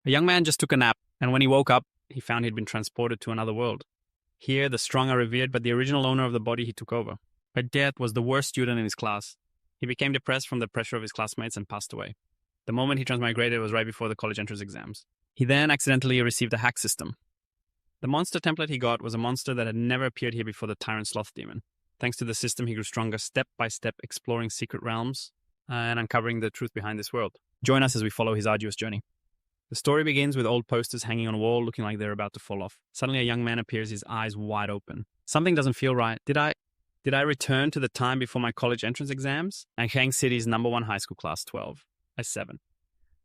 A young man just took a nap, and when he woke up, he found he'd been transported to another world. Here, the strong are revered, but the original owner of the body he took over. By death was the worst student in his class. He became depressed from the pressure of his classmates and passed away. The moment he transmigrated was right before the college entrance exams. He then accidentally received a hack system. The monster template he got was a monster that had never appeared here before, the Tyrant Sloth Demon. Thanks to the system, he grew stronger step by step, exploring secret realms and uncovering the truth behind this world. Join us as we follow his arduous journey. The story begins with old posters hanging on a wall looking like they're about to fall off. Suddenly a young man appears, his eyes wide open. Something doesn't feel right. Did I return to the time before my college entrance exams? Anhang City's #1 high school class 12, a 7.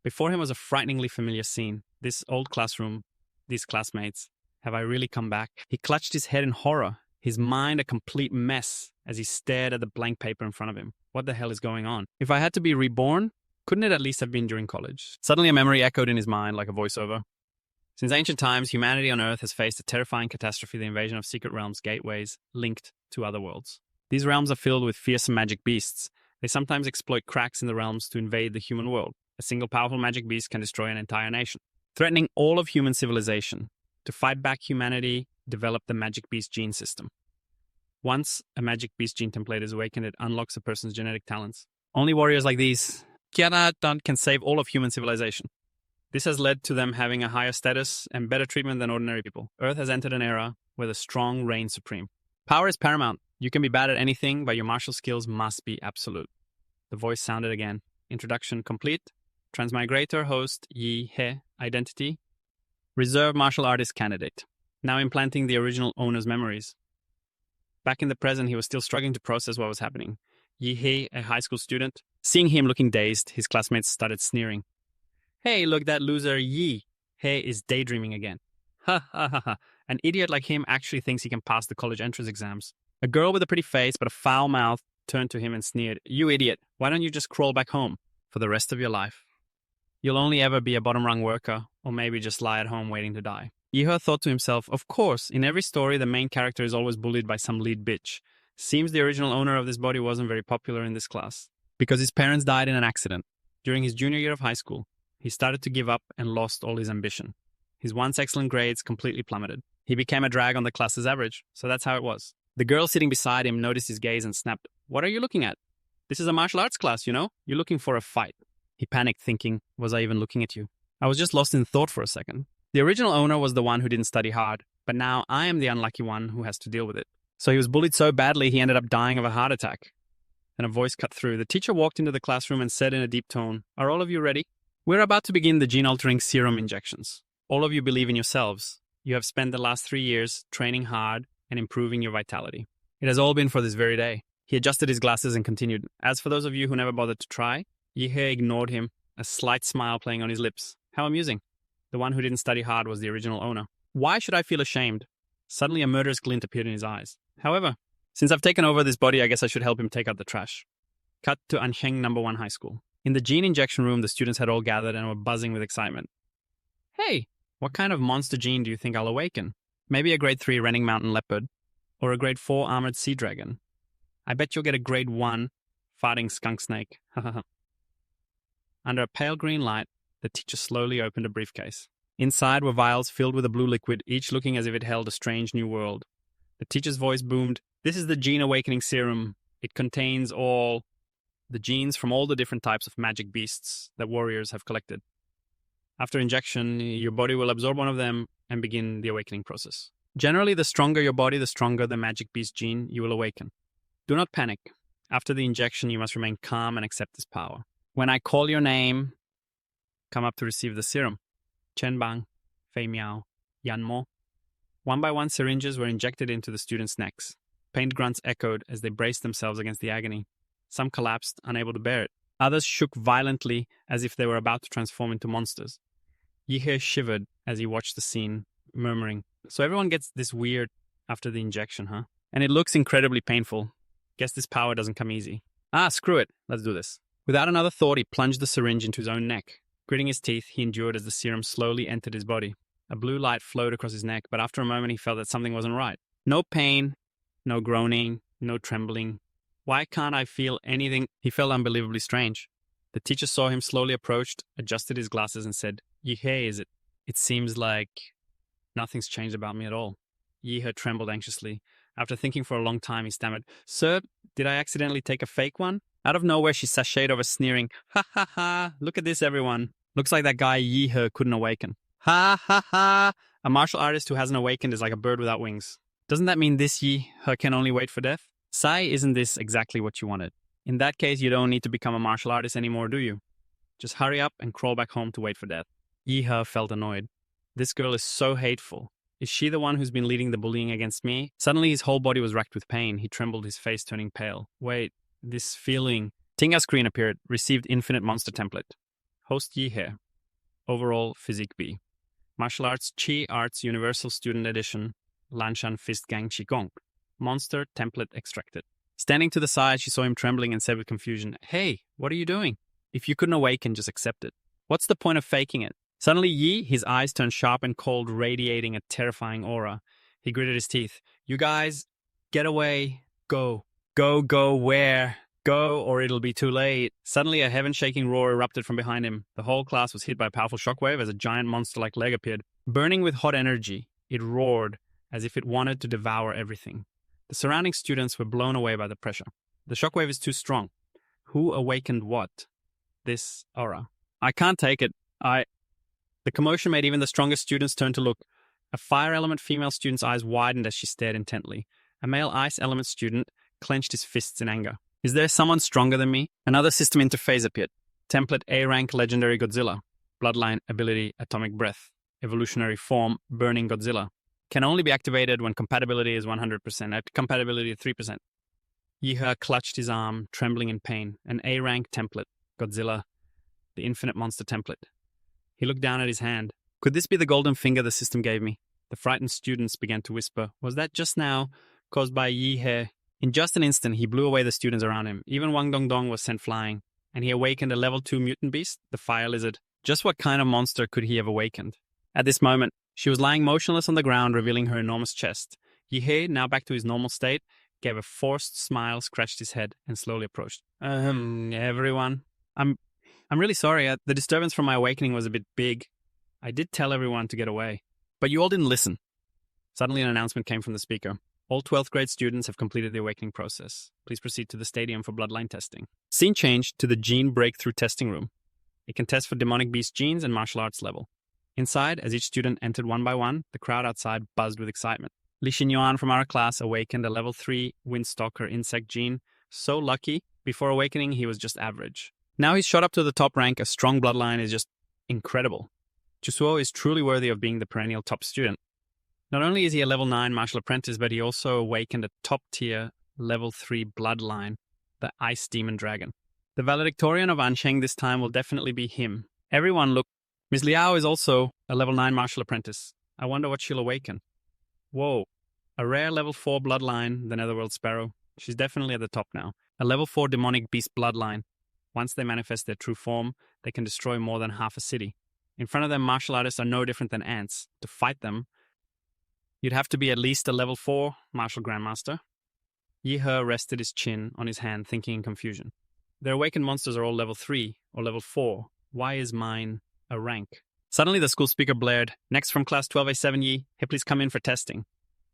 Before him was a frighteningly familiar scene. This old classroom, these classmates. Have I really come back? He clutched his head in horror, his mind a complete mess as he stared at the blank paper in front of him. What the hell is going on? If I had to be reborn, couldn't it at least have been during college? Suddenly a memory echoed in his mind like a voiceover. Since ancient times, humanity on Earth has faced a terrifying catastrophe, the invasion of secret realms, gateways linked to other worlds. These realms are filled with fearsome magic beasts. They sometimes exploit cracks in the realms to invade the human world. A single powerful magic beast can destroy an entire nation, threatening all of human civilization. To fight back, humanity developed the magic beast gene system. Once a magic beast gene template is awakened, it unlocks a person's genetic talents. Only warriors like these can save all of human civilization. This has led to them having a higher status and better treatment than ordinary people. Earth has entered an era where the strong reign supreme. Power is paramount. You can be bad at anything, but your martial skills must be absolute. The voice sounded again. Introduction complete. Transmigrator host Yi He identity. Reserve martial artist candidate. Now implanting the original owner's memories. Back in the present, he was still struggling to process what was happening. Yi He, a high school student. Seeing him looking dazed, his classmates started sneering. Hey, look, that loser Yi He is daydreaming again. Ha ha ha ha. An idiot like him actually thinks he can pass the college entrance exams. A girl with a pretty face but a foul mouth turned to him and sneered, You idiot, why don't you just crawl back home for the rest of your life? You'll only ever be a bottom-rung worker, or maybe just lie at home waiting to die. Yihe thought to himself, of course, in every story the main character is always bullied by some lead bitch. Seems the original owner of this body wasn't very popular in this class, because his parents died in an accident. During his junior year of high school, he started to give up and lost all his ambition. His once excellent grades completely plummeted. He became a drag on the class's average, so that's how it was. The girl sitting beside him noticed his gaze and snapped, What are you looking at? This is a martial arts class, you know? You're looking for a fight. He panicked, thinking, Was I even looking at you? I was just lost in thought for a second. The original owner was the one who didn't study hard, but now I am the unlucky one who has to deal with it. So he was bullied so badly he ended up dying of a heart attack. Then a voice cut through. The teacher walked into the classroom and said in a deep tone, Are all of you ready? We're about to begin the gene-altering serum injections. All of you believe in yourselves. You have spent the last 3 years training hard and improving your vitality. It has all been for this very day. He adjusted his glasses and continued. As for those of you who never bothered to try, Yihe ignored him, a slight smile playing on his lips. How amusing. The one who didn't study hard was the original owner. Why should I feel ashamed? Suddenly a murderous glint appeared in his eyes. However, since I've taken over this body, I guess I should help him take out the trash. Cut to Anheng #1 high school. In the gene injection room, the students had all gathered and were buzzing with excitement. Hey, what kind of monster gene do you think I'll awaken? Maybe a grade 3 Renning Mountain leopard, or a grade 4 armored sea dragon. I bet you'll get a grade 1 farting skunk snake. Under a pale green light, the teacher slowly opened a briefcase. Inside were vials filled with a blue liquid, each looking as if it held a strange new world. The teacher's voice boomed, This is the Gene Awakening Serum. It contains all the genes from all the different types of magic beasts that warriors have collected. After injection, your body will absorb one of them and begin the awakening process. Generally, the stronger your body, the stronger the magic beast gene you will awaken. Do not panic. After the injection, you must remain calm and accept this power. When I call your name, come up to receive the serum. Chen Bang, Fei Miao, Yan Mo. One by one, syringes were injected into the students' necks. Pained grunts echoed as they braced themselves against the agony. Some collapsed, unable to bear it. Others shook violently as if they were about to transform into monsters. Yihe shivered as he watched the scene, murmuring, So everyone gets this weird after the injection, huh? And it looks incredibly painful. Guess this power doesn't come easy. Screw it. Let's do this. Without another thought, he plunged the syringe into his own neck. Gritting his teeth, he endured as the serum slowly entered his body. A blue light flowed across his neck, but after a moment he felt that something wasn't right. No pain, no groaning, no trembling. Why can't I feel anything? He felt unbelievably strange. The teacher saw him slowly approached, adjusted his glasses and said, Yihe, is it? It seems like nothing's changed about me at all. Yihe trembled anxiously. After thinking for a long time, he stammered, Sir, did I accidentally take a fake one? Out of nowhere, she sashayed over, sneering, Ha ha ha, look at this, everyone. Looks like that guy Yihe couldn't awaken. Ha ha ha. A martial artist who hasn't awakened is like a bird without wings. Doesn't that mean this Yihe can only wait for death? Sai, isn't this exactly what you wanted? In that case, you don't need to become a martial artist anymore, do you? Just hurry up and crawl back home to wait for death. Yihe felt annoyed. This girl is so hateful. Is she the one who's been leading the bullying against me? Suddenly his whole body was racked with pain. He trembled, his face turning pale. Wait, this feeling... Tinga's screen appeared. Received infinite monster template. Host Yihe. Overall, Physique B. Martial Arts Chi Arts Universal Student Edition. Lanshan Fist Gang Qigong. Monster template extracted. Standing to the side, she saw him trembling and said with confusion, Hey, what are you doing? If you couldn't awaken, just accept it. What's the point of faking it? Suddenly Yi, his eyes turned sharp and cold, radiating a terrifying aura. He gritted his teeth. You guys, get away. Go. Go, where? Go, or it'll be too late. Suddenly a heaven-shaking roar erupted from behind him. The whole class was hit by a powerful shockwave as a giant monster-like leg appeared. Burning with hot energy, it roared as if it wanted to devour everything. The surrounding students were blown away by the pressure. The shockwave is too strong. Who awakened what? This aura. I can't take it. The commotion made even the strongest students turn to look. A fire element female student's eyes widened as she stared intently. A male ice element student clenched his fists in anger. Is there someone stronger than me? Another system interface appeared. Template A-rank legendary Godzilla. Bloodline ability atomic breath. Evolutionary form burning Godzilla. Can only be activated when compatibility is 100%. At compatibility 3%. Yihe clutched his arm, trembling in pain. An A-rank template. Godzilla. The infinite monster template. He looked down at his hand. Could this be the golden finger the system gave me? The frightened students began to whisper. Was that just now caused by Yihe? In just an instant, he blew away the students around him. Even Wang Dongdong was sent flying. And he awakened a level 2 mutant beast, the fire lizard. Just what kind of monster could he have awakened? At this moment, she was lying motionless on the ground, revealing her enormous chest. Yihe, now back to his normal state, gave a forced smile, scratched his head, and slowly approached. Everyone. I'm really sorry. The disturbance from my awakening was a bit big. I did tell everyone to get away. But you all didn't listen. Suddenly an announcement came from the speaker. All 12th grade students have completed the awakening process. Please proceed to the stadium for bloodline testing. Scene changed to the gene breakthrough testing room. It can test for demonic beast genes and martial arts level. Inside, as each student entered one by one, the crowd outside buzzed with excitement. Li Xinyuan from our class awakened a level 3 windstalker insect gene. So lucky, before awakening he was just average. Now he's shot up to the top rank. A strong bloodline is just incredible. Chusuo is truly worthy of being the perennial top student. Not only is he a level 9 martial apprentice, but he also awakened a top-tier level 3 bloodline, the Ice Demon Dragon. The valedictorian of Ansheng this time will definitely be him. Everyone look. Miss Liao is also a level 9 martial apprentice. I wonder what she'll awaken. Whoa. A rare level 4 bloodline, the Netherworld Sparrow. She's definitely at the top now. A level 4 demonic beast bloodline. Once they manifest their true form, they can destroy more than half a city. In front of them, martial artists are no different than ants. To fight them, you'd have to be at least a level 4 martial grandmaster. Yihe rested his chin on his hand, thinking in confusion. Their awakened monsters are all level 3 or level 4. Why is mine a rank? Suddenly the school speaker blared. Next from class 12A7 Yi, hey, please come in for testing.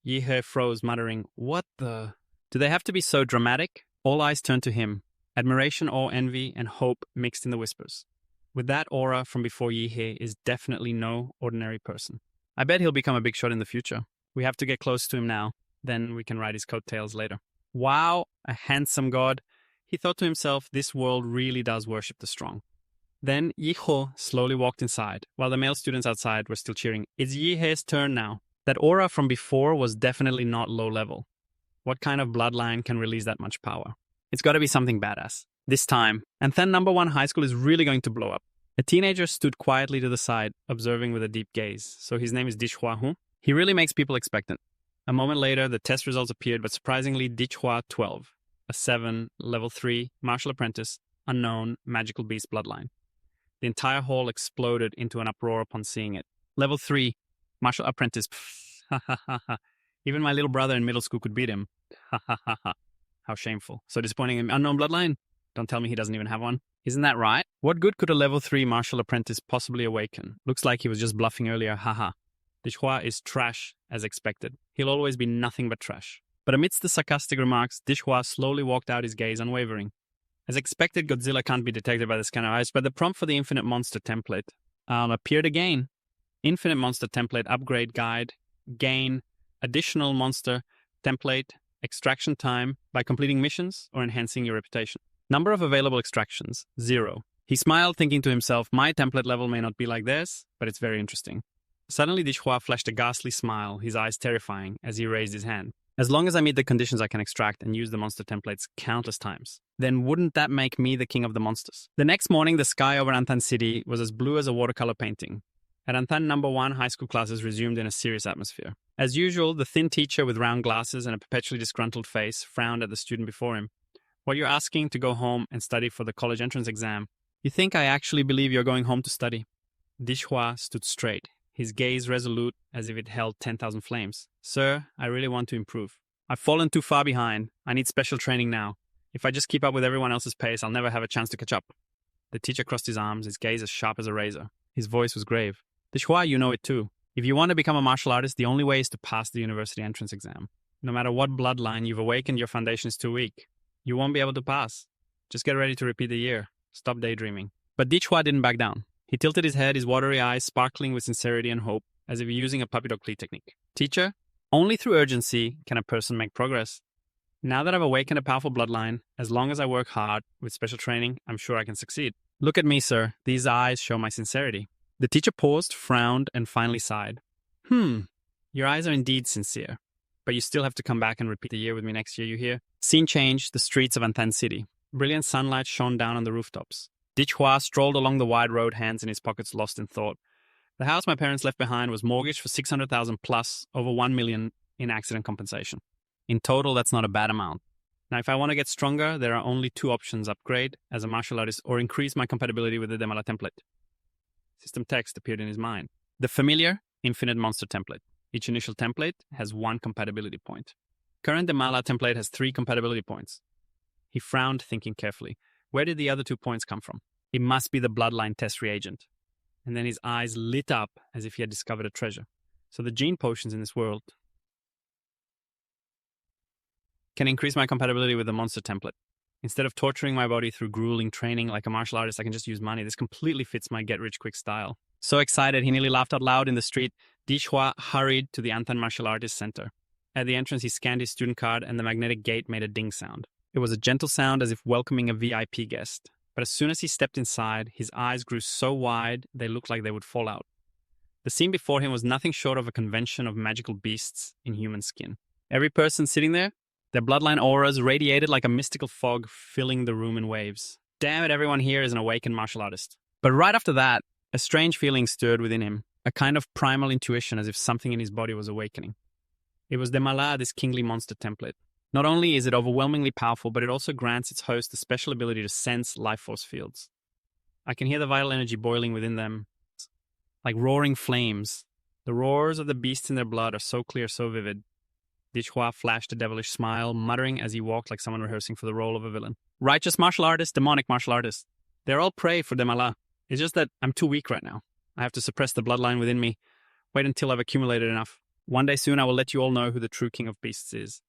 Yihe froze, muttering, What the? Do they have to be so dramatic? All eyes turned to him. Admiration, awe, envy, and hope mixed in the whispers. With that aura from before Yihe is definitely no ordinary person. I bet he'll become a big shot in the future. We have to get close to him now, then we can ride his coattails later. Wow, a handsome god. He thought to himself, this world really does worship the strong. Then Yiho slowly walked inside, while the male students outside were still cheering. It's Yihe's turn now. That aura from before was definitely not low level. What kind of bloodline can release that much power? It's got to be something badass. This time, Anthen No. 1 High School is really going to blow up. A teenager stood quietly to the side, observing with a deep gaze. So his name is Dishua Hu. He really makes people expectant. A moment later, the test results appeared, but surprisingly, Dishua 12, a 7, level 3, martial apprentice, unknown, magical beast bloodline. The entire hall exploded into an uproar upon seeing it. Level 3, martial apprentice. Ha ha ha ha. Even my little brother in middle school could beat him. Ha ha ha ha. How shameful. So disappointing. Unknown bloodline? Don't tell me he doesn't even have one. Isn't that right? What good could a level 3 martial apprentice possibly awaken? Looks like he was just bluffing earlier, haha. Dishwa is trash, as expected. He'll always be nothing but trash. But amidst the sarcastic remarks, Dishwa slowly walked out, his gaze unwavering. As expected, Godzilla can't be detected by the scanner eyes, but the prompt for the Infinite Monster template appeared again. Infinite Monster template upgrade guide, gain, additional monster template, extraction time by completing missions or enhancing your reputation. Number of available extractions, 0. He smiled, thinking to himself, my template level may not be like theirs, but it's very interesting. Suddenly, Dishwa flashed a ghastly smile, his eyes terrifying, as he raised his hand. As long as I meet the conditions, I can extract and use the monster templates countless times. Then wouldn't that make me the king of the monsters? The next morning, the sky over Anthan City was as blue as a watercolor painting. At Anthan No. 1, high school classes resumed in a serious atmosphere. As usual, the thin teacher with round glasses and a perpetually disgruntled face frowned at the student before him. What you're asking to go home and study for the college entrance exam. You think I actually believe you're going home to study? Dishwa stood straight, his gaze resolute as if it held 10,000 flames. Sir, I really want to improve. I've fallen too far behind. I need special training now. If I just keep up with everyone else's pace, I'll never have a chance to catch up. The teacher crossed his arms, his gaze as sharp as a razor. His voice was grave. Dishwa, you know it too. If you want to become a martial artist, the only way is to pass the university entrance exam. No matter what bloodline you've awakened, your foundation is too weak. You won't be able to pass. Just get ready to repeat the year. Stop daydreaming. But Dishwa didn't back down. He tilted his head, his watery eyes sparkling with sincerity and hope, as if using a puppy dog plea technique. Teacher, only through urgency can a person make progress. Now that I've awakened a powerful bloodline, as long as I work hard with special training, I'm sure I can succeed. Look at me, sir. These eyes show my sincerity. The teacher paused, frowned, and finally sighed. Your eyes are indeed sincere. But you still have to come back and repeat the year with me next year, you hear? Scene changed, the streets of Anthan City. Brilliant sunlight shone down on the rooftops. Dishwa strolled along the wide road, hands in his pockets, lost in thought. The house my parents left behind was mortgaged for $600,000 plus over $1 million in accident compensation. In total, that's not a bad amount. Now, if I want to get stronger, there are only 2 options: upgrade as a martial artist or increase my compatibility with the Demala template. System text appeared in his mind. The familiar Infinite Monster template. Each initial template has 1 compatibility point. Current Demala template has 3 compatibility points. He frowned, thinking carefully. Where did the other 2 points come from? It must be the bloodline test reagent. And then his eyes lit up as if he had discovered a treasure. So the gene potions in this world can increase my compatibility with the monster template. Instead of torturing my body through grueling training like a martial artist, I can just use money. This completely fits my get-rich-quick style. So excited, he nearly laughed out loud in the street. Dishwa hurried to the Anthan Martial Artist Center. At the entrance, he scanned his student card, and the magnetic gate made a ding sound. It was a gentle sound as if welcoming a VIP guest. But as soon as he stepped inside, his eyes grew so wide they looked like they would fall out. The scene before him was nothing short of a convention of magical beasts in human skin. Every person sitting there, their bloodline auras radiated like a mystical fog, filling the room in waves. Damn it, everyone here is an awakened martial artist. But right after that, a strange feeling stirred within him, a kind of primal intuition as if something in his body was awakening. It was Demala, this kingly monster template. Not only is it overwhelmingly powerful, but it also grants its host the special ability to sense life force fields. I can hear the vital energy boiling within them, like roaring flames. The roars of the beasts in their blood are so clear, so vivid. Dishwa flashed a devilish smile, muttering as he walked like someone rehearsing for the role of a villain. Righteous martial artist, demonic martial artist. They're all prey for Demala. It's just that I'm too weak right now. I have to suppress the bloodline within me. Wait until I've accumulated enough. One day soon I will let you all know who the true king of beasts is.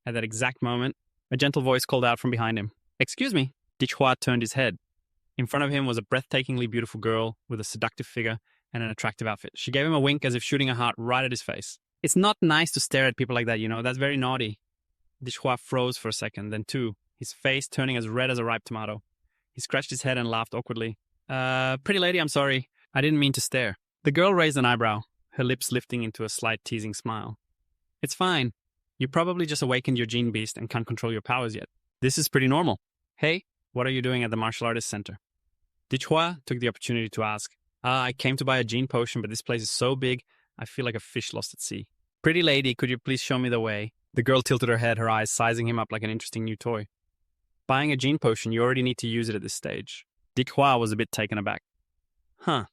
At that exact moment, a gentle voice called out from behind him. Excuse me. Dishwa turned his head. In front of him was a breathtakingly beautiful girl with a seductive figure and an attractive outfit. She gave him a wink as if shooting a heart right at his face. It's not nice to stare at people like that, you know. That's very naughty. Dishwa froze for a second, then 2, his face turning as red as a ripe tomato. He scratched his head and laughed awkwardly. Pretty lady, I'm sorry. I didn't mean to stare. The girl raised an eyebrow, her lips lifting into a slight teasing smile. It's fine. You probably just awakened your gene beast and can't control your powers yet. This is pretty normal. Hey, what are you doing at the Martial Artist Center? Dishwa took the opportunity to ask. I came to buy a gene potion, but this place is so big, I feel like a fish lost at sea. Pretty lady, could you please show me the way? The girl tilted her head, her eyes sizing him up like an interesting new toy. Buying a gene potion, you already need to use it at this stage. Dishwa was a bit taken aback. Huh.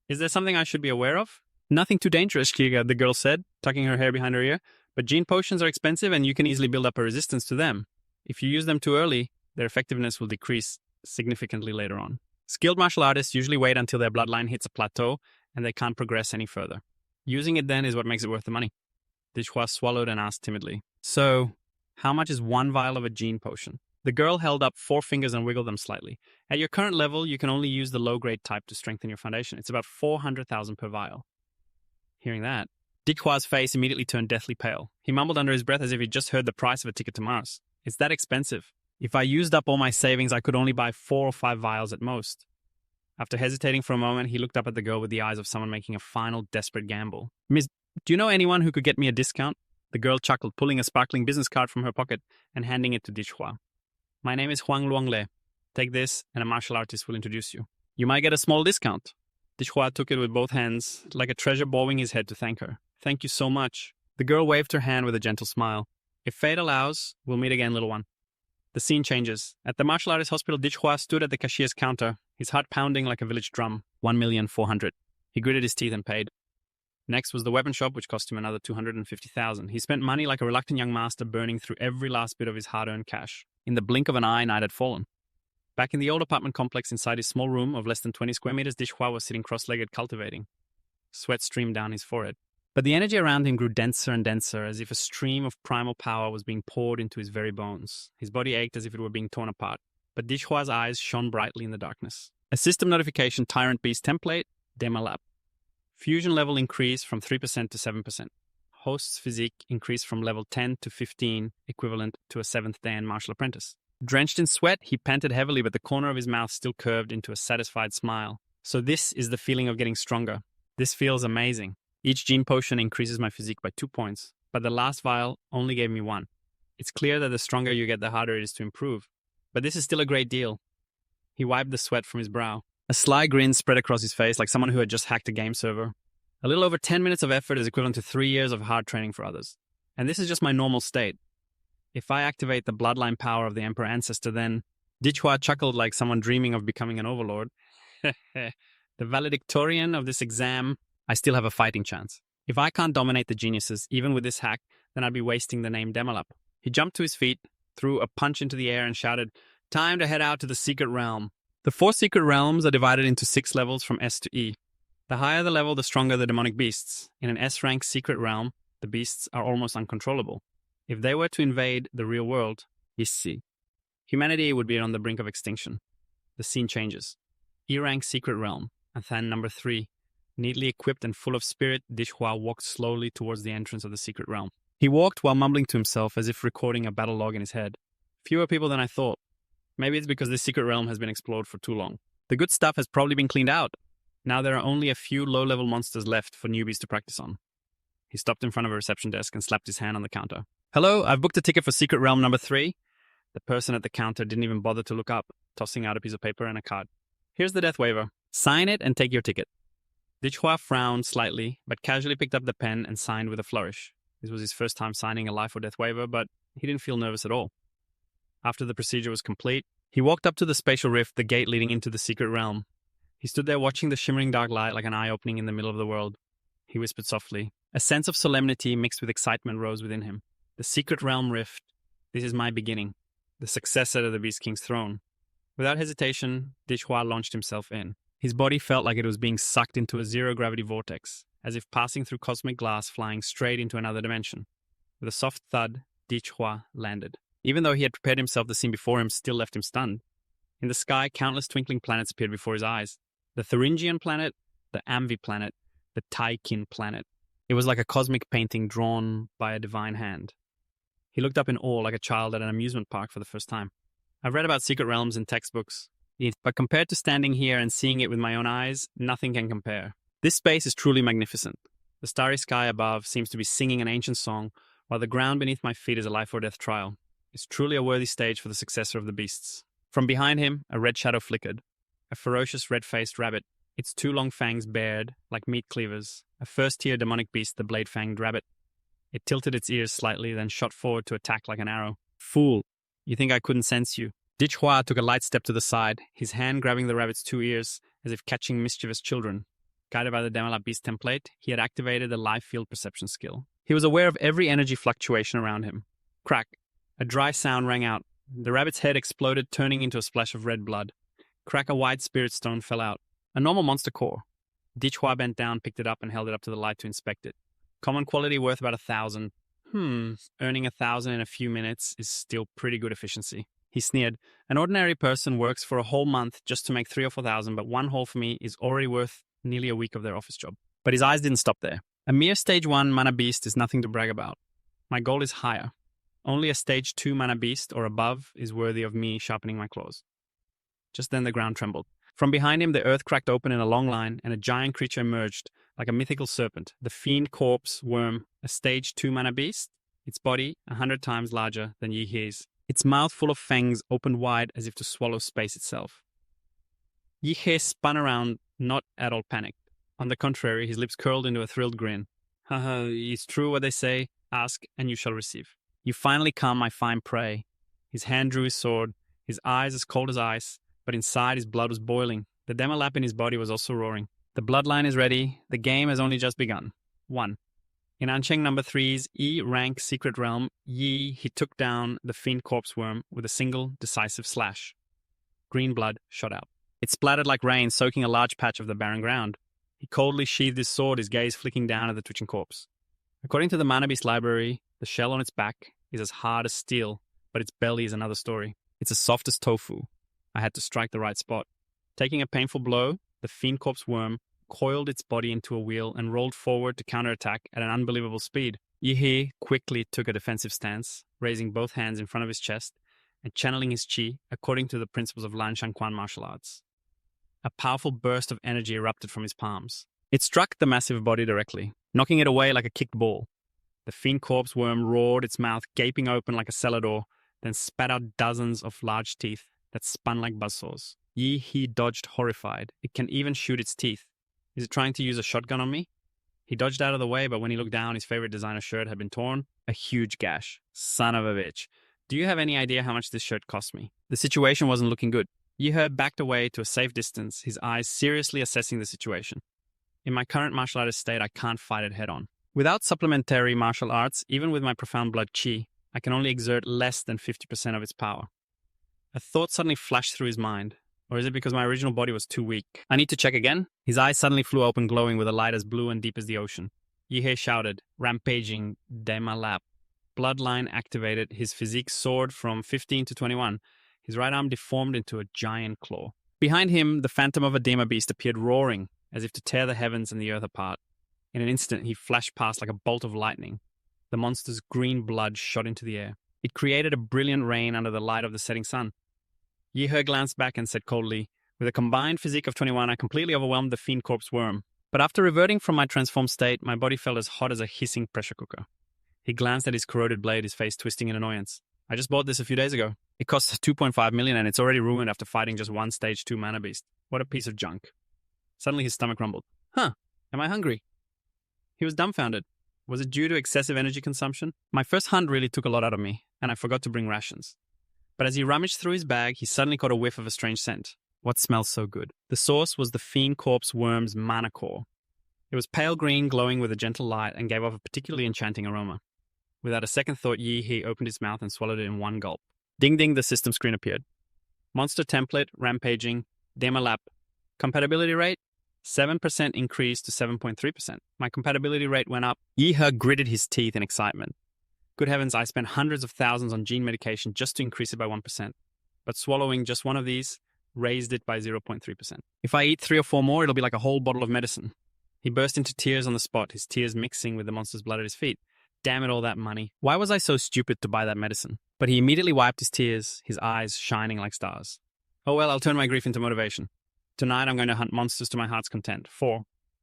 Is there something I should be aware of? Nothing too dangerous, Kiga, the girl said, tucking her hair behind her ear. But gene potions are expensive and you can easily build up a resistance to them. If you use them too early, their effectiveness will decrease. significantly later on. Skilled martial artists usually wait until their bloodline hits a plateau and they can't progress any further. Using it then is what makes it worth the money. Dishwa swallowed and asked timidly, "So, how much is one vial of a gene potion?" The girl held up 4 fingers and wiggled them slightly. "At your current level, you can only use the low-grade type to strengthen your foundation. It's about 400,000 per vial." Hearing that, Dishwa's face immediately turned deathly pale. He mumbled under his breath as if he'd just heard the price of a ticket to Mars. "It's that expensive. If I used up all my savings, I could only buy 4 or 5 vials at most." After hesitating for a moment, he looked up at the girl with the eyes of someone making a final, desperate gamble. "Miss, do you know anyone who could get me a discount?" The girl chuckled, pulling a sparkling business card from her pocket and handing it to Dishwa. "My name is Huang Luangle. Take this, and a martial artist will introduce you. You might get a small discount." Dishwa took it with both hands, like a treasure bowing his head to thank her. "Thank you so much." The girl waved her hand with a gentle smile. "If fate allows, we'll meet again, little one." The scene changes. At the martial artist hospital, Dishwa stood at the cashier's counter, his heart pounding like a village drum. 1,400,000. He gritted his teeth and paid. Next was the weapon shop, which cost him another 250,000. He spent money like a reluctant young master, burning through every last bit of his hard-earned cash. In the blink of an eye, night had fallen. Back in the old apartment complex inside his small room of less than 20 square meters, Dishwa was sitting cross-legged cultivating. Sweat streamed down his forehead. But the energy around him grew denser and denser, as if a stream of primal power was being poured into his very bones. His body ached as if it were being torn apart. But Dishwa's eyes shone brightly in the darkness. A system notification: Tyrant Beast template, Demalap. Fusion level increased from 3% to 7%. Host's physique increased from level 10 to 15, equivalent to a 7th Dan martial apprentice. Drenched in sweat, he panted heavily, but the corner of his mouth still curved into a satisfied smile. "So this is the feeling of getting stronger. This feels amazing. Each gene potion increases my physique by 2 points, but the last vial only gave me 1. It's clear that the stronger you get, the harder it is to improve. But this is still a great deal." He wiped the sweat from his brow. A sly grin spread across his face, like someone who had just hacked a game server. "A little over 10 minutes of effort is equivalent to 3 years of hard training for others. And this is just my normal state. If I activate the bloodline power of the Emperor Ancestor, then..." Dishwa chuckled like someone dreaming of becoming an overlord. "The valedictorian of this exam, I still have a fighting chance. If I can't dominate the geniuses, even with this hack, then I'd be wasting the name Demalap." He jumped to his feet, threw a punch into the air, and shouted, "Time to head out to the secret realm." The 4 secret realms are divided into 6 levels from S to E. The higher the level, the stronger the demonic beasts. In an S-rank secret realm, the beasts are almost uncontrollable. If they were to invade the real world, Issi, humanity would be on the brink of extinction. The scene changes. E-rank secret realm, Athan number 3. Neatly equipped and full of spirit, Dishwa walked slowly towards the entrance of the secret realm. He walked while mumbling to himself, as if recording a battle log in his head. "Fewer people than I thought. Maybe it's because this secret realm has been explored for too long. The good stuff has probably been cleaned out. Now there are only a few low-level monsters left for newbies to practice on." He stopped in front of a reception desk and slapped his hand on the counter. "Hello, I've booked a ticket for secret realm number 3. The person at the counter didn't even bother to look up, tossing out a piece of paper and a card. "Here's the death waiver. Sign it and take your ticket." Dishwa frowned slightly, but casually picked up the pen and signed with a flourish. This was his first time signing a life or death waiver, but he didn't feel nervous at all. After the procedure was complete, he walked up to the spatial rift, the gate leading into the secret realm. He stood there watching the shimmering dark light like an eye opening in the middle of the world. He whispered softly. A sense of solemnity mixed with excitement rose within him. "The secret realm rift. This is my beginning. The successor to the Beast King's throne." Without hesitation, Dishwa launched himself in. His body felt like it was being sucked into a zero-gravity vortex, as if passing through cosmic glass, flying straight into another dimension. With a soft thud, Dishwa landed. Even though he had prepared himself, the scene before him still left him stunned. In the sky, countless twinkling planets appeared before his eyes. The Thuringian planet, the Amvi planet, the Taikin planet. It was like a cosmic painting drawn by a divine hand. He looked up in awe like a child at an amusement park for the first time. I've read about secret realms in textbooks, but compared to standing here and seeing it with my own eyes, nothing can compare. This space is truly magnificent. The starry sky above seems to be singing an ancient song, while the ground beneath my feet is a life or death trial. It's truly a worthy stage for the successor of the beasts. From behind him, a red shadow flickered. A ferocious red-faced rabbit, its 2 long fangs bared, like meat cleavers. A first-tier demonic beast, the blade-fanged rabbit. It tilted its ears slightly, then shot forward to attack like an arrow. "Fool, you think I couldn't sense you?" Dishwa took a light step to the side, his hand grabbing the rabbit's 2 ears, as if catching mischievous children. Guided by the Demalap Beast template, he had activated the live field perception skill. He was aware of every energy fluctuation around him. Crack. A dry sound rang out. The rabbit's head exploded, turning into a splash of red blood. Crack a white spirit stone fell out. A normal monster core. Dichhua bent down, picked it up, and held it up to the light to inspect it. Common quality worth about 1,000. Earning 1,000 in a few minutes is still pretty good efficiency. He sneered. An ordinary person works for a whole month just to make 3,000 or 4,000, but one haul for me is already worth nearly a week of their office job. But his eyes didn't stop there. A mere stage 1 mana beast is nothing to brag about. My goal is higher. Only a stage 2 mana beast or above is worthy of me sharpening my claws. Just then the ground trembled. From behind him, the earth cracked open in a long line, and a giant creature emerged, like a mythical serpent, the fiend corpse worm, a stage 2 mana beast, its body 100 times larger than Yihe's. Its mouth full of fangs opened wide as if to swallow space itself. Yihe spun around, not at all panicked. On the contrary, his lips curled into a thrilled grin. Haha, it's true what they say, ask and you shall receive. You finally come, my fine prey. His hand drew his sword, his eyes as cold as ice, but inside his blood was boiling. The demalap in his body was also roaring. The bloodline is ready. The game has only just begun. 1. In Ancheng number 3's E-rank secret realm, he took down the fiend corpse worm with a single decisive slash. Green blood shot out. It splattered like rain, soaking a large patch of the barren ground. He coldly sheathed his sword, his gaze flicking down at the twitching corpse. According to the Mana Beast library, the shell on its back is as hard as steel, but its belly is another story. It's as soft as tofu. I had to strike the right spot. Taking a painful blow, the fiend corpse worm coiled its body into a wheel and rolled forward to counterattack at an unbelievable speed. Yihe quickly took a defensive stance, raising both hands in front of his chest and channeling his chi according to the principles of Lan Shanquan martial arts. A powerful burst of energy erupted from his palms. It struck the massive body directly, knocking it away like a kicked ball. The fiend corpse worm roared, its mouth gaping open like a cellar door, then spat out dozens of large teeth that spun like buzzsaws. Yihe dodged horrified. It can even shoot its teeth. Is it trying to use a shotgun on me? He dodged out of the way, but when he looked down, his favorite designer shirt had been torn. A huge gash. Son of a bitch. Do you have any idea how much this shirt cost me? The situation wasn't looking good. Yihe backed away to a safe distance, his eyes seriously assessing the situation. In my current martial artist state, I can't fight it head on. Without supplementary martial arts, even with my profound blood chi, I can only exert less than 50% of its power. A thought suddenly flashed through his mind. Or is it because my original body was too weak? I need to check again? His eyes suddenly flew open, glowing with a light as blue and deep as the ocean. Yihe shouted, rampaging, demalap. Bloodline activated, his physique soared from 15 to 21. His right arm deformed into a giant claw. Behind him, the phantom of a Dema beast appeared roaring, as if to tear the heavens and the earth apart. In an instant, he flashed past like a bolt of lightning. The monster's green blood shot into the air. It created a brilliant rain under the light of the setting sun. Yihe glanced back and said coldly, with a combined physique of 21, I completely overwhelmed the fiend corpse worm. But after reverting from my transformed state, my body felt as hot as a hissing pressure cooker. He glanced at his corroded blade, his face twisting in annoyance. I just bought this a few days ago. It costs 2.5 million and it's already ruined after fighting just one stage 2 mana beast. What a piece of junk. Suddenly his stomach rumbled. Am I hungry? He was dumbfounded. Was it due to excessive energy consumption? My first hunt really took a lot out of me, and I forgot to bring rations. But as he rummaged through his bag, he suddenly caught a whiff of a strange scent. What smells so good? The source was the fiend corpse worm's mana core. It was pale green, glowing with a gentle light, and gave off a particularly enchanting aroma. Without a second thought, Yihe opened his mouth and swallowed it in one gulp. Ding ding, the system screen appeared. Monster template, rampaging, demalap. Compatibility rate? 7% increase to 7.3%. My compatibility rate went up. Yihe gritted his teeth in excitement. Good heavens, I spent hundreds of thousands on gene medication just to increase it by 1%. But swallowing just one of these raised it by 0.3%. If I eat 3 or 4 more, it'll be like a whole bottle of medicine. He burst into tears on the spot, his tears mixing with the monster's blood at his feet. Damn it, all that money. Why was I so stupid to buy that medicine? But he immediately wiped his tears, his eyes shining like stars. Oh well, I'll turn my grief into motivation. Tonight I'm going to hunt monsters to my heart's content. 4.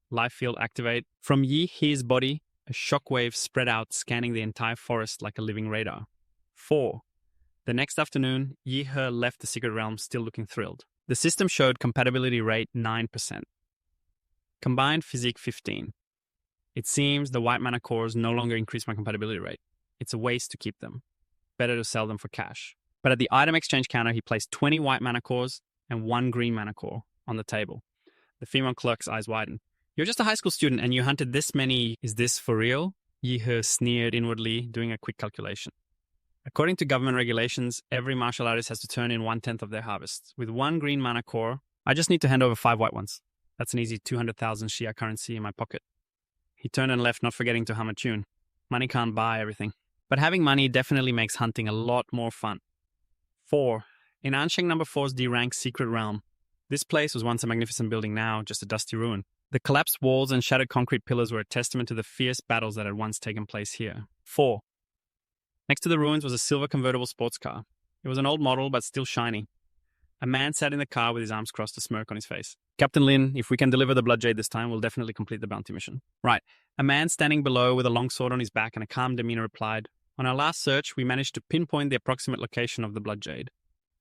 Life field activate. From Yihe's body, a shockwave spread out, scanning the entire forest like a living radar. 4. The next afternoon, Yihe left the secret realm still looking thrilled. The system showed compatibility rate 9%. Combined physique 15. It seems the white mana cores no longer increase my compatibility rate. It's a waste to keep them. Better to sell them for cash. But at the item exchange counter, he placed 20 white mana cores and 1 green mana core on the table. The female clerk's eyes widened. You're just a high school student and you hunted this many. Is this for real? Yihe sneered inwardly, doing a quick calculation. According to government regulations, every martial artist has to turn in 1/10 of their harvest. With 1 green mana core, I just need to hand over 5 white ones. That's an easy 200,000 Shia currency in my pocket. He turned and left, not forgetting to hum a tune. Money can't buy everything. But having money definitely makes hunting a lot more fun. 4. In Ansheng number 4's D-rank Secret Realm. This place was once a magnificent building, now just a dusty ruin. The collapsed walls and shattered concrete pillars were a testament to the fierce battles that had once taken place here. 4. Next to the ruins was a silver convertible sports car. It was an old model, but still shiny. A man sat in the car with his arms crossed, a smirk on his face. Captain Lin, if we can deliver the Blood Jade this time, we'll definitely complete the bounty mission. Right. A man standing below with a long sword on his back and a calm demeanor replied, on our last search, we managed to pinpoint the approximate location of the Blood Jade.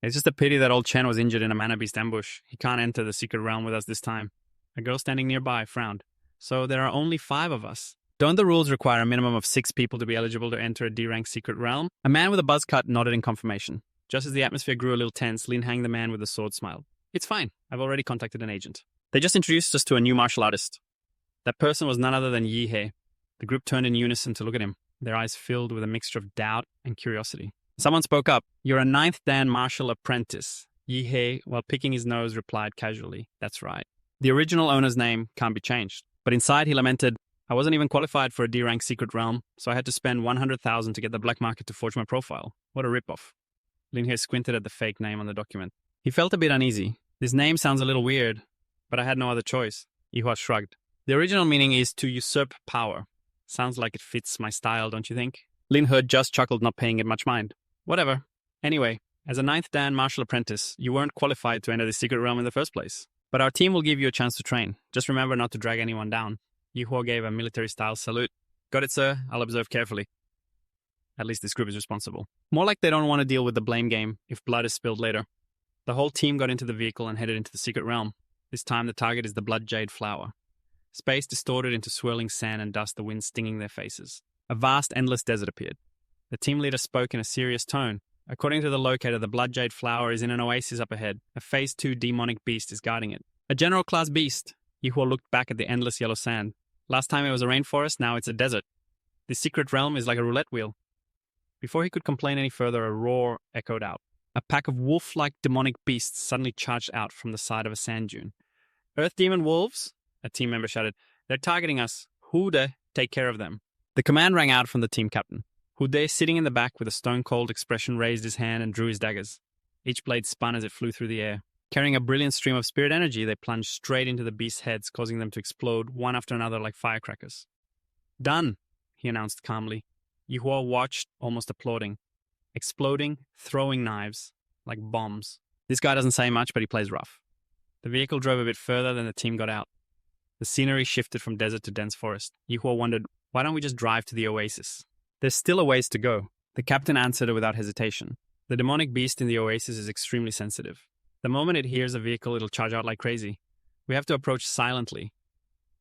It's just a pity that old Chen was injured in a mana beast ambush. He can't enter the secret realm with us this time. A girl standing nearby frowned. So there are only 5 of us. Don't the rules require a minimum of 6 people to be eligible to enter a D-rank secret realm? A man with a buzz cut nodded in confirmation. Just as the atmosphere grew a little tense, Lin Hang, the man with the sword, smiled. It's fine. I've already contacted an agent. They just introduced us to a new martial artist. That person was none other than Yi He. The group turned in unison to look at him, their eyes filled with a mixture of doubt and curiosity. Someone spoke up. You're a 9th Dan martial apprentice. Yi He, while picking his nose, replied casually. That's right. The original owner's name can't be changed. But inside he lamented, I wasn't even qualified for a D-rank secret realm, so I had to spend 100,000 to get the black market to forge my profile. What a ripoff. Lin He squinted at the fake name on the document. He felt a bit uneasy. This name sounds a little weird, but I had no other choice. Yihua shrugged. The original meaning is to usurp power. Sounds like it fits my style, don't you think? Lin He just chuckled, not paying it much mind. Whatever. Anyway, as a 9th Dan martial apprentice, you weren't qualified to enter the secret realm in the first place. But our team will give you a chance to train. Just remember not to drag anyone down. Yihua gave a military-style salute. Got it, sir. I'll observe carefully. At least this group is responsible. More like they don't want to deal with the blame game if blood is spilled later. The whole team got into the vehicle and headed into the secret realm. This time the target is the Blood Jade flower. Space distorted into swirling sand and dust, the wind stinging their faces. A vast, endless desert appeared. The team leader spoke in a serious tone. According to the locator, the Blood Jade flower is in an oasis up ahead. A Phase 2 demonic beast is guarding it. A general-class beast. Yihua looked back at the endless yellow sand. Last time it was a rainforest, now it's a desert. The secret realm is like a roulette wheel. Before he could complain any further, a roar echoed out. A pack of wolf-like demonic beasts suddenly charged out from the side of a sand dune. Earth Demon Wolves? A team member shouted. They're targeting us. Hude, take care of them. The command rang out from the team captain. Hude, sitting in the back with a stone-cold expression, raised his hand and drew his daggers. Each blade spun as it flew through the air. Carrying a brilliant stream of spirit energy, they plunged straight into the beasts' heads, causing them to explode one after another like firecrackers. Done, he announced calmly. Yihua watched, almost applauding. Exploding, throwing knives, like bombs. This guy doesn't say much, but he plays rough. The vehicle drove a bit further, then the team got out. The scenery shifted from desert to dense forest. Yihua wondered, why don't we just drive to the oasis? There's still a ways to go. The captain answered without hesitation. The demonic beast in the oasis is extremely sensitive. The moment it hears a vehicle, it'll charge out like crazy. We have to approach silently.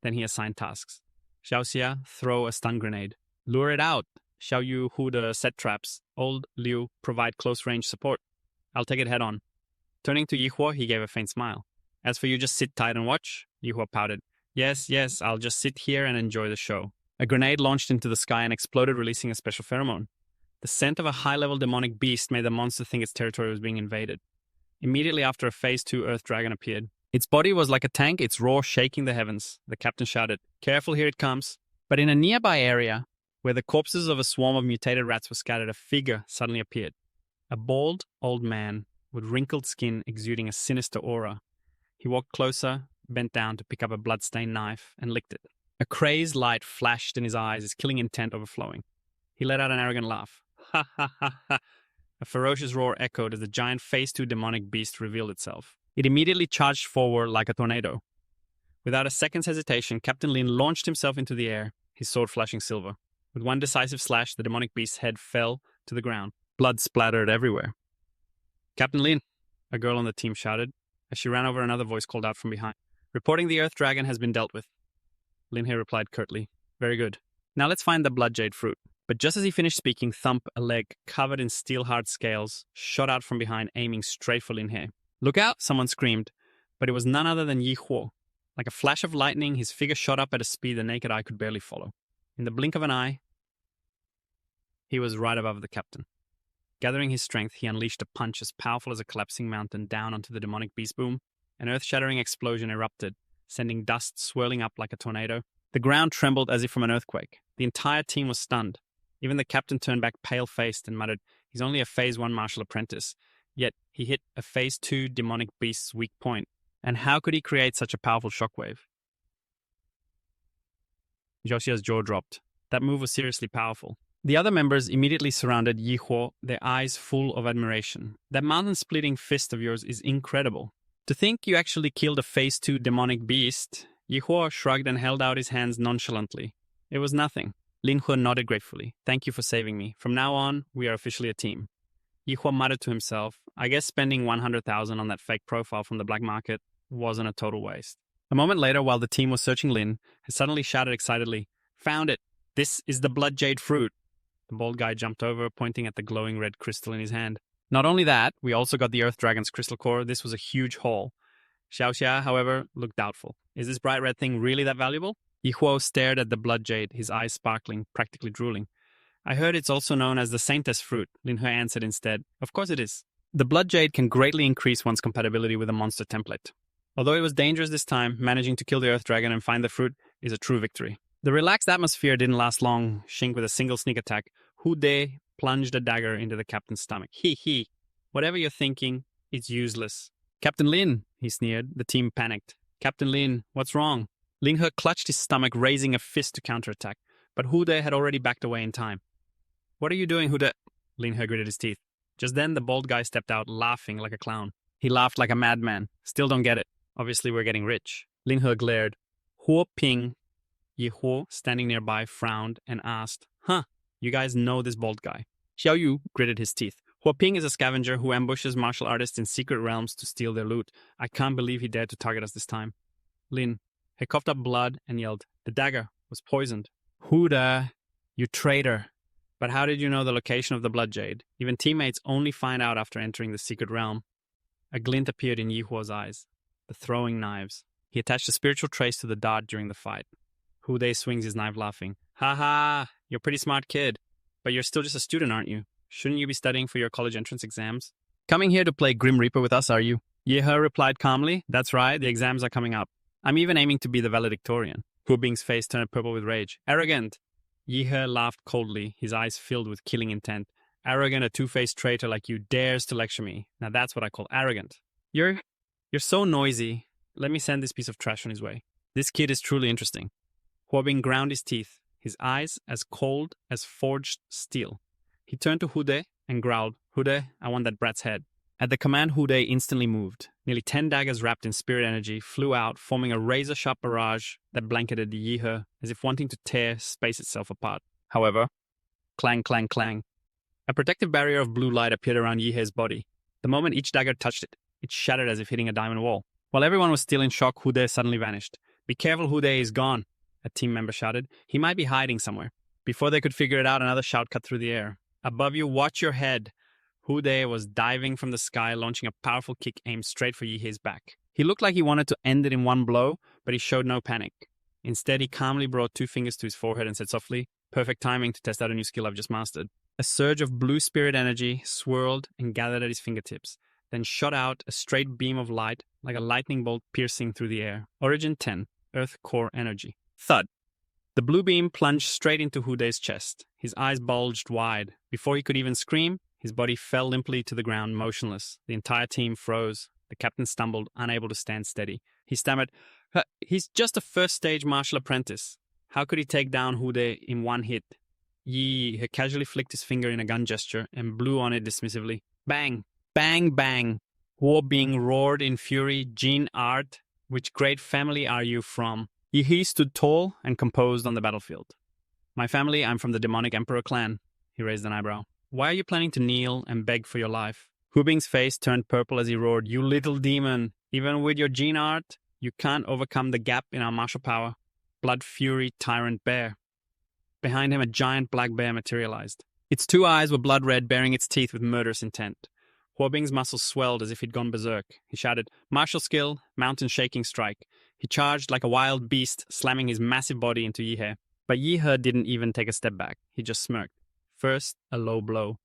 Then he assigned tasks. Xiaoxia, throw a stun grenade. Lure it out. Xiao Yu, Huda, set traps. Old Liu, provide close-range support. I'll take it head-on. Turning to Yihua, he gave a faint smile. As for you, just sit tight and watch. Yihua pouted. Yes, I'll just sit here and enjoy the show. A grenade launched into the sky and exploded, releasing a special pheromone. The scent of a high-level demonic beast made the monster think its territory was being invaded. Immediately after, a Phase 2 Earth Dragon appeared. Its body was like a tank, its roar shaking the heavens. The captain shouted, Careful, here it comes. But in a nearby area, where the corpses of a swarm of mutated rats were scattered, a figure suddenly appeared. A bald, old man with wrinkled skin exuding a sinister aura. He walked closer, bent down to pick up a blood-stained knife, and licked it. A crazed light flashed in his eyes, his killing intent overflowing. He let out an arrogant laugh. Ha ha ha ha. A ferocious roar echoed as the giant Phase 2 demonic beast revealed itself. It immediately charged forward like a tornado. Without a second's hesitation, Captain Lin launched himself into the air, his sword flashing silver. With one decisive slash, the demonic beast's head fell to the ground. Blood splattered everywhere. Captain Lin, a girl on the team shouted. As she ran over, another voice called out from behind. Reporting the Earth Dragon has been dealt with. Lin He replied curtly. Very good. Now let's find the Blood Jade fruit. But just as he finished speaking, thump, a leg covered in steel-hard scales, shot out from behind, aiming straight for Lin He. Look out, someone screamed. But it was none other than Yi Huo. Like a flash of lightning, his figure shot up at a speed the naked eye could barely follow. In the blink of an eye, he was right above the captain. Gathering his strength, he unleashed a punch as powerful as a collapsing mountain down onto the demonic beast boom. An earth-shattering explosion erupted, sending dust swirling up like a tornado. The ground trembled as if from an earthquake. The entire team was stunned. Even the captain turned back pale-faced and muttered, "He's only a Phase 1 martial apprentice." Yet he hit a Phase 2 demonic beast's weak point. And how could he create such a powerful shockwave? Josia's jaw dropped. That move was seriously powerful. The other members immediately surrounded Yihuo, their eyes full of admiration. "That mountain-splitting fist of yours is incredible. To think you actually killed a Phase 2 demonic beast." Yihuo shrugged and held out his hands nonchalantly. "It was nothing." Linhe nodded gratefully. "Thank you for saving me. From now on, we are officially a team." Yihuo muttered to himself, "I guess spending 100,000 on that fake profile from the black market wasn't a total waste." A moment later, while the team was searching Lin, he suddenly shouted excitedly, "Found it! This is the blood jade fruit!" The bald guy jumped over, pointing at the glowing red crystal in his hand. "Not only that, we also got the Earth Dragon's crystal core. This was a huge haul." Xiaoxia, however, looked doubtful. "Is this bright red thing really that valuable?" Yihuo stared at the blood jade, his eyes sparkling, practically drooling. "I heard it's also known as the Saintess fruit," Linhe answered instead. "Of course it is. The blood jade can greatly increase one's compatibility with a monster template. Although it was dangerous this time, managing to kill the Earth Dragon and find the fruit is a true victory." The relaxed atmosphere didn't last long. Shink, with a single sneak attack, Hu De plunged a dagger into the captain's stomach. "He. Whatever you're thinking, it's useless." "Captain Lin," he sneered. The team panicked. "Captain Lin, what's wrong?" Linhe clutched his stomach, raising a fist to counterattack, but Hu De had already backed away in time. "What are you doing, Hu De?" Linhe gritted his teeth. Just then, the bald guy stepped out, laughing like a clown. He laughed like a madman. "Still don't get it. Obviously, we're getting rich." Linhe glared. Huo Ping, Yihuo, standing nearby, frowned and asked, "Huh, you guys know this bald guy?" Xiao Yu gritted his teeth. "Huo Ping is a scavenger who ambushes martial artists in secret realms to steal their loot. I can't believe he dared to target us this time." Lin, he coughed up blood and yelled, "The dagger was poisoned." "Hu De, you traitor." "But how did you know the location of the blood jade? Even teammates only find out after entering the secret realm." A glint appeared in Yihuo's eyes. The throwing knives. He attached a spiritual trace to the dart during the fight. Hu De swings his knife, laughing. "Ha ha, you're a pretty smart kid. But you're still just a student, aren't you? Shouldn't you be studying for your college entrance exams?" "Coming here to play Grim Reaper with us, are you?" Yehe replied calmly. "That's right, the exams are coming up. I'm even aiming to be the valedictorian." Hu Bing's face turned purple with rage. "Arrogant!" Yehe laughed coldly, his eyes filled with killing intent. "Arrogant, a two-faced traitor like you dares to lecture me. Now that's what I call arrogant. You're so noisy. Let me send this piece of trash on his way. This kid is truly interesting." Huobing ground his teeth, his eyes as cold as forged steel. He turned to Hu De and growled, "Hu De, I want that brat's head." At the command, Hu De instantly moved. Nearly 10 daggers wrapped in spirit energy flew out, forming a razor-sharp barrage that blanketed the Yihe, as if wanting to tear space itself apart. However, clang, clang, clang. A protective barrier of blue light appeared around Yihe's body. The moment each dagger touched it, it shattered as if hitting a diamond wall. While everyone was still in shock, Hu De suddenly vanished. "Be careful, Hu De is gone," a team member shouted. "He might be hiding somewhere." Before they could figure it out, another shout cut through the air. "Above you, watch your head." Hu De was diving from the sky, launching a powerful kick aimed straight for Yihe's back. He looked like he wanted to end it in one blow, but he showed no panic. Instead, he calmly brought 2 fingers to his forehead and said softly, "Perfect timing to test out a new skill I've just mastered." A surge of blue spirit energy swirled and gathered at his fingertips, then shot out a straight beam of light like a lightning bolt piercing through the air. Origin 10, Earth Core Energy. Thud. The blue beam plunged straight into Hu De's chest. His eyes bulged wide. Before he could even scream, his body fell limply to the ground, motionless. The entire team froze. The captain stumbled, unable to stand steady. He stammered, "He's just a first-stage martial apprentice. How could he take down Hu De in one hit?" He casually flicked his finger in a gun gesture and blew on it dismissively. Bang! Bang, bang! Huo Bing roared in fury. "Jin Art, which great family are you from?" He stood tall and composed on the battlefield. "My family, I'm from the demonic emperor clan." He raised an eyebrow. "Why are you planning to kneel and beg for your life?" Hu Bing's face turned purple as he roared, "You little demon! Even with your Jin Art, you can't overcome the gap in our martial power. Blood Fury Tyrant Bear." Behind him, a giant black bear materialized. Its 2 eyes were blood red, baring its teeth with murderous intent. Huo Bing's muscles swelled as if he'd gone berserk. He shouted, "Martial skill, mountain shaking strike." He charged like a wild beast, slamming his massive body into Yihe. But Yihe didn't even take a step back. He just smirked. First, a low blow.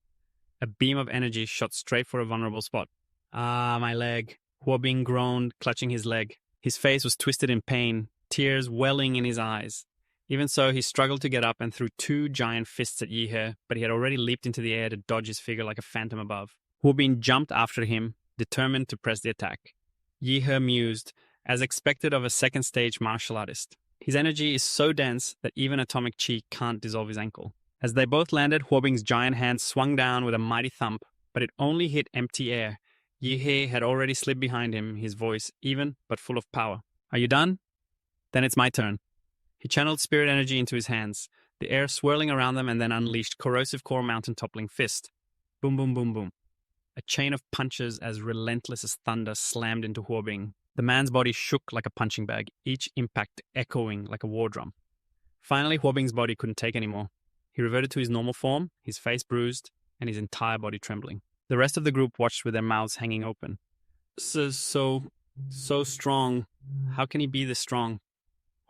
A beam of energy shot straight for a vulnerable spot. Ah, my leg. Huobing groaned, clutching his leg. His face was twisted in pain, tears welling in his eyes. Even so, he struggled to get up and threw 2 giant fists at Yihe, but he had already leaped into the air to dodge his figure like a phantom above. Huobing jumped after him, determined to press the attack. Yihe mused, as expected of a second-stage martial artist. His energy is so dense that even atomic chi can't dissolve his ankle. As they both landed, Huobing's giant hand swung down with a mighty thump, but it only hit empty air. Yihe had already slid behind him, his voice even but full of power. Are you done? Then it's my turn. He channeled spirit energy into his hands, the air swirling around them, and then unleashed corrosive core mountain toppling fist. Boom, boom, boom, boom. A chain of punches as relentless as thunder slammed into Huobing. The man's body shook like a punching bag, each impact echoing like a war drum. Finally, Huobing's body couldn't take any more. He reverted to his normal form, his face bruised, and his entire body trembling. The rest of the group watched with their mouths hanging open. So strong. How can he be this strong?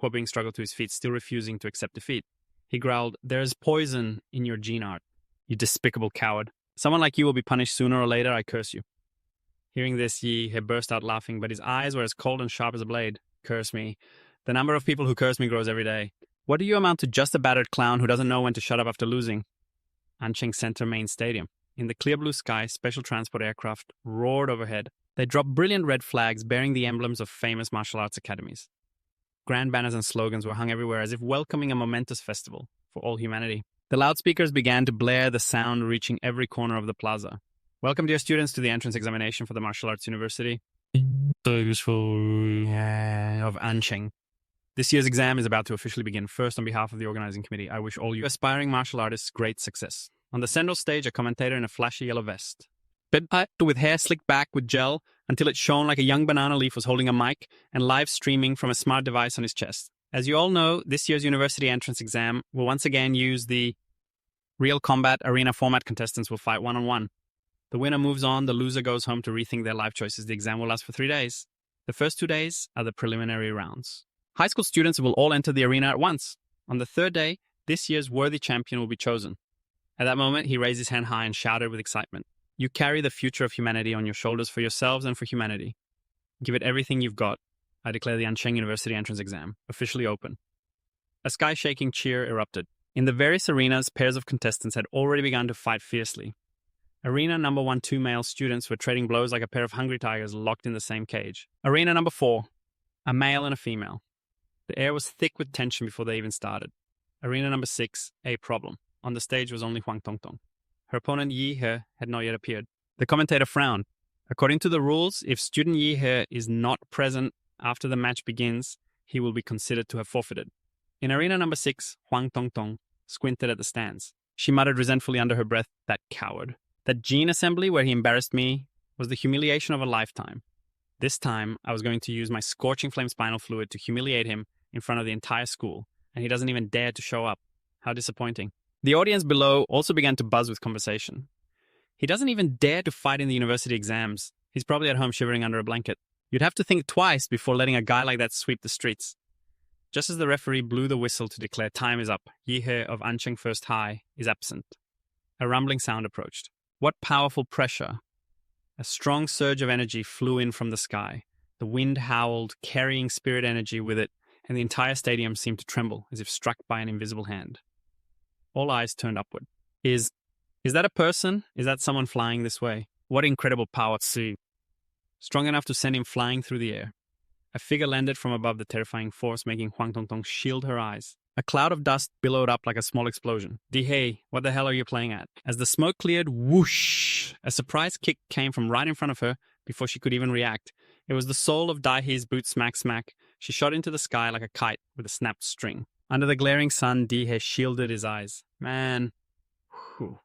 Huobing struggled to his feet, still refusing to accept defeat. He growled, "There is poison in your gene art, you despicable coward. Someone like you will be punished sooner or later, I curse you." Hearing this, Yi had burst out laughing, but his eyes were as cold and sharp as a blade. Curse me. The number of people who curse me grows every day. What do you amount to? Just a battered clown who doesn't know when to shut up after losing? Ancheng Center Main Stadium. In the clear blue sky, special transport aircraft roared overhead. They dropped brilliant red flags bearing the emblems of famous martial arts academies. Grand banners and slogans were hung everywhere as if welcoming a momentous festival for all humanity. The loudspeakers began to blare, the sound reaching every corner of the plaza. Welcome, dear students, to the entrance examination for the Martial Arts University of Ancheng. This year's exam is about to officially begin. First, on behalf of the organizing committee, I wish all you aspiring martial artists great success. On the central stage, a commentator in a flashy yellow vest, with hair slicked back with gel until it shone like a young banana leaf, was holding a mic and live streaming from a smart device on his chest. As you all know, this year's university entrance exam will once again use the real combat arena format. Contestants will fight one-on-one. The winner moves on, the loser goes home to rethink their life choices. The exam will last for 3 days. The first 2 days are the preliminary rounds. High school students will all enter the arena at once. On the third day, this year's worthy champion will be chosen. At that moment, he raised his hand high and shouted with excitement, "You carry the future of humanity on your shoulders for yourselves and for humanity. Give it everything you've got. I declare the Ancheng University entrance exam officially open." A sky-shaking cheer erupted. In the various arenas, pairs of contestants had already begun to fight fiercely. Arena number 1, 2 male students were trading blows like a pair of hungry tigers locked in the same cage. Arena number 4, a male and a female. The air was thick with tension before they even started. Arena number 6, a problem. On the stage was only Huang Tongtong. Her opponent Yi He had not yet appeared. The commentator frowned. According to the rules, if student Yi He is not present after the match begins, he will be considered to have forfeited. In arena number 6, Huang Tongtong squinted at the stands. She muttered resentfully under her breath, "That coward. That gene assembly where he embarrassed me was the humiliation of a lifetime. This time, I was going to use my scorching flame spinal fluid to humiliate him in front of the entire school, and he doesn't even dare to show up. How disappointing." The audience below also began to buzz with conversation. He doesn't even dare to fight in the university exams. He's probably at home shivering under a blanket. You'd have to think twice before letting a guy like that sweep the streets. Just as the referee blew the whistle to declare time is up, Yihe of Ancheng First High is absent. A rumbling sound approached. What powerful pressure! A strong surge of energy flew in from the sky. The wind howled, carrying spirit energy with it, and the entire stadium seemed to tremble as if struck by an invisible hand. All eyes turned upward. Is that a person? Is that someone flying this way? What incredible power to see! Strong enough to send him flying through the air. A figure landed from above the terrifying force, making Huang Tongtong shield her eyes. A cloud of dust billowed up like a small explosion. Dihei, what the hell are you playing at? As the smoke cleared, whoosh! A surprise kick came from right in front of her before she could even react. It was the sole of Daihei's boot smack smack. She shot into the sky like a kite with a snapped string. Under the glaring sun, Dihei shielded his eyes. Man, whew,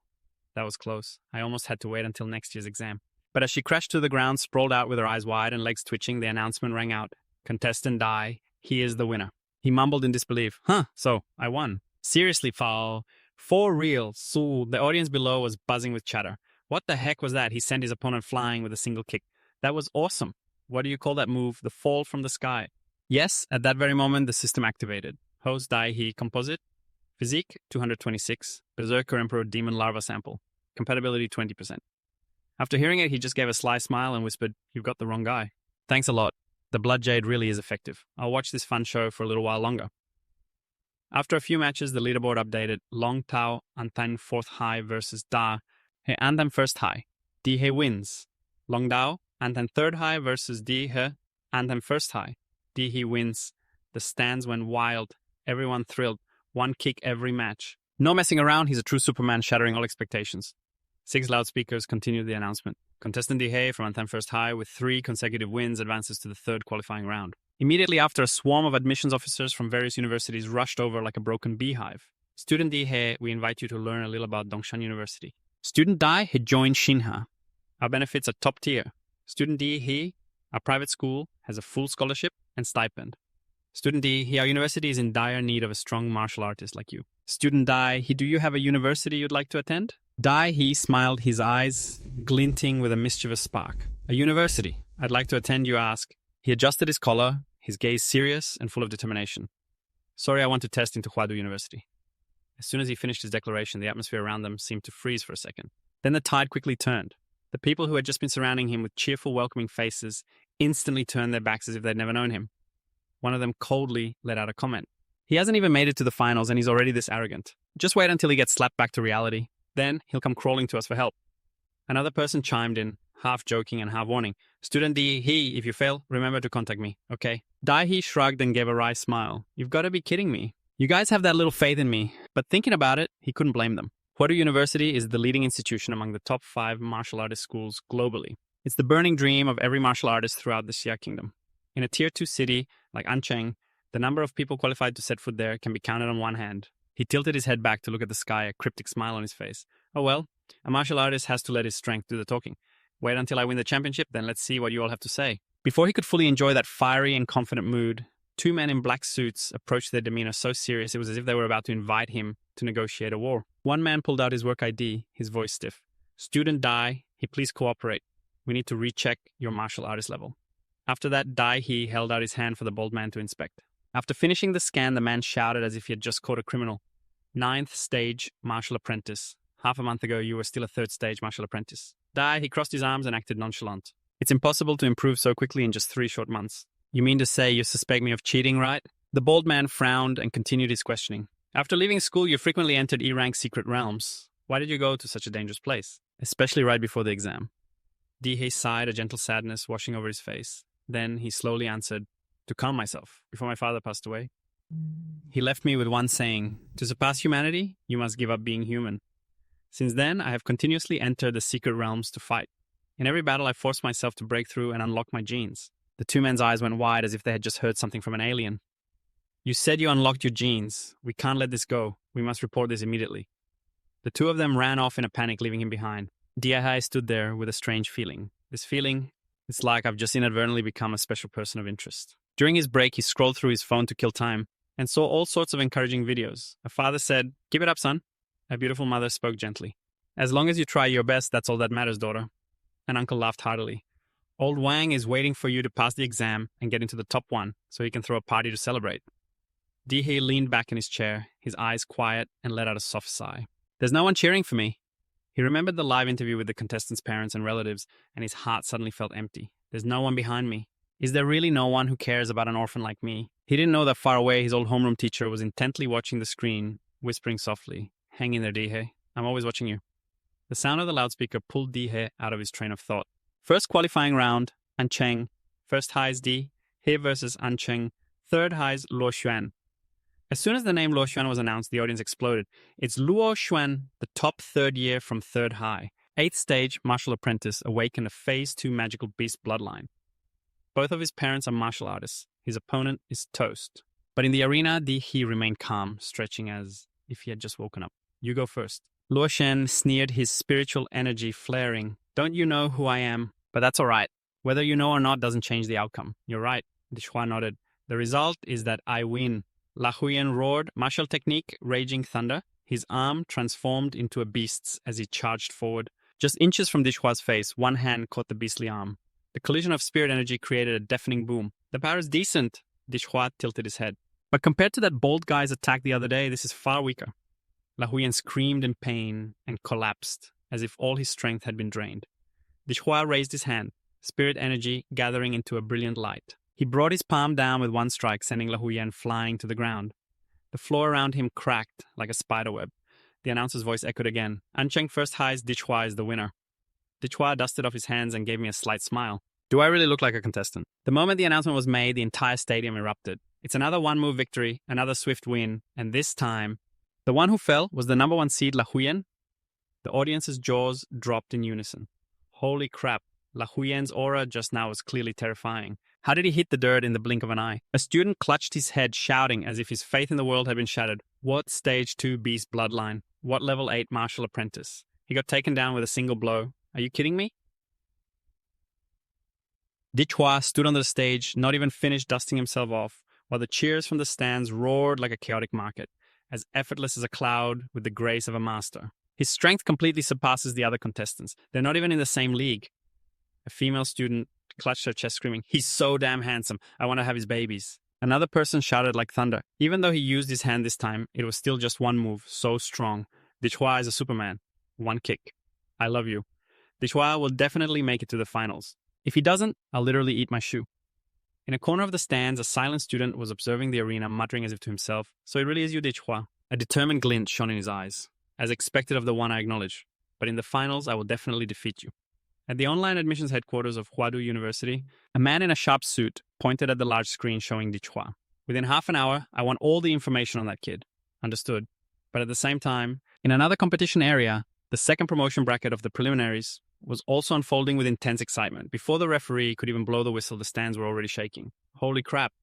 that was close. I almost had to wait until next year's exam. But as she crashed to the ground, sprawled out with her eyes wide and legs twitching, the announcement rang out. Contestant Dai, he is the winner. He mumbled in disbelief. So, I won. Seriously, Fao. For real, Su. The audience below was buzzing with chatter. What the heck was that? He sent his opponent flying with a single kick. That was awesome. What do you call that move? The fall from the sky. Yes, at that very moment, the system activated. Host Dai He Composite. Physique, 226. Berserker Emperor Demon Larva Sample. compatibility 20%. After hearing it, he just gave a sly smile and whispered, "You've got the wrong guy." Thanks a lot. The Blood Jade really is effective. I'll watch this fun show for a little while longer. After a few matches, the leaderboard updated. Long Tao Antan 4th High versus Da He Antan 1st High. Di He wins. Long Tao Antan 3rd High versus Di He Antan 1st High. Di He wins. The stands went wild. Everyone thrilled. One kick every match. No messing around, he's a true Superman, shattering all expectations. 6 loudspeakers continued the announcement. Contestant Di He from Antan 1st High with 3 consecutive wins advances to the 3rd qualifying round. Immediately after, a swarm of admissions officers from various universities rushed over like a broken beehive. Student Di He, we invite you to learn a little about Dongshan University. Student Dai, he joined Shinha. Our benefits are top tier. Student Di He, our private school, has a full scholarship and stipend. Student Di He, our university is in dire need of a strong martial artist like you. Student Dai He, do you have a university you'd like to attend? Dai He smiled, his eyes glinting with a mischievous spark. A university. I'd like to attend, you ask. He adjusted his collar, his gaze serious and full of determination. Sorry, I want to test into Huadu University. As soon as he finished his declaration, the atmosphere around them seemed to freeze for a second. Then the tide quickly turned. The people who had just been surrounding him with cheerful, welcoming faces instantly turned their backs as if they'd never known him. One of them coldly let out a comment. He hasn't even made it to the finals and he's already this arrogant. Just wait until he gets slapped back to reality. Then he'll come crawling to us for help. Another person chimed in, half joking and half warning. Student Di He, if you fail, remember to contact me, okay? Dai He shrugged and gave a wry smile. You've got to be kidding me. You guys have that little faith in me. But thinking about it, he couldn't blame them. Huadu University is the leading institution among the top 5 martial artist schools globally. It's the burning dream of every martial artist throughout the Xia Kingdom. In a Tier 2 city like Ancheng, the number of people qualified to set foot there can be counted on one hand. He tilted his head back to look at the sky, a cryptic smile on his face. Oh well, a martial artist has to let his strength do the talking. Wait until I win the championship, then let's see what you all have to say. Before he could fully enjoy that fiery and confident mood, 2 men in black suits approached, their demeanor so serious it was as if they were about to invite him to negotiate a war. One man pulled out his work ID, his voice stiff. Student Dai He, please cooperate. We need to recheck your martial artist level. After that, Dai He held out his hand for the bald man to inspect. After finishing the scan, the man shouted as if he had just caught a criminal. 9th stage martial apprentice. Half a month ago, you were still a 3rd stage martial apprentice. Dai, he crossed his arms and acted nonchalant. It's impossible to improve so quickly in just 3 short months. You mean to say you suspect me of cheating, right? The bald man frowned and continued his questioning. After leaving school, you frequently entered E-rank secret realms. Why did you go to such a dangerous place? Especially right before the exam. Di He sighed, a gentle sadness washing over his face. Then he slowly answered, to calm myself, before my father passed away. He left me with one saying, to surpass humanity, you must give up being human. Since then, I have continuously entered the secret realms to fight. In every battle, I forced myself to break through and unlock my genes. The 2 men's eyes went wide as if they had just heard something from an alien. You said you unlocked your genes. We can't let this go. We must report this immediately. The 2 of them ran off in a panic, leaving him behind. Di He stood there with a strange feeling. This feeling, it's like I've just inadvertently become a special person of interest. During his break, he scrolled through his phone to kill time and saw all sorts of encouraging videos. A father said, "Keep it up, son." A beautiful mother spoke gently. "As long as you try your best, that's all that matters, daughter." An uncle laughed heartily. "Old Wang is waiting for you to pass the exam and get into the top 1 so he can throw a party to celebrate." Di He leaned back in his chair, his eyes quiet, and let out a soft sigh. "There's no one cheering for me." He remembered the live interview with the contestants' parents and relatives, and his heart suddenly felt empty. There's no one behind me. Is there really no one who cares about an orphan like me? He didn't know that far away his old homeroom teacher was intently watching the screen, whispering softly, "Hang in there, Di He. I'm always watching you." The sound of the loudspeaker pulled Di He out of his train of thought. First qualifying round, Ancheng. 1st highs Di He versus Ancheng. 3rd highs Luo Xuan. As soon as the name Luo Xuan was announced, the audience exploded. It's Luo Xuan, the top 3rd year from 3rd high. 8th stage martial apprentice, awakened a phase 2 magical beast bloodline. Both of his parents are martial artists. His opponent is toast. But in the arena, Di He remained calm, stretching as if he had just woken up. "You go first." Luo Shen sneered, his spiritual energy flaring. "Don't you know who I am? But that's all right. Whether you know or not doesn't change the outcome." "You're right," Dishua nodded. "The result is that I win." La Huyen roared, martial technique, raging thunder. His arm transformed into a beast's as he charged forward. Just inches from Dishua's face, one hand caught the beastly arm. The collision of spirit energy created a deafening boom. "The power is decent," Dishua tilted his head. "But compared to that bald guy's attack the other day, this is far weaker." La Huyen screamed in pain and collapsed. as if all his strength had been drained. Dishua raised his hand, spirit energy gathering into a brilliant light. He brought his palm down with one strike, sending Lahuyen flying to the ground. The floor around him cracked like a spiderweb. The announcer's voice echoed again. Ancheng First High's Dishua is the winner. Dishua dusted off his hands and gave me a slight smile. Do I really look like a contestant? The moment the announcement was made, the entire stadium erupted. It's another one-move victory, another swift win, and this time, the one who fell was the number 1 seed Lahuyen. The audience's jaws dropped in unison. Holy crap, Lahuyen's aura just now was clearly terrifying. How did he hit the dirt in the blink of an eye? A student clutched his head, shouting as if his faith in the world had been shattered. What stage 2 beast bloodline? What level 8 martial apprentice? He got taken down with a single blow. Are you kidding me? Dishua stood on the stage, not even finished dusting himself off, while the cheers from the stands roared like a chaotic market, as effortless as a cloud with the grace of a master. His strength completely surpasses the other contestants. They're not even in the same league. A female student clutched her chest, screaming, "He's so damn handsome. I want to have his babies." Another person shouted like thunder. Even though he used his hand this time, it was still just one move, so strong. Dishua is a Superman. One kick. I love you. Dishua will definitely make it to the finals. If he doesn't, I'll literally eat my shoe. In a corner of the stands, a silent student was observing the arena, muttering as if to himself, "So it really is you, Dishua." A determined glint shone in his eyes, as expected of the one I acknowledge. But in the finals, I will definitely defeat you. At the online admissions headquarters of Huadu University, a man in a sharp suit pointed at the large screen showing Dishua. Within half an hour, I want all the information on that kid. Understood. But at the same time, in another competition area, the second promotion bracket of the preliminaries was also unfolding with intense excitement. Before the referee could even blow the whistle, the stands were already shaking. Holy crap.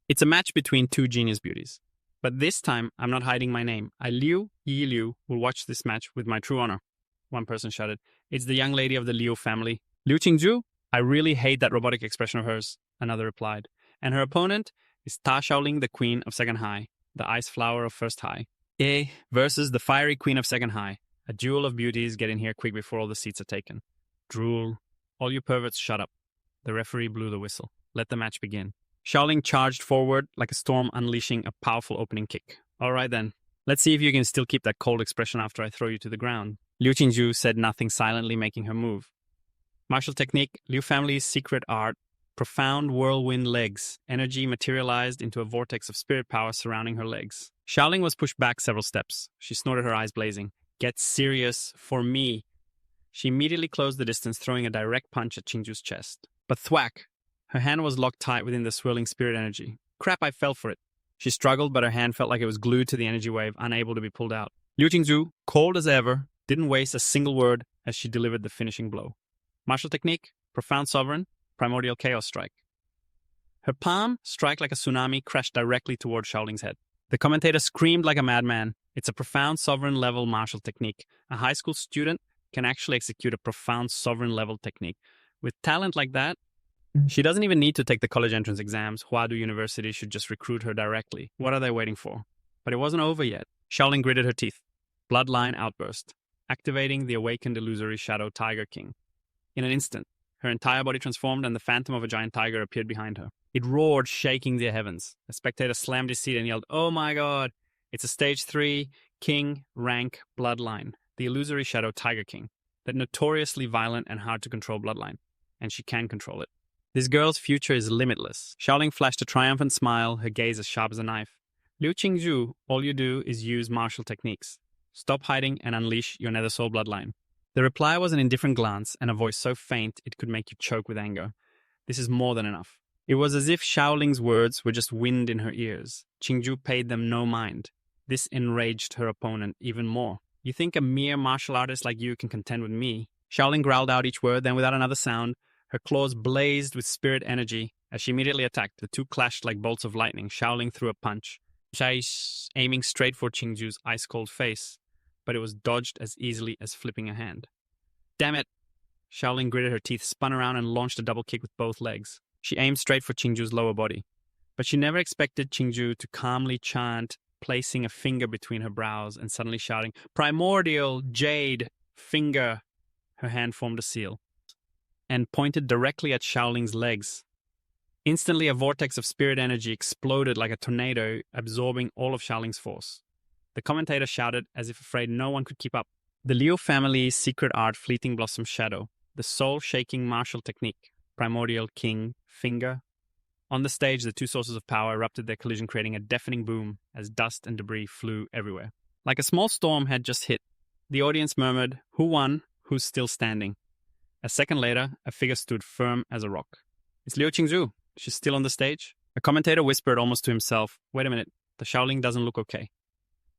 It's a match between two genius beauties. But this time, I'm not hiding my name. Liu Yi Liu will watch this match with my true honor. One person shouted. It's the young lady of the Liu family. Liu Qingzhu? I really hate that robotic expression of hers, another replied. And her opponent is Ta Shaoling, the queen of second high, the ice flower of first high. Versus the fiery queen of second high. A duel of beauties. Get in here quick before all the seats are taken. Drool. All you perverts, shut up. The referee blew the whistle. Let the match begin. Shaoling charged forward like a storm, unleashing a powerful opening kick. All right then. Let's see if you can still keep that cold expression after I throw you to the ground. Liu Qingzhu said nothing, silently making her move. Martial technique, Liu family's secret art, profound whirlwind legs. Energy materialized into a vortex of spirit power surrounding her legs. Shaoling was pushed back several steps. She snorted, her eyes blazing. Get serious for me. She immediately closed the distance, throwing a direct punch at Qingzhu's chest. But thwack! Her hand was locked tight within the swirling spirit energy. Crap, I fell for it. She struggled, but her hand felt like it was glued to the energy wave, unable to be pulled out. Liu Qingzhu, cold as ever, didn't waste a single word as she delivered the finishing blow. Martial technique, profound sovereign, primordial chaos strike. Her palm, strike like a tsunami, crashed directly toward Shaoling's head. The commentator screamed like a madman. It's a profound sovereign level martial technique. A high school student can actually execute a profound sovereign level technique. With talent like that, she doesn't even need to take the college entrance exams. Huadu University should just recruit her directly. What are they waiting for? But it wasn't over yet. Shaoling gritted her teeth. Bloodline outburst, activating the awakened illusory shadow Tiger King. In an instant, her entire body transformed and the phantom of a giant tiger appeared behind her. It roared, shaking the heavens. A spectator slammed his seat and yelled, "Oh my god! It's a stage 3, king, rank, bloodline. The illusory shadow Tiger King. That notoriously violent and hard to control bloodline. And she can control it. This girl's future is limitless." Shaoling flashed a triumphant smile, her gaze as sharp as a knife. Liu Qingzhu, all you do is use martial techniques. Stop hiding and unleash your nether soul bloodline. The reply was an indifferent glance and a voice so faint it could make you choke with anger. This is more than enough. It was as if Shaoling's words were just wind in her ears. Qingzhu paid them no mind. This enraged her opponent even more. You think a mere martial artist like you can contend with me? Shaoling growled out each word, then without another sound, her claws blazed with spirit energy. As she immediately attacked, the two clashed like bolts of lightning. Shaoling threw a punch, aiming straight for Qingzhu's ice-cold face, but it was dodged as easily as flipping a hand. Damn it! Shaoling gritted her teeth, spun around, and launched a double kick with both legs. She aimed straight for Qingzhu's lower body. But she never expected Qingzhu to calmly chant, placing a finger between her brows and suddenly shouting, "Primordial Jade Finger!" Her hand formed a seal and pointed directly at Shaoling's legs. Instantly, a vortex of spirit energy exploded like a tornado, absorbing all of Shaoling's force. The commentator shouted, as if afraid no one could keep up. The Liu family's secret art Fleeting Blossom Shadow, the soul-shaking martial technique, Primordial King Finger. On the stage, the two sources of power erupted their collision, creating a deafening boom as dust and debris flew everywhere. Like a small storm had just hit. The audience murmured, "Who won? Who's still standing?" A second later, a figure stood firm as a rock. "It's Liu Qingzhu. She's still on the stage." A commentator whispered almost to himself, "Wait a minute, the Shaolin doesn't look okay."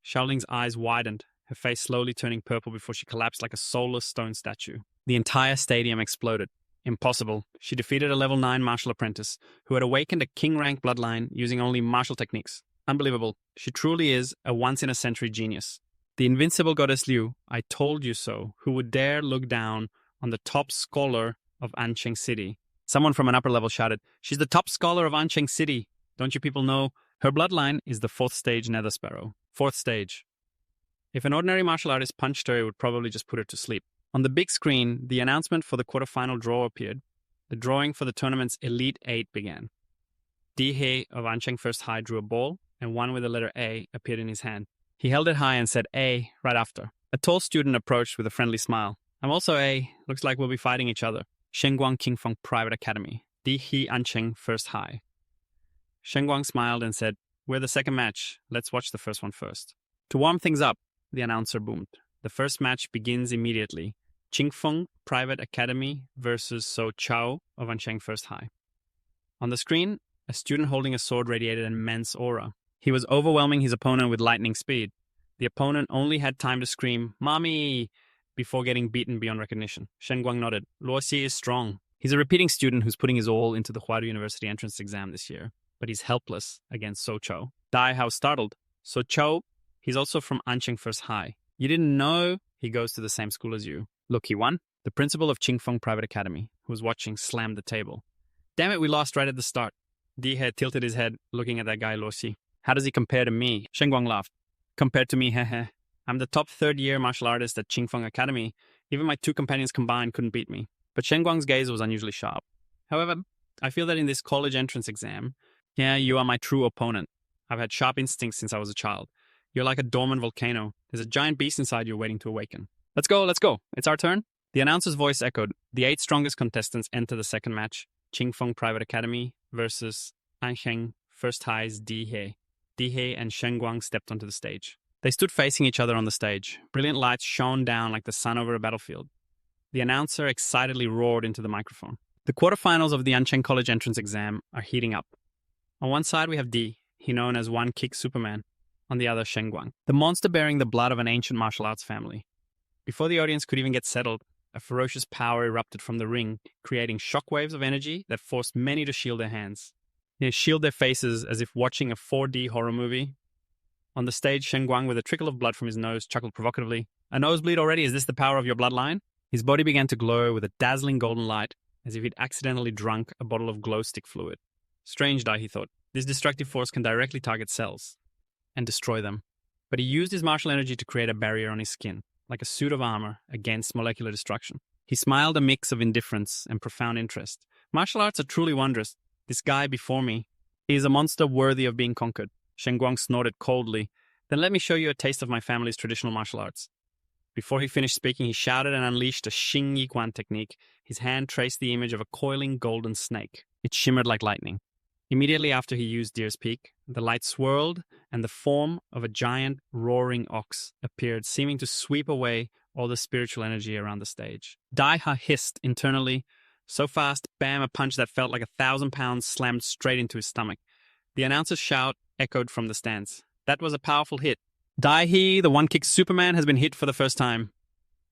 Shaoling's eyes widened, her face slowly turning purple before she collapsed like a soulless stone statue. The entire stadium exploded. Impossible. She defeated a level 9 martial apprentice who had awakened a king-rank bloodline using only martial techniques. Unbelievable. She truly is a once-in-a-century genius. The invincible goddess Liu, I told you so, who would dare look down on the top scholar of Ancheng City. Someone from an upper level shouted, "She's the top scholar of Ancheng City. Don't you people know? Her bloodline is the 4th stage Nether Sparrow." 4th stage. If an ordinary martial artist punched her, it would probably just put her to sleep. On the big screen, the announcement for the quarterfinal draw appeared. The drawing for the tournament's Elite 8 began. Di He of Ancheng First High drew a ball, and one with the letter A appeared in his hand. He held it high and said A right after. A tall student approached with a friendly smile. "I'm also A. Looks like we'll be fighting each other. Shengguang Qingfeng Private Academy. Di He Ancheng First High." Shengguang smiled and said, "We're the second match. Let's watch the first one first." To warm things up, the announcer boomed. The first match begins immediately. Qingfeng Private Academy versus So Chao of Ancheng First High. On the screen, a student holding a sword radiated an immense aura. He was overwhelming his opponent with lightning speed. The opponent only had time to scream, "Mommy!" before getting beaten beyond recognition. Shengguang nodded. "Luoxi is strong. He's a repeating student who's putting his all into the Huaru University entrance exam this year, but he's helpless against So Chao." Dai Hao startled. "So Chao, he's also from Ancheng First High. You didn't know he goes to the same school as you." "Look, he won." The principal of Qingfeng Private Academy, who was watching, slammed the table. "Damn it, we lost right at the start." Di He tilted his head, looking at that guy Luoxi. "How does he compare to me?" Shengguang laughed. "Compared to me, heh. I'm the top third-year martial artist at Qingfeng Academy. Even my two companions combined couldn't beat me." But Shengguang's gaze was unusually sharp. "However, I feel that in this college entrance exam, yeah, you are my true opponent. I've had sharp instincts since I was a child. You're like a dormant volcano. There's a giant beast inside you waiting to awaken. Let's go. It's our turn." The announcer's voice echoed. The 8 strongest contestants enter the second match. Qingfeng Private Academy versus Ancheng First High's Di He. Di He and Shengguang stepped onto the stage. They stood facing each other on the stage. Brilliant lights shone down like the sun over a battlefield. The announcer excitedly roared into the microphone. The quarterfinals of the Ancheng College entrance exam are heating up. On one side we have Di, he known as One Kick Superman. On the other, Shengguang, the monster bearing the blood of an ancient martial arts family. Before the audience could even get settled, a ferocious power erupted from the ring, creating shockwaves of energy that forced many to shield their hands. They shield their faces as if watching a 4D horror movie. On the stage, Shengguang, with a trickle of blood from his nose, chuckled provocatively. "A nosebleed already? Is this the power of your bloodline?" His body began to glow with a dazzling golden light, as if he'd accidentally drunk a bottle of glow stick fluid. Strange, Dai, he thought. This destructive force can directly target cells and destroy them. But he used his martial energy to create a barrier on his skin, like a suit of armor against molecular destruction. He smiled, a mix of indifference and profound interest. "Martial arts are truly wondrous. This guy before me is a monster worthy of being conquered." Shengguang snorted coldly. "Then let me show you a taste of my family's traditional martial arts." Before he finished speaking, he shouted and unleashed a Xing Yi Guan technique. His hand traced the image of a coiling golden snake. It shimmered like lightning. Immediately after he used Deer's Peak, the light swirled, and the form of a giant roaring ox appeared, seeming to sweep away all the spiritual energy around the stage. Dai Ha hissed internally. So fast, bam, a punch that felt like 1,000 pounds slammed straight into his stomach. The announcer's shout echoed from the stands. That was a powerful hit. Dai He, the one-kick Superman, has been hit for the first time.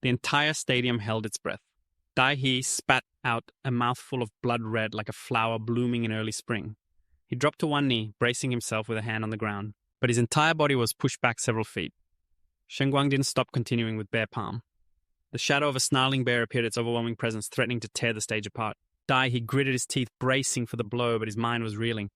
The entire stadium held its breath. Dai He spat out a mouthful of blood red like a flower blooming in early spring. He dropped to one knee, bracing himself with a hand on the ground, but his entire body was pushed back several feet. Shengguang didn't stop, continuing with bare palm. The shadow of a snarling bear appeared, its overwhelming presence threatening to tear the stage apart. Dai He gritted his teeth, bracing for the blow, but his mind was reeling.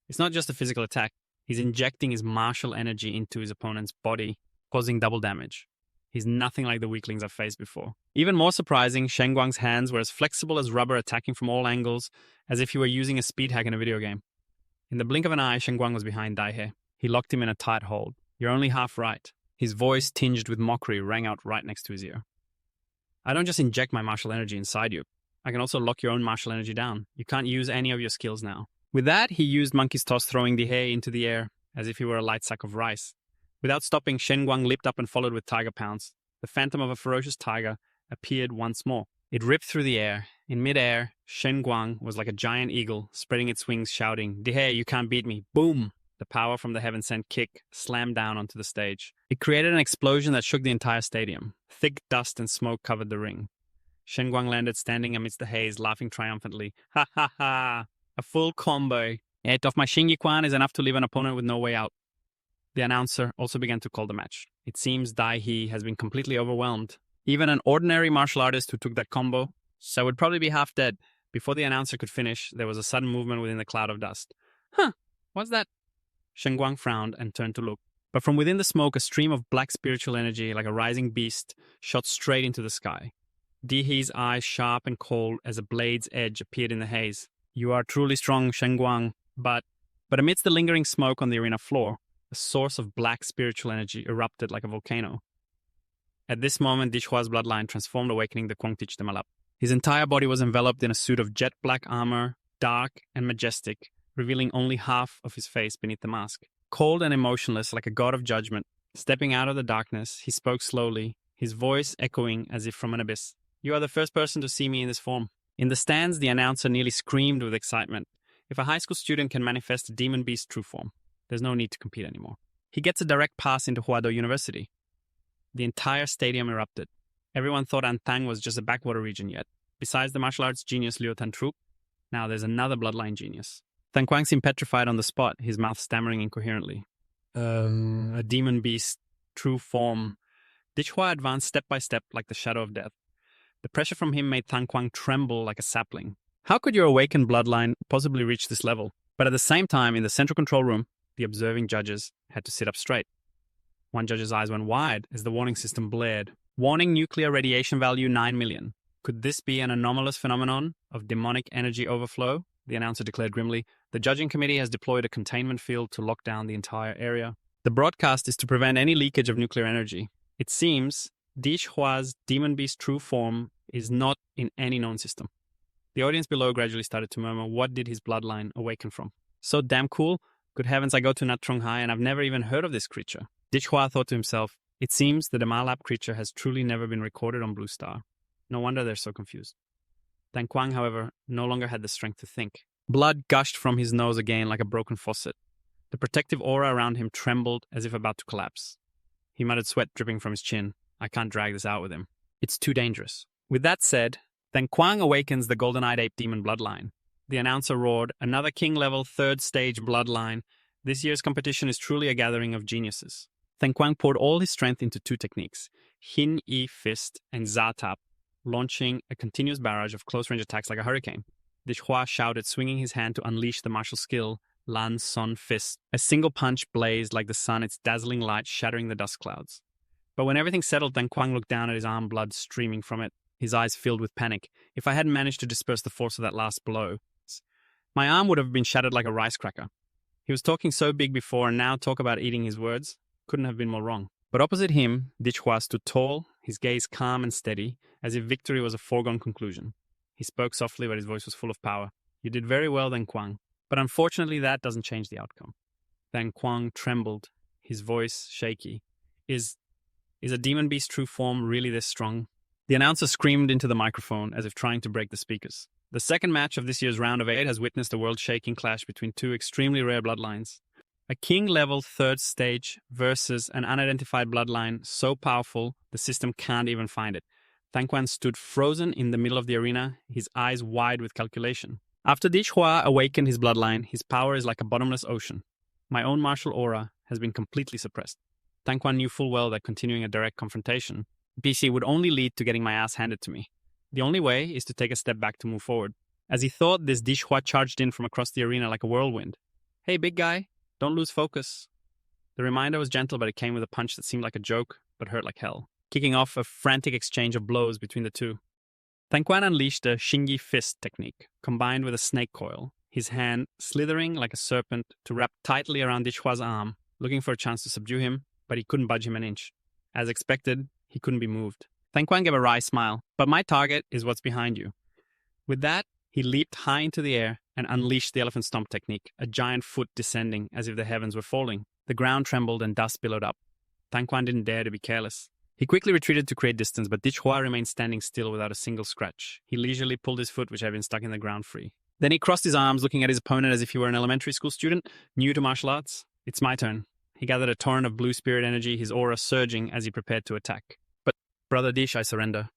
It's not just a physical attack. He's injecting his martial energy into his opponent's body, causing double damage. He's nothing like the weaklings I've faced before. Even more surprising, Shengguang's hands were as flexible as rubber, attacking from all angles, as if he were using a speed hack in a video game. In the blink of an eye, Shengguang was behind Dai He. He locked him in a tight hold. "You're only half right. His voice, tinged with mockery, rang out right next to his ear. I don't just inject my martial energy inside you. I can also lock your own martial energy down. You can't use any of your skills now. With that, he used Monkey's Toss, throwing Dihei into the air as if he were a light sack of rice. Without stopping, Shen Guang leaped up and followed with Tiger Pounce. The phantom of a ferocious tiger appeared once more. It ripped through the air. In midair, Shen Guang was like a giant eagle, spreading its wings, shouting, Dihei, you can't beat me. Boom! The power from the heaven-sent kick slammed down onto the stage. It created an explosion that shook the entire stadium. Thick dust and smoke covered the ring. Shen Guang landed standing amidst the haze, laughing triumphantly. Ha ha ha! A full combo. 8 of my Shingi Quan is enough to leave an opponent with no way out. The announcer also began to call the match. It seems Dai He has been completely overwhelmed. Even an ordinary martial artist who took that combo, so would probably be half dead. Before the announcer could finish, there was a sudden movement within the cloud of dust. Huh, what's that? Shen Guang frowned and turned to look. But from within the smoke, a stream of black spiritual energy, like a rising beast, shot straight into the sky. Dihi's eyes, sharp and cold as a blade's edge, appeared in the haze. You are truly strong, Shen Guang. But amidst the lingering smoke on the arena floor, a source of black spiritual energy erupted like a volcano. At this moment, Dishua's bloodline transformed, awakening the Kuangtich de Malap. His entire body was enveloped in a suit of jet black armor, dark and majestic, revealing only half of his face beneath the mask. Cold and emotionless like a god of judgment, stepping out of the darkness, he spoke slowly, his voice echoing as if from an abyss. You are the first person to see me in this form. In the stands, the announcer nearly screamed with excitement. If a high school student can manifest a demon beast true form, there's no need to compete anymore. He gets a direct pass into Huado University. The entire stadium erupted. Everyone thought Antang was just a backwater region yet. Besides the martial arts genius Liu Tantrup, now there's another bloodline genius. Tan Quang seemed petrified on the spot, his mouth stammering incoherently. A demon beast, true form. Dichua advanced step by step like the shadow of death. The pressure from him made Tan Quang tremble like a sapling. How could your awakened bloodline possibly reach this level? But at the same time, in the central control room, the observing judges had to sit up straight. One judge's eyes went wide as the warning system blared. Warning, nuclear radiation value 9 million. Could this be an anomalous phenomenon of demonic energy overflow? The announcer declared grimly. The judging committee has deployed a containment field to lock down the entire area. The broadcast is to prevent any leakage of nuclear energy. It seems Dishua's demon beast true form is not in any known system. The audience below gradually started to murmur, what did his bloodline awaken from? So damn cool. Good heavens, I go to Natrong High and I've never even heard of this creature. Dichua thought to himself, it seems that the Malap creature has truly never been recorded on Blue Star. No wonder they're so confused. Dan Quang, however, no longer had the strength to think. Blood gushed from his nose again like a broken faucet. The protective aura around him trembled as if about to collapse. He muttered, sweat dripping from his chin. I can't drag this out with him. It's too dangerous. With that said, Dan Quang awakens the golden-eyed ape demon bloodline. The announcer roared, another king-level third-stage bloodline. This year's competition is truly a gathering of geniuses. Dan Quang poured all his strength into two techniques, Hin Yi Fist and Za Tap, launching a continuous barrage of close-range attacks like a hurricane. Dishua shouted, swinging his hand to unleash the martial skill, Lan Son Fist. A single punch blazed like the sun, its dazzling light shattering the dust clouds. But when everything settled, Dan Quang looked down at his arm, blood streaming from it, his eyes filled with panic. If I hadn't managed to disperse the force of that last blow, my arm would have been shattered like a rice cracker. He was talking so big before, and now talk about eating his words. Couldn't have been more wrong. But opposite him, Dichua stood tall, his gaze calm and steady, as if victory was a foregone conclusion. He spoke softly, but his voice was full of power. You did very well, Dan Quang. But unfortunately, that doesn't change the outcome. Dan Quang trembled, his voice shaky. Is a demon beast true form really this strong? The announcer screamed into the microphone as if trying to break the speakers. The second match of this year's round of 8 has witnessed a world-shaking clash between two extremely rare bloodlines. A king-level third stage versus an unidentified bloodline so powerful the system can't even find it. Tang Quan stood frozen in the middle of the arena, his eyes wide with calculation. After Dishua awakened his bloodline, his power is like a bottomless ocean. My own martial aura has been completely suppressed. Tang Quan knew full well that continuing a direct confrontation, PC, would only lead to getting my ass handed to me. The only way is to take a step back to move forward. As he thought, this Dishua charged in from across the arena like a whirlwind. Hey, big guy, don't lose focus. The reminder was gentle, but it came with a punch that seemed like a joke, but hurt like hell, kicking off a frantic exchange of blows between the two. Tang Quan unleashed a Shingi Fist technique, combined with a snake coil, his hand slithering like a serpent to wrap tightly around Dishua's arm, looking for a chance to subdue him. but he couldn't budge him an inch. As expected, he couldn't be moved. Tang Quan gave a wry smile. But my target is what's behind you. With that, he leaped high into the air and unleashed the elephant stomp technique, a giant foot descending as if the heavens were falling. The ground trembled and dust billowed up. Tang Quan didn't dare to be careless. He quickly retreated to create distance, but Dichhua remained standing still without a single scratch. He leisurely pulled his foot, which had been stuck in the ground, free. Then he crossed his arms, looking at his opponent as if he were an elementary school student, new to martial arts. It's my turn. He gathered a torrent of blue spirit energy, his aura surging as he prepared to attack. But, Brother Dish, I surrender.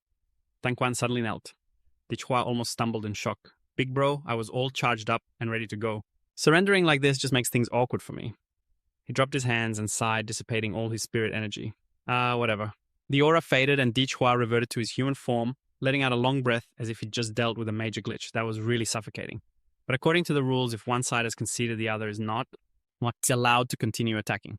Tang Quan suddenly knelt. Dichhua almost stumbled in shock. Big bro, I was all charged up and ready to go. Surrendering like this just makes things awkward for me. He dropped his hands and sighed, dissipating all his spirit energy. Whatever. The aura faded and Dichhua reverted to his human form, letting out a long breath as if he'd just dealt with a major glitch. That was really suffocating. But according to the rules, if one side has conceded, the other is not, he's allowed to continue attacking.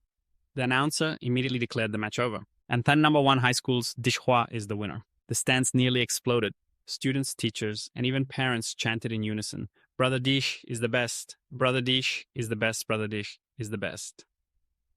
The announcer immediately declared the match over. And Tan No. 1 High School's Dichhua is the winner. The stands nearly exploded. Students, teachers, and even parents chanted in unison, Brother Dish is the best. Brother Dish is the best. Brother Dish is the best.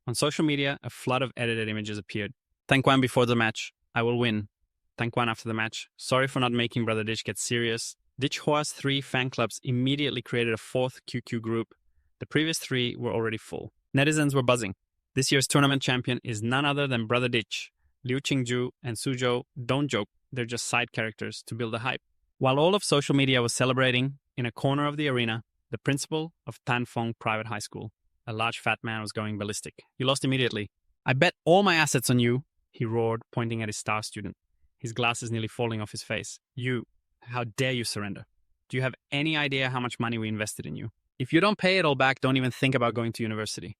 On social media, a flood of edited images appeared. Tang Quan before the match. I will win. Tang Quan after the match. Sorry for not making Brother Dish get serious. Dichhua's 3 fan clubs immediately created a 4th QQ group. The previous 3 were already full. Netizens were buzzing. This year's tournament champion is none other than Brother Dish. Liu Qingju and Suzhou don't joke. They're just side characters to build a hype. While all of social media was celebrating, in a corner of the arena, the principal of Tanfeng Private High School, a large fat man, was going ballistic. He lost immediately. I bet all my assets on you, he roared, pointing at his star student, his glasses nearly falling off his face. You, how dare you surrender? Do you have any idea how much money we invested in you? If you don't pay it all back, don't even think about going to university.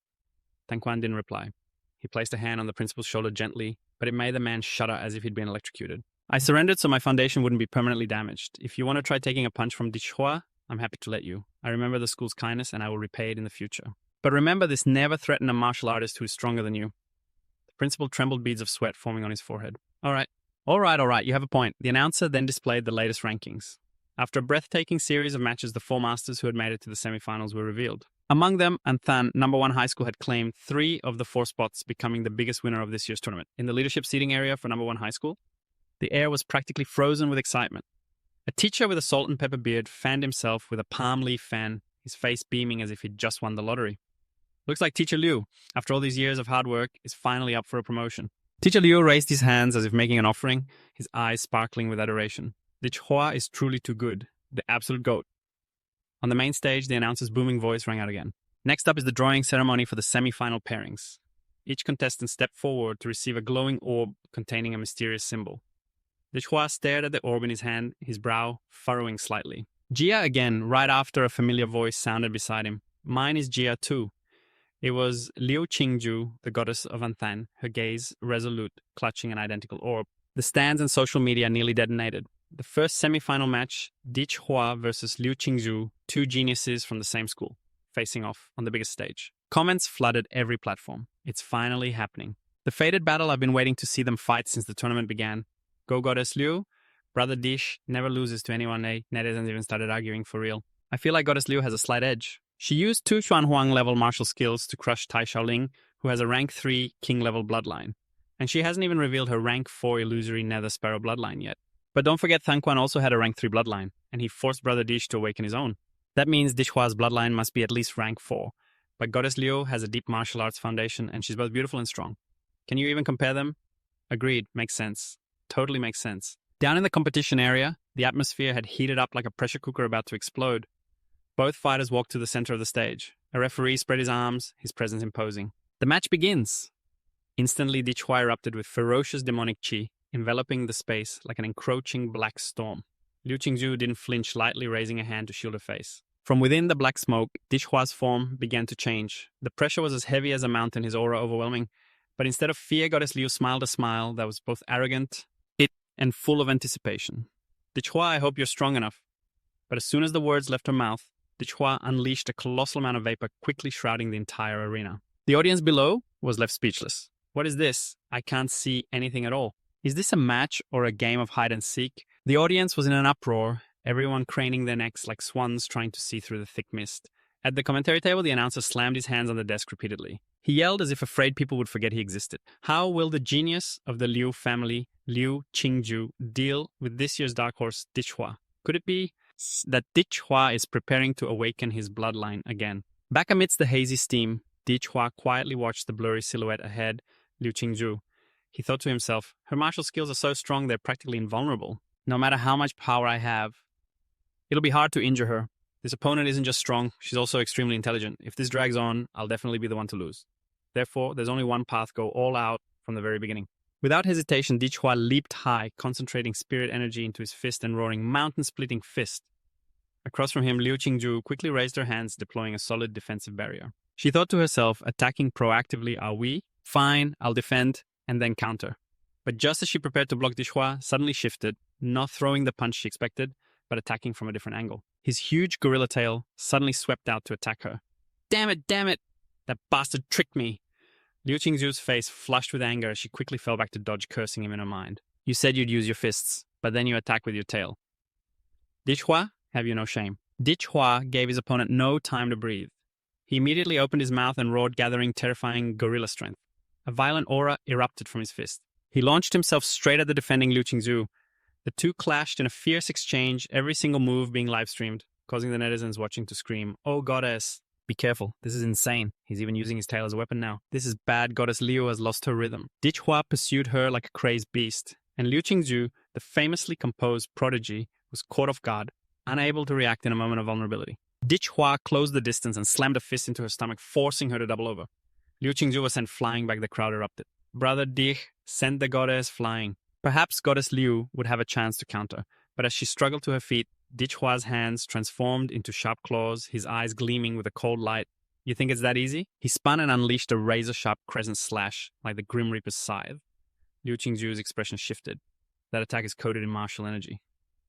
Tang Quan didn't reply. He placed a hand on the principal's shoulder gently, but it made the man shudder as if he'd been electrocuted. I surrendered so my foundation wouldn't be permanently damaged. If you want to try taking a punch from Dichhua, I'm happy to let you. I remember the school's kindness and I will repay it in the future. But remember this, never threaten a martial artist who is stronger than you. The principal trembled, beads of sweat forming on his forehead. All right, you have a point. The announcer then displayed the latest rankings. After a breathtaking series of matches, the 4 masters who had made it to the semifinals were revealed. Among them, Anthan, No. 1 High School, had claimed 3 of the 4 spots, becoming the biggest winner of this year's tournament. In the leadership seating area for No. 1 High School, the air was practically frozen with excitement. A teacher with a salt and pepper beard fanned himself with a palm leaf fan, his face beaming as if he'd just won the lottery. Looks like Teacher Liu, after all these years of hard work, is finally up for a promotion. Teacher Liu raised his hands as if making an offering, his eyes sparkling with adoration. Dichhua is truly too good, the absolute GOAT. On the main stage, the announcer's booming voice rang out again. Next up is the drawing ceremony for the semi-final pairings. Each contestant stepped forward to receive a glowing orb containing a mysterious symbol. Dichhua stared at the orb in his hand, his brow furrowing slightly. Jia again, right after a familiar voice sounded beside him. Mine is Jia too. It was Liu Qingju, the goddess of Anthan, her gaze resolute, clutching an identical orb. The stands and social media nearly detonated. The first semi-final match, Dichhua versus Liu Qingju, 2 geniuses from the same school, facing off on the biggest stage. Comments flooded every platform. It's finally happening. The fated battle, I've been waiting to see them fight since the tournament began. Go Goddess Liu, Brother Dish never loses to anyone, Netizens even started arguing for real. I feel like Goddess Liu has a slight edge. She used 2 Xuanhuang level martial skills to crush Tai Shaoling, who has a rank 3 king level bloodline. And she hasn't even revealed her rank 4 illusory Nether Sparrow bloodline yet. But don't forget Tang Quan also had a rank 3 bloodline, and he forced Brother Dish to awaken his own. That means Dichhua's bloodline must be at least rank 4. But Goddess Liu has a deep martial arts foundation, and she's both beautiful and strong. Can you even compare them? Agreed, makes sense. Totally makes sense. Down in the competition area, the atmosphere had heated up like a pressure cooker about to explode. Both fighters walked to the center of the stage. A referee spread his arms, his presence imposing. The match begins! Instantly, Dichhua erupted with ferocious demonic chi, enveloping the space like an encroaching black storm. Liu Qingju didn't flinch, lightly raising a hand to shield her face. From within the black smoke, Dichhua's form began to change. The pressure was as heavy as a mountain, his aura overwhelming. But instead of fear, Goddess Liu smiled a smile that was both arrogant and full of anticipation. Dichhua, I hope you're strong enough. But as soon as the words left her mouth, Dichhua unleashed a colossal amount of vapor, quickly shrouding the entire arena. The audience below was left speechless. What is this? I can't see anything at all. Is this a match or a game of hide and seek? The audience was in an uproar, everyone craning their necks like swans trying to see through the thick mist. At the commentary table, the announcer slammed his hands on the desk repeatedly. He yelled as if afraid people would forget he existed. How will the genius of the Liu family, Liu Qingju, deal with this year's dark horse, Dichua? Could it be that Dichua is preparing to awaken his bloodline again? Back amidst the hazy steam, Dichua quietly watched the blurry silhouette ahead, Liu Qingju. He thought to himself, her martial skills are so strong they're practically invulnerable. No matter how much power I have, it'll be hard to injure her. This opponent isn't just strong, she's also extremely intelligent. If this drags on, I'll definitely be the one to lose. Therefore, there's only one path, go all out from the very beginning. Without hesitation, Dichua leaped high, concentrating spirit energy into his fist and roaring mountain-splitting fist. Across from him, Liu Qingju quickly raised her hands, deploying a solid defensive barrier. She thought to herself, attacking proactively are we? Fine, I'll defend, and then counter. But just as she prepared to block, Dichua suddenly shifted, not throwing the punch she expected, but attacking from a different angle. His huge gorilla tail suddenly swept out to attack her. Damn it! That bastard tricked me! Liu Qingju's face flushed with anger as she quickly fell back to dodge, cursing him in her mind. You said you'd use your fists, but then you attack with your tail. Dichua, have you no shame? Dichua gave his opponent no time to breathe. He immediately opened his mouth and roared, gathering terrifying gorilla strength. A violent aura erupted from his fist. He launched himself straight at the defending Liu Qingju. The two clashed in a fierce exchange, every single move being live-streamed, causing the netizens watching to scream, "Oh, goddess! Be careful, this is insane. He's even using his tail as a weapon now. This is bad, goddess Liu has lost her rhythm." Dichua pursued her like a crazed beast, and Liu Qingju, the famously composed prodigy, was caught off guard, unable to react in a moment of vulnerability. Dichua closed the distance and slammed a fist into her stomach, forcing her to double over. Liu Qingju was sent flying back, the crowd erupted. Brother Dich sent the goddess flying. Perhaps goddess Liu would have a chance to counter, but as she struggled to her feet, Dichua's hands transformed into sharp claws, his eyes gleaming with a cold light. You think it's that easy? He spun and unleashed a razor-sharp crescent slash, like the Grim Reaper's scythe. Liu Qingju's expression shifted. That attack is coated in martial energy.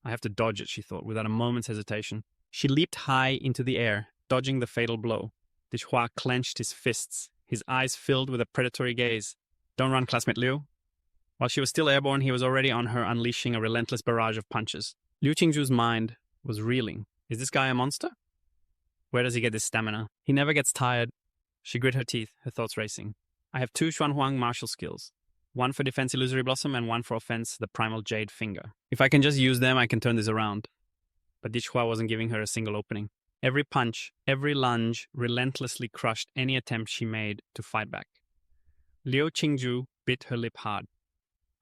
I have to dodge it, she thought, without a moment's hesitation. She leaped high into the air, dodging the fatal blow. Dichua clenched his fists, his eyes filled with a predatory gaze. Don't run, classmate Liu. While she was still airborne, he was already on her, unleashing a relentless barrage of punches. Liu Qingju's mind was reeling. Is this guy a monster? Where does he get this stamina? He never gets tired. She grit her teeth, her thoughts racing. I have 2 Xuanhuang martial skills. One for defense Illusory Blossom and one for offense, the Primal Jade Finger. If I can just use them, I can turn this around. But Dichua wasn't giving her a single opening. Every punch, every lunge relentlessly crushed any attempt she made to fight back. Liu Qingju bit her lip hard.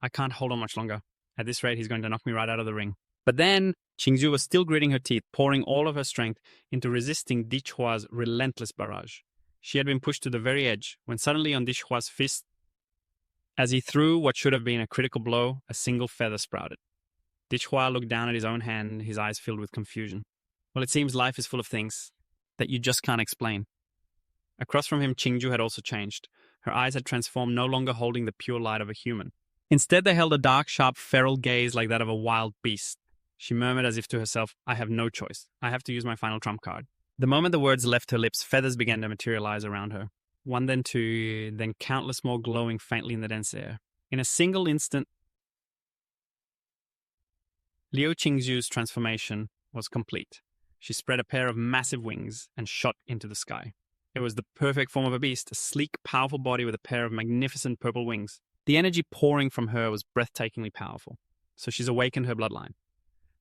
I can't hold on much longer. At this rate, he's going to knock me right out of the ring. But then, Qingju was still gritting her teeth, pouring all of her strength into resisting Dichua's relentless barrage. She had been pushed to the very edge, when suddenly on Dichua's fist, as he threw what should have been a critical blow, a single feather sprouted. Dichua looked down at his own hand, his eyes filled with confusion. Well, it seems life is full of things that you just can't explain. Across from him, Qingju had also changed. Her eyes had transformed, no longer holding the pure light of a human. Instead, they held a dark, sharp, feral gaze like that of a wild beast. She murmured as if to herself, I have no choice. I have to use my final trump card. The moment the words left her lips, feathers began to materialize around her. 1, then 2, then countless more glowing faintly in the dense air. In a single instant, Liu Qingju's transformation was complete. She spread a pair of massive wings and shot into the sky. It was the perfect form of a beast, a sleek, powerful body with a pair of magnificent purple wings. The energy pouring from her was breathtakingly powerful. So she's awakened her bloodline.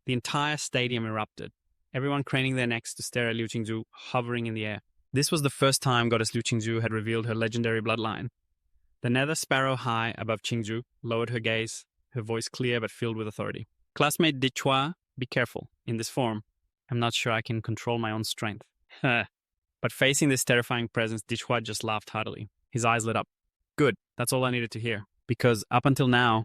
The entire stadium erupted, everyone craning their necks to stare at Liu Qingju hovering in the air. This was the first time goddess Liu Qingju had revealed her legendary bloodline. The nether sparrow high above Qingju lowered her gaze, her voice clear but filled with authority. Classmate Dichua, be careful. In this form, I'm not sure I can control my own strength. But facing this terrifying presence, Dichua just laughed heartily. His eyes lit up. Good, that's all I needed to hear. Because up until now,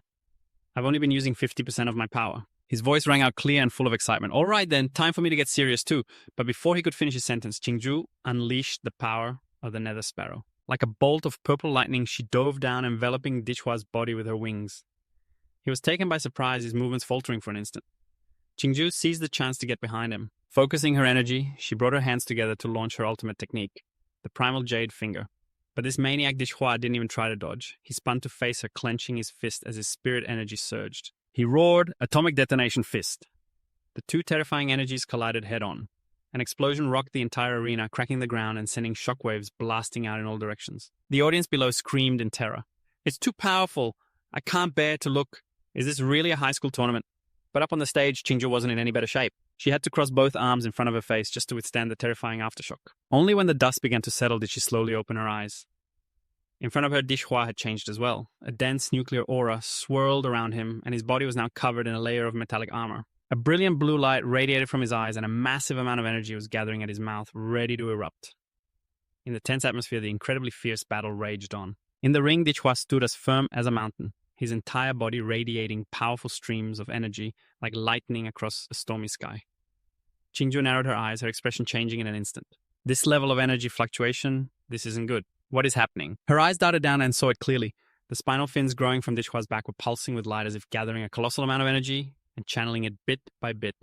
I've only been using 50% of my power. His voice rang out clear and full of excitement. All right then, time for me to get serious too. But before he could finish his sentence, Qingju unleashed the power of the nether sparrow. Like a bolt of purple lightning, she dove down, enveloping Dichua's body with her wings. He was taken by surprise, his movements faltering for an instant. Qingju seized the chance to get behind him. Focusing her energy, she brought her hands together to launch her ultimate technique, the Primal Jade Finger. But this maniac Dichua didn't even try to dodge. He spun to face her, clenching his fist as his spirit energy surged. He roared, Atomic Detonation Fist. The two terrifying energies collided head-on. An explosion rocked the entire arena, cracking the ground and sending shockwaves blasting out in all directions. The audience below screamed in terror. "It's too powerful. I can't bear to look. Is this really a high school tournament?" But up on the stage, Qingzhou wasn't in any better shape. She had to cross both arms in front of her face just to withstand the terrifying aftershock. Only when the dust began to settle did she slowly open her eyes. In front of her, Dishua had changed as well. A dense nuclear aura swirled around him, and his body was now covered in a layer of metallic armor. A brilliant blue light radiated from his eyes, and a massive amount of energy was gathering at his mouth, ready to erupt. In the tense atmosphere, the incredibly fierce battle raged on. In the ring, Dishua stood as firm as a mountain, his entire body radiating powerful streams of energy like lightning across a stormy sky. Qingzhou narrowed her eyes, her expression changing in an instant. This level of energy fluctuation, this isn't good. What is happening? Her eyes darted down and saw it clearly. The spinal fins growing from Dishua's back were pulsing with light as if gathering a colossal amount of energy and channeling it bit by bit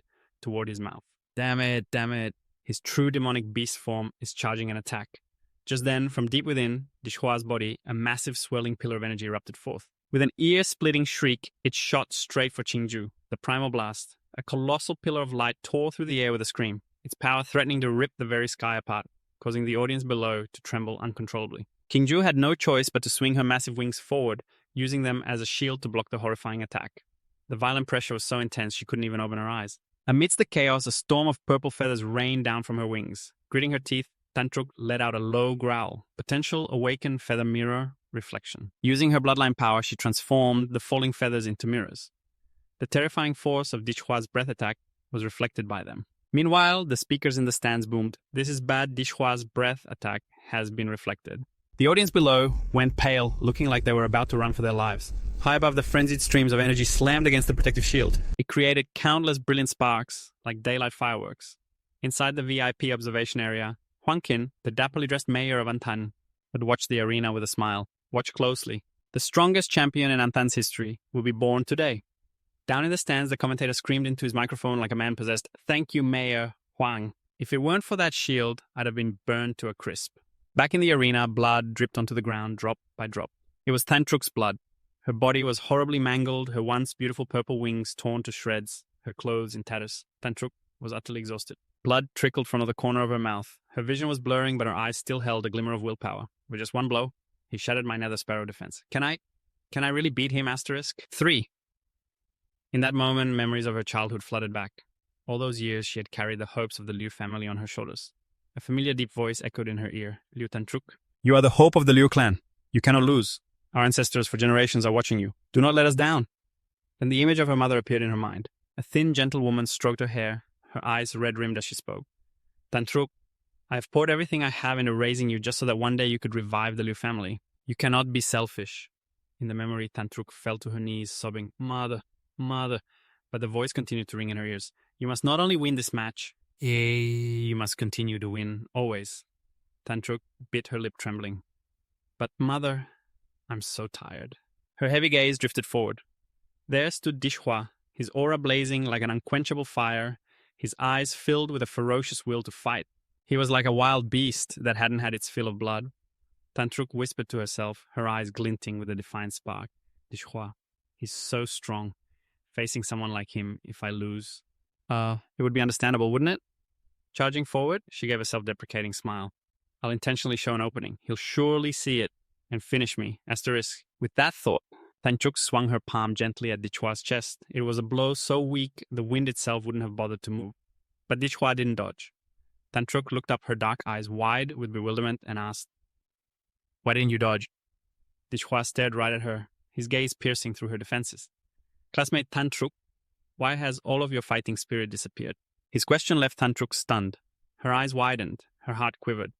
toward his mouth. Damn it. His true demonic beast form is charging an attack. Just then, from deep within Dishua's body, a massive swirling pillar of energy erupted forth. With an ear-splitting shriek, it shot straight for Qingzhou, the primal blast. A colossal pillar of light tore through the air with a scream, its power threatening to rip the very sky apart, causing the audience below to tremble uncontrollably. Qingzhou had no choice but to swing her massive wings forward, using them as a shield to block the horrifying attack. The violent pressure was so intense she couldn't even open her eyes. Amidst the chaos, a storm of purple feathers rained down from her wings. Gritting her teeth, Tantruk let out a low growl, potential awakened feather mirror reflection. Using her bloodline power, she transformed the falling feathers into mirrors. The terrifying force of Dishua's breath attack was reflected by them. Meanwhile, the speakers in the stands boomed, "This is bad, Dishua's breath attack has been reflected." The audience below went pale, looking like they were about to run for their lives. High above, the frenzied streams of energy slammed against the protective shield. It created countless brilliant sparks, like daylight fireworks. Inside the VIP observation area, Huang Qin, the dapperly dressed mayor of Antan, had watched the arena with a smile. Watch closely. The strongest champion in Antan's history will be born today. Down in the stands, the commentator screamed into his microphone like a man possessed, "Thank you, Mayor Huang. If it weren't for that shield, I'd have been burned to a crisp." Back in the arena, blood dripped onto the ground, drop by drop. It was Tantruk's blood. Her body was horribly mangled, her once beautiful purple wings torn to shreds, her clothes in tatters. Tantruk was utterly exhausted. Blood trickled from the corner of her mouth. Her vision was blurring, but her eyes still held a glimmer of willpower. With just one blow, he shattered my nether sparrow defense. Can I really beat him, asterisk? 3. In that moment, memories of her childhood flooded back. All those years, she had carried the hopes of the Liu family on her shoulders. A familiar deep voice echoed in her ear. "Liu Tantruk, you are the hope of the Liu clan. You cannot lose. Our ancestors for generations are watching you. Do not let us down." Then the image of her mother appeared in her mind. A thin, gentle woman stroked her hair, her eyes red-rimmed as she spoke. "Tantruk, I have poured everything I have into raising you just so that one day you could revive the Liu family. You cannot be selfish." In the memory, Tantruk fell to her knees, sobbing, Mother. But the voice continued to ring in her ears. "You must not only win this match, you must continue to win, always." Tantruk bit her lip, trembling. "But Mother, I'm so tired." Her heavy gaze drifted forward. There stood Dishua, his aura blazing like an unquenchable fire, his eyes filled with a ferocious will to fight. He was like a wild beast that hadn't had its fill of blood. Tantruk whispered to herself, her eyes glinting with a defiant spark. "Dishua, he's so strong. Facing someone like him, if I lose, it would be understandable, wouldn't it?" Charging forward, she gave a self-deprecating smile. "I'll intentionally show an opening. He'll surely see it and finish me, asterisk." With that thought, Tantruk swung her palm gently at Dichua's chest. It was a blow so weak, the wind itself wouldn't have bothered to move. But Dichua didn't dodge. Tantruk looked up, her dark eyes wide with bewilderment, and asked, "Why didn't you dodge?" Dichua stared right at her, his gaze piercing through her defenses. "Classmate Tantruk, why has all of your fighting spirit disappeared?" His question left Tantruk stunned. Her eyes widened, her heart quivered.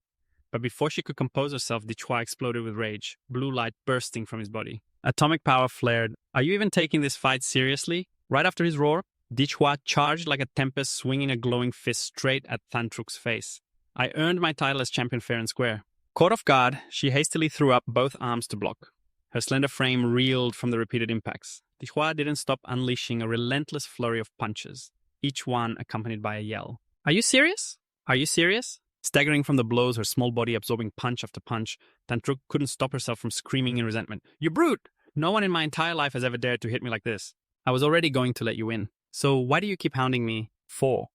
But before she could compose herself, Dichua exploded with rage, blue light bursting from his body. Atomic power flared. "Are you even taking this fight seriously?" Right after his roar, Dichua charged like a tempest, swinging a glowing fist straight at Tantruk's face. "I earned my title as champion fair and square." Caught off guard, she hastily threw up both arms to block. Her slender frame reeled from the repeated impacts. Dichua didn't stop unleashing a relentless flurry of punches, each one accompanied by a yell. Are you serious? Are you serious?" Staggering from the blows, her small body absorbing punch after punch, Tantruk couldn't stop herself from screaming in resentment. "You brute! No one in my entire life has ever dared to hit me like this. I was already going to let you win. So why do you keep hounding me for?"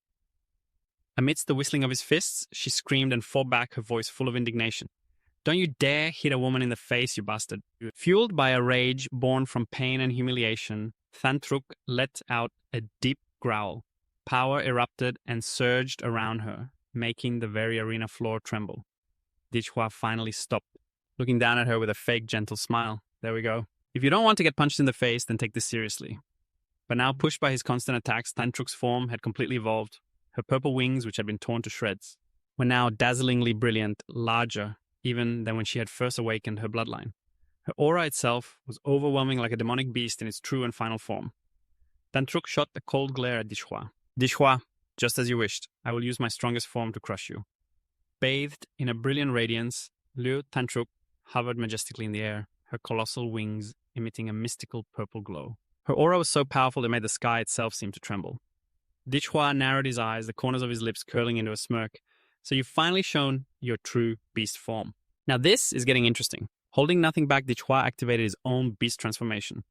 Amidst the whistling of his fists, she screamed and fought back, her voice full of indignation. Don't you dare hit a woman in the face, you bastard. Fueled by a rage born from pain and humiliation, Thantruk let out a deep growl. Power erupted and surged around her, making the very arena floor tremble. Dichhua finally stopped, looking down at her with a fake gentle smile. There we go. If you don't want to get punched in the face, then take this seriously. But now, pushed by his constant attacks, Thantruk's form had completely evolved. Her purple wings, which had been torn to shreds, were now dazzlingly brilliant, larger even than when she had first awakened her bloodline. Her aura itself was overwhelming like a demonic beast in its true and final form. Thantruk shot a cold glare at Dichhua. Dichhua, just as you wished, I will use my strongest form to crush you. Bathed in a brilliant radiance, Liu Thantruk hovered majestically in the air, her colossal wings emitting a mystical purple glow. Her aura was so powerful it made the sky itself seem to tremble. Dichhua narrowed his eyes, the corners of his lips curling into a smirk. So you've finally shown your true beast form. Now this is getting interesting. Holding nothing back, Dichhua activated his own beast transformation.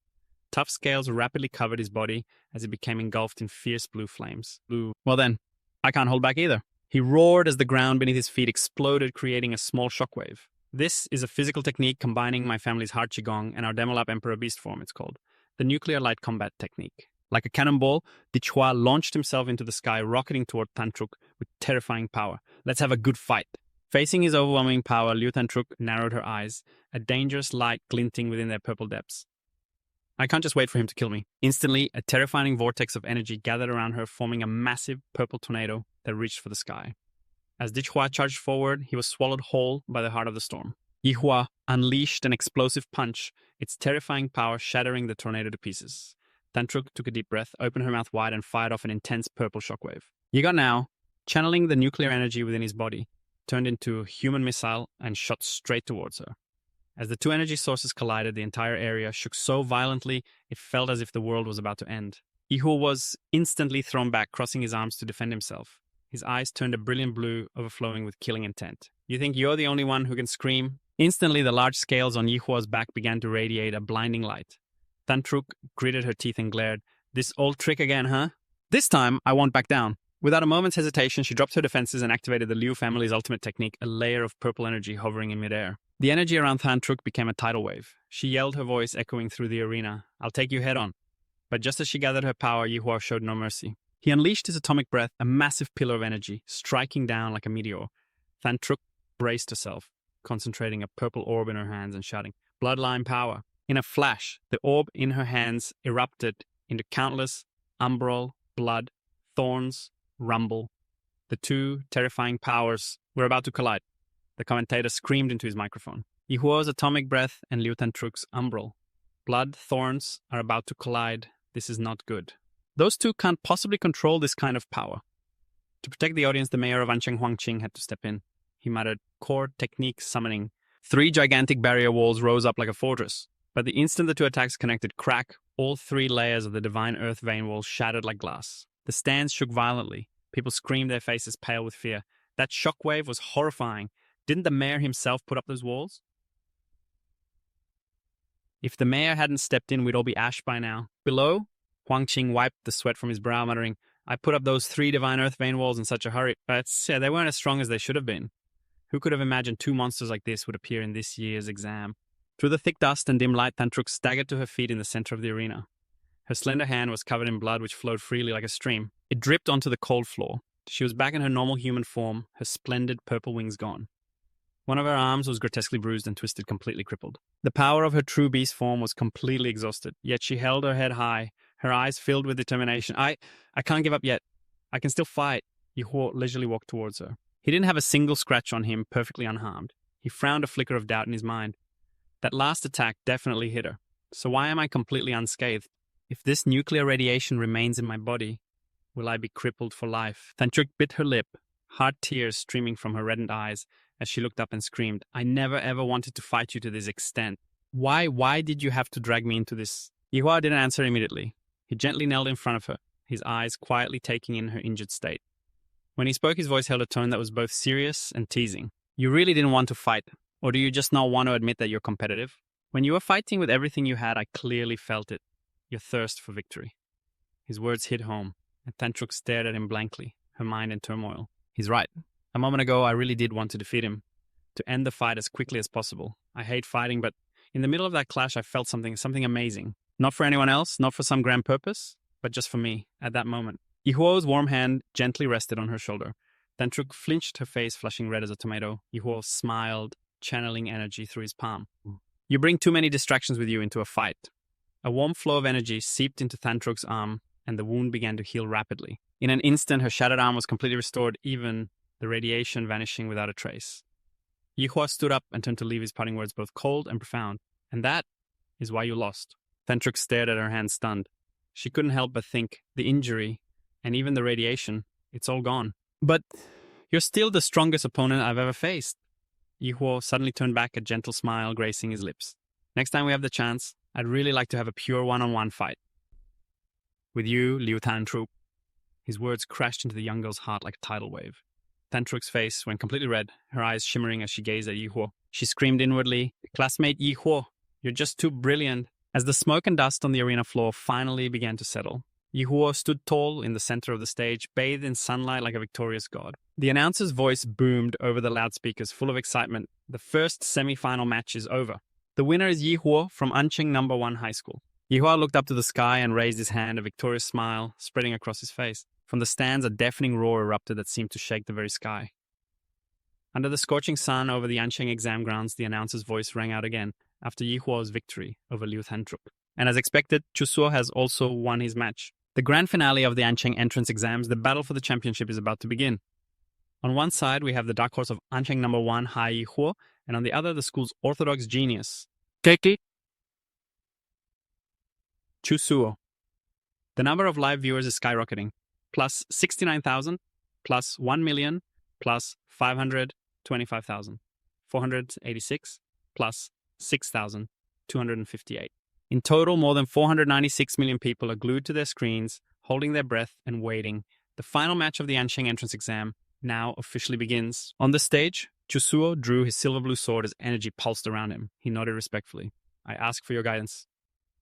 Tough scales rapidly covered his body as he became engulfed in fierce blue flames. Well then, I can't hold back either. He roared as the ground beneath his feet exploded, creating a small shockwave. This is a physical technique combining my family's heart qigong and our Demolap Emperor beast form, it's called. The nuclear light combat technique. Like a cannonball, Dichhua launched himself into the sky, rocketing toward Thantruk with terrifying power. Let's have a good fight. Facing his overwhelming power, Liu Thantruk narrowed her eyes, a dangerous light glinting within their purple depths. I can't just wait for him to kill me. Instantly, a terrifying vortex of energy gathered around her, forming a massive purple tornado that reached for the sky. As Dichhua charged forward, he was swallowed whole by the heart of the storm. Yihua unleashed an explosive punch, its terrifying power shattering the tornado to pieces. Thantruk took a deep breath, opened her mouth wide, and fired off an intense purple shockwave. Yiga now, channeling the nuclear energy within his body, turned into a human missile and shot straight towards her. As the two energy sources collided, the entire area shook so violently it felt as if the world was about to end. Yihu was instantly thrown back, crossing his arms to defend himself. His eyes turned a brilliant blue, overflowing with killing intent. You think you're the only one who can scream? Instantly, the large scales on Yihua's back began to radiate a blinding light. Thantruk gritted her teeth and glared. This old trick again, huh? This time, I won't back down. Without a moment's hesitation, she dropped her defenses and activated the Liu family's ultimate technique, a layer of purple energy hovering in midair. The energy around Thantruk became a tidal wave. She yelled, her voice echoing through the arena. I'll take you head on. But just as she gathered her power, Yihua showed no mercy. He unleashed his atomic breath, a massive pillar of energy, striking down like a meteor. Thantruk braced herself, concentrating a purple orb in her hands and shouting, Bloodline power. In a flash, the orb in her hands erupted into countless umbral, blood, thorns, rumble. The two terrifying powers were about to collide. The commentator screamed into his microphone. Yihua's atomic breath and Liu Tantruk's umbral. Blood, thorns are about to collide. This is not good. Those two can't possibly control this kind of power. To protect the audience, the mayor of Ancheng Huangqing had to step in. He muttered, core technique summoning. 3 gigantic barrier walls rose up like a fortress. But the instant the two attacks connected, crack, all 3 layers of the divine earth vein walls shattered like glass. The stands shook violently. People screamed, their faces pale with fear. That shockwave was horrifying. Didn't the mayor himself put up those walls? If the mayor hadn't stepped in, we'd all be ash by now. Below, Huangqing wiped the sweat from his brow, muttering, I put up those 3 divine earth vein walls in such a hurry. But they weren't as strong as they should have been. Who could have imagined 2 monsters like this would appear in this year's exam? Through the thick dust and dim light, Thantruk staggered to her feet in the center of the arena. Her slender hand was covered in blood which flowed freely like a stream. It dripped onto the cold floor. She was back in her normal human form, her splendid purple wings gone. One of her arms was grotesquely bruised and twisted, completely crippled. The power of her true beast form was completely exhausted, yet she held her head high, her eyes filled with determination. I can't give up yet. I can still fight. Yihuo leisurely walked towards her. He didn't have a single scratch on him, perfectly unharmed. He frowned, a flicker of doubt in his mind. That last attack definitely hit her. So why am I completely unscathed? If this nuclear radiation remains in my body, will I be crippled for life? Thantruk bit her lip, hard tears streaming from her reddened eyes as she looked up and screamed, I never ever wanted to fight you to this extent. Why did you have to drag me into this? Yihua didn't answer immediately. He gently knelt in front of her, his eyes quietly taking in her injured state. When he spoke, his voice held a tone that was both serious and teasing. You really didn't want to fight, or do you just not want to admit that you're competitive? When you were fighting with everything you had, I clearly felt it. Your thirst for victory. His words hit home, and Thantruk stared at him blankly, her mind in turmoil. He's right. A moment ago, I really did want to defeat him, to end the fight as quickly as possible. I hate fighting, but in the middle of that clash, I felt something amazing. Not for anyone else, not for some grand purpose, but just for me, at that moment. Yihuo's warm hand gently rested on her shoulder. Tantruk flinched, her face flushing red as a tomato. Yihuo smiled, channeling energy through his palm. You bring too many distractions with you into a fight. A warm flow of energy seeped into Tantruk's arm, and the wound began to heal rapidly. In an instant, her shattered arm was completely restored, even the radiation vanishing without a trace. Yihuo stood up and turned to leave, his parting words both cold and profound. And that is why you lost. Tantruk stared at her hand, stunned. She couldn't help but think, the injury, and even the radiation, it's all gone. But you're still the strongest opponent I've ever faced. Yihuo suddenly turned back, a gentle smile gracing his lips. Next time we have the chance, I'd really like to have a pure one-on-one fight. With you, Liu Tantruk. His words crashed into the young girl's heart like a tidal wave. Tantruk's face went completely red, her eyes shimmering as she gazed at Yihuo. She screamed inwardly, "Classmate Yihuo, you're just too brilliant." As the smoke and dust on the arena floor finally began to settle, Yihuo stood tall in the center of the stage, bathed in sunlight like a victorious god. The announcer's voice boomed over the loudspeakers, full of excitement. The first semi-final match is over. The winner is Yihuo from Anqing No. 1 High School. Yihuo looked up to the sky and raised his hand, a victorious smile spreading across his face. From the stands, a deafening roar erupted that seemed to shake the very sky. Under the scorching sun over the Anqing exam grounds, the announcer's voice rang out again after Yihuo's victory over Liu Tantruk. And as expected, Chusuo has also won his match. The grand finale of the Anqing entrance exams, the battle for the championship, is about to begin. On one side, we have the dark horse of Anqing No. 1 Hai Yihuo, and on the other, the school's orthodox genius, Chusuo. The number of live viewers is skyrocketing. Plus 69,000, plus 1 million, plus 525,000, 486, plus 6,258. In total, more than 496 million people are glued to their screens, holding their breath and waiting. The final match of the Anqing entrance exam now officially begins. On the stage, Chusuo drew his silver blue sword as energy pulsed around him. He nodded respectfully. "I ask for your guidance."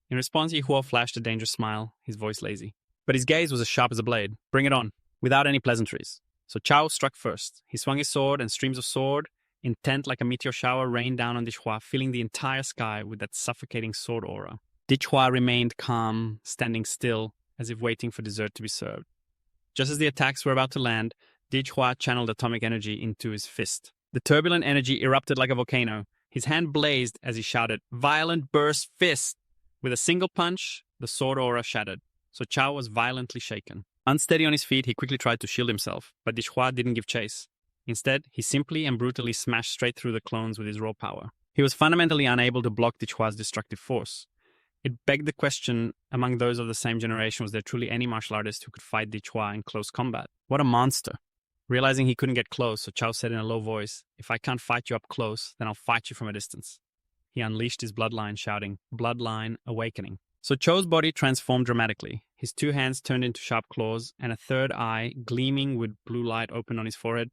In response, Yihuo flashed a dangerous smile, his voice lazy. But his gaze was as sharp as a blade. "Bring it on," without any pleasantries. So Chao struck first. He swung his sword, and streams of sword, intent like a meteor shower, rained down on Dichua, filling the entire sky with that suffocating sword aura. Dichua remained calm, standing still, as if waiting for dessert to be served. Just as the attacks were about to land, Dichua channeled atomic energy into his fist. The turbulent energy erupted like a volcano. His hand blazed as he shouted, "Violent burst fist!" With a single punch, the sword aura shattered. So Chao was violently shaken. Unsteady on his feet, he quickly tried to shield himself, but Dichua didn't give chase. Instead, he simply and brutally smashed straight through the clones with his raw power. He was fundamentally unable to block Dichua's destructive force. It begged the question, among those of the same generation, was there truly any martial artist who could fight Dichua in close combat? What a monster. Realizing he couldn't get close, so Chao said in a low voice, "If I can't fight you up close, then I'll fight you from a distance." He unleashed his bloodline, shouting, "Bloodline awakening." So Cho's body transformed dramatically. His two hands turned into sharp claws, and a third eye, gleaming with blue light, opened on his forehead.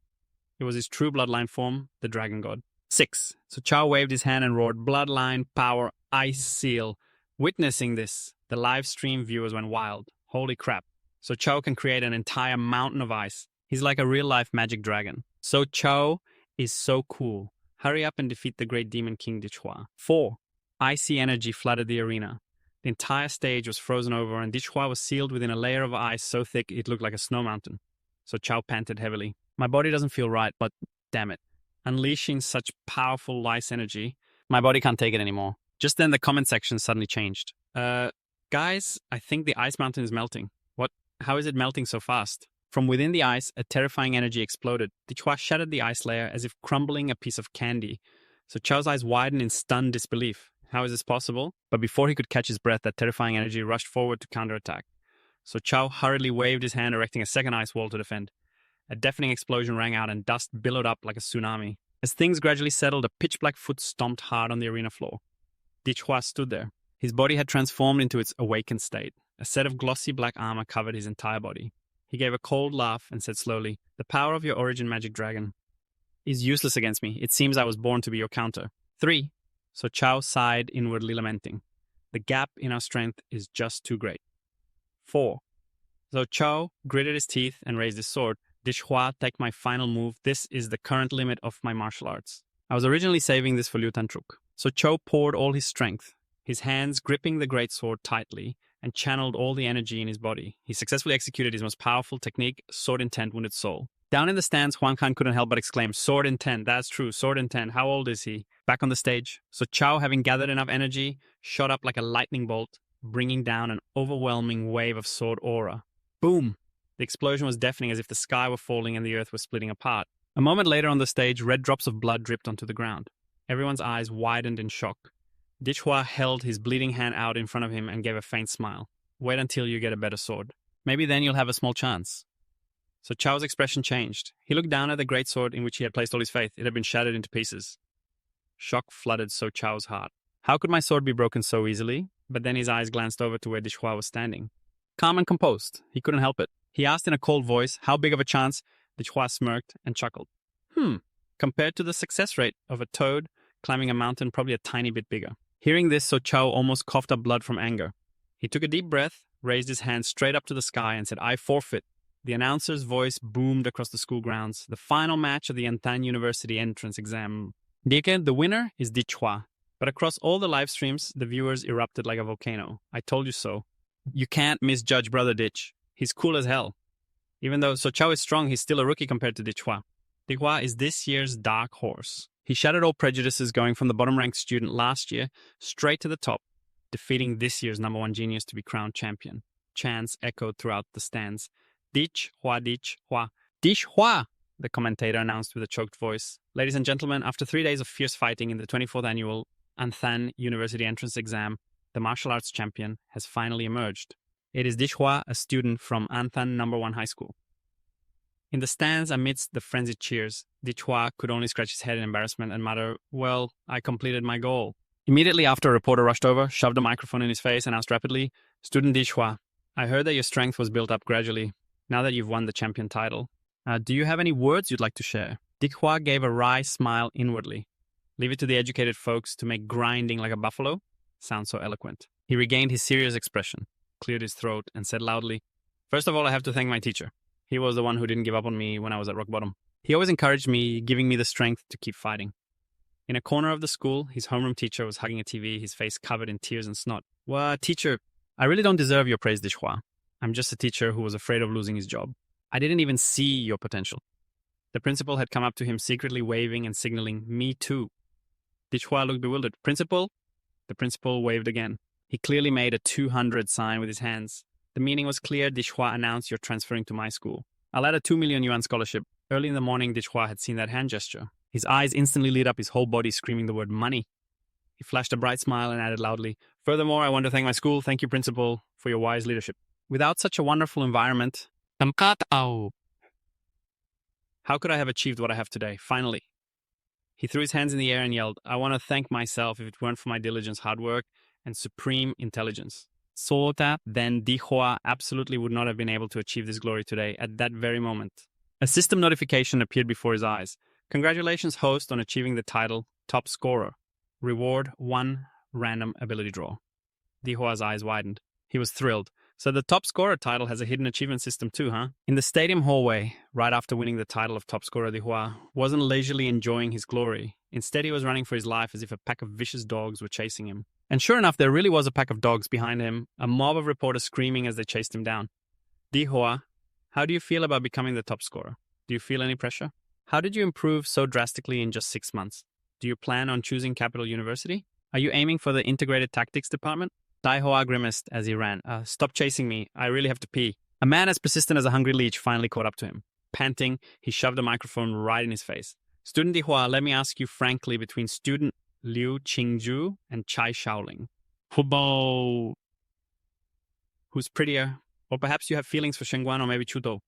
It was his true bloodline form, the dragon god. 6. So Chao waved his hand and roared, "Bloodline, power, ice seal." Witnessing this, the live stream viewers went wild. Holy crap. So Chao can create an entire mountain of ice. He's like a real-life magic dragon. So Chao is so cool. Hurry up and defeat the great demon king Dichua. 4. Icy energy flooded the arena. The entire stage was frozen over, and Dichua was sealed within a layer of ice so thick it looked like a snow mountain. So Chao panted heavily. "My body doesn't feel right, but damn it. Unleashing such powerful ice energy, my body can't take it anymore." Just then the comment section suddenly changed. Guys, I think the ice mountain is melting." "What? How is it melting so fast?" From within the ice, a terrifying energy exploded. Dichua shattered the ice layer as if crumbling a piece of candy. So Chao's eyes widened in stunned disbelief. How is this possible? But before he could catch his breath, that terrifying energy rushed forward to counterattack. So Chao hurriedly waved his hand, erecting a second ice wall to defend. A deafening explosion rang out and dust billowed up like a tsunami. As things gradually settled, a pitch-black foot stomped hard on the arena floor. Dichua stood there. His body had transformed into its awakened state. A set of glossy black armor covered his entire body. He gave a cold laugh and said slowly, "The power of your origin magic dragon is useless against me. It seems I was born to be your counter." 3. So Chao sighed, inwardly lamenting. "The gap in our strength is just too great." 4. So Chao gritted his teeth and raised his sword. Dishhua, take my final move. This is the current limit of my martial arts. I was originally saving this for Liu Tantruk. So Cho poured all his strength, his hands gripping the greatsword tightly, and channeled all the energy in his body. He successfully executed his most powerful technique, Sword Intent Wounded Soul. Down in the stands, Huang Kan couldn't help but exclaim, Sword Intent, that's true, Sword Intent, how old is he? Back on the stage, so Chao, having gathered enough energy, shot up like a lightning bolt, bringing down an overwhelming wave of sword aura. Boom! The explosion was deafening, as if the sky were falling and the earth was splitting apart. A moment later on the stage, red drops of blood dripped onto the ground. Everyone's eyes widened in shock. Dishhua held his bleeding hand out in front of him and gave a faint smile. Wait until you get a better sword. Maybe then you'll have a small chance. So Chao's expression changed. He looked down at the great sword in which he had placed all his faith. It had been shattered into pieces. Shock flooded So Chao's heart. How could my sword be broken so easily? But then his eyes glanced over to where Dishhua was standing. Calm and composed, he couldn't help it. He asked in a cold voice, how big of a chance? Dishhua smirked and chuckled. Compared to the success rate of a toad climbing a mountain, probably a tiny bit bigger. Hearing this, So Chao almost coughed up blood from anger. He took a deep breath, raised his hand straight up to the sky and said, I forfeit. The announcer's voice boomed across the school grounds. The final match of the Yantan University entrance exam. The winner is Dishhua. But across all the live streams, the viewers erupted like a volcano. I told you so. You can't misjudge Brother Ditch. He's cool as hell. Even though So Chao is strong, he's still a rookie compared to Dishhua. Dishhua is this year's dark horse. He shattered all prejudices, going from the bottom-ranked student last year straight to the top, defeating this year's #1 genius to be crowned champion. Chants echoed throughout the stands. Dishhua, Dishhua, Dishhua, the commentator announced with a choked voice. Ladies and gentlemen, after 3 days of fierce fighting in the 24th annual Yantan University entrance exam, the martial arts champion has finally emerged. It is Dishhua, a student from Yantan #1 high school. In the stands, amidst the frenzied cheers, Dishhua could only scratch his head in embarrassment and mutter, well, I completed my goal. Immediately after, a reporter rushed over, shoved a microphone in his face, and asked rapidly, Student Dishhua, I heard that your strength was built up gradually, now that you've won the champion title. Do you have any words you'd like to share? Dishhua gave a wry smile inwardly. Leave it to the educated folks to make grinding like a buffalo sound so eloquent. He regained his serious expression, cleared his throat, and said loudly, First of all, I have to thank my teacher. He was the one who didn't give up on me when I was at rock bottom. He always encouraged me, giving me the strength to keep fighting. In a corner of the school, his homeroom teacher was hugging a TV, his face covered in tears and snot. Well, teacher, I really don't deserve your praise, Dishhua. I'm just a teacher who was afraid of losing his job. I didn't even see your potential. The principal had come up to him secretly waving and signaling, me too. Dishhua looked bewildered. Principal? The principal waved again. He clearly made a 200 sign with his hands. The meaning was clear. Dishhua announced, you're transferring to my school. I'll add a 2 million yuan scholarship. Early in the morning, Dishhua had seen that hand gesture. His eyes instantly lit up, his whole body screaming the word money. He flashed a bright smile and added loudly, Furthermore, I want to thank my school. Thank you, principal, for your wise leadership. Without such a wonderful environment, how could I have achieved what I have today? Finally. He threw his hands in the air and yelled, I want to thank myself if it weren't for my diligence, hard work, and supreme intelligence. So that then Dishhua absolutely would not have been able to achieve this glory today at that very moment. A system notification appeared before his eyes. Congratulations, host, on achieving the title Top Scorer. Reward 1 random ability draw. Dishhua's eyes widened. He was thrilled. So the Top Scorer title has a hidden achievement system too, huh? In the stadium hallway, right after winning the title of Top Scorer, Dishhua wasn't leisurely enjoying his glory. Instead, he was running for his life as if a pack of vicious dogs were chasing him. And sure enough, there really was a pack of dogs behind him, a mob of reporters screaming as they chased him down. Dishhua, how do you feel about becoming the top scorer? Do you feel any pressure? How did you improve so drastically in just 6 months? Do you plan on choosing Capital University? Are you aiming for the Integrated Tactics Department? Dishhua grimaced as he ran. Stop chasing me. I really have to pee. A man as persistent as a hungry leech finally caught up to him. Panting, he shoved a microphone right in his face. Student Dishhua, let me ask you frankly, between student Liu Qingju and Chai Shaoling, who's prettier? Or perhaps you have feelings for Shengguan or maybe Chuto.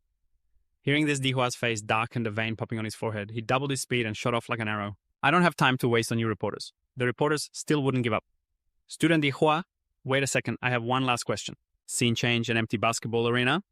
Hearing this, Dihua's face darkened, a vein popping on his forehead. He doubled his speed and shot off like an arrow. I don't have time to waste on you reporters. The reporters still wouldn't give up. Student Dihua, wait a second, I have one last question. Scene change, an empty basketball arena.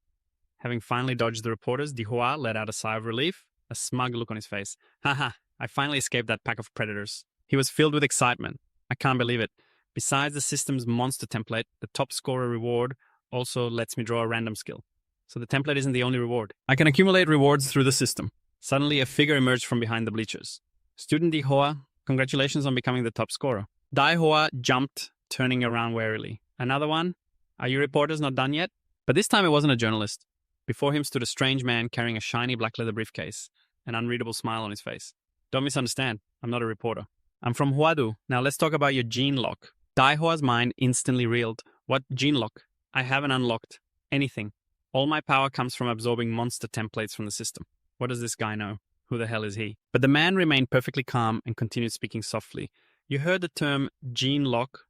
Having finally dodged the reporters, Dihua let out a sigh of relief, a smug look on his face. Haha, I finally escaped that pack of predators. He was filled with excitement. I can't believe it. Besides the system's monster template, the top scorer reward also lets me draw a random skill. So the template isn't the only reward. I can accumulate rewards through the system. Suddenly, a figure emerged from behind the bleachers. Student Di Hoa, congratulations on becoming the top scorer. Dai Hoa jumped, turning around warily. Another one? Are you reporters not done yet? But this time it wasn't a journalist. Before him stood a strange man carrying a shiny black leather briefcase, an unreadable smile on his face. Don't misunderstand, I'm not a reporter. I'm from Huadu. Now let's talk about your gene lock. Dai Hoa's mind instantly reeled. What gene lock? I haven't unlocked anything. All my power comes from absorbing monster templates from the system. What does this guy know? Who the hell is he? But the man remained perfectly calm and continued speaking softly. You heard the term gene lock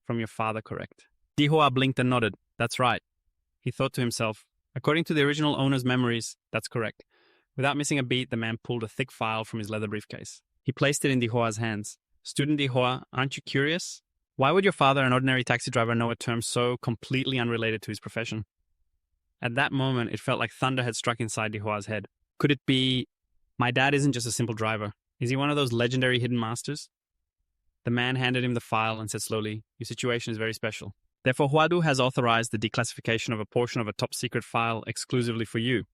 from your father, correct? Di Hoa blinked and nodded. That's right. He thought to himself, according to the original owner's memories, that's correct. Without missing a beat, the man pulled a thick file from his leather briefcase. He placed it in Di Hoa's hands. Student Di Hoa, aren't you curious? Why would your father, an ordinary taxi driver, know a term so completely unrelated to his profession? At that moment, it felt like thunder had struck inside Di Hoa's head. Could it be, my dad isn't just a simple driver? Is he one of those legendary hidden masters? The man handed him the file and said slowly, your situation is very special. Therefore, Huadu has authorized the declassification of a portion of a top-secret file exclusively for you.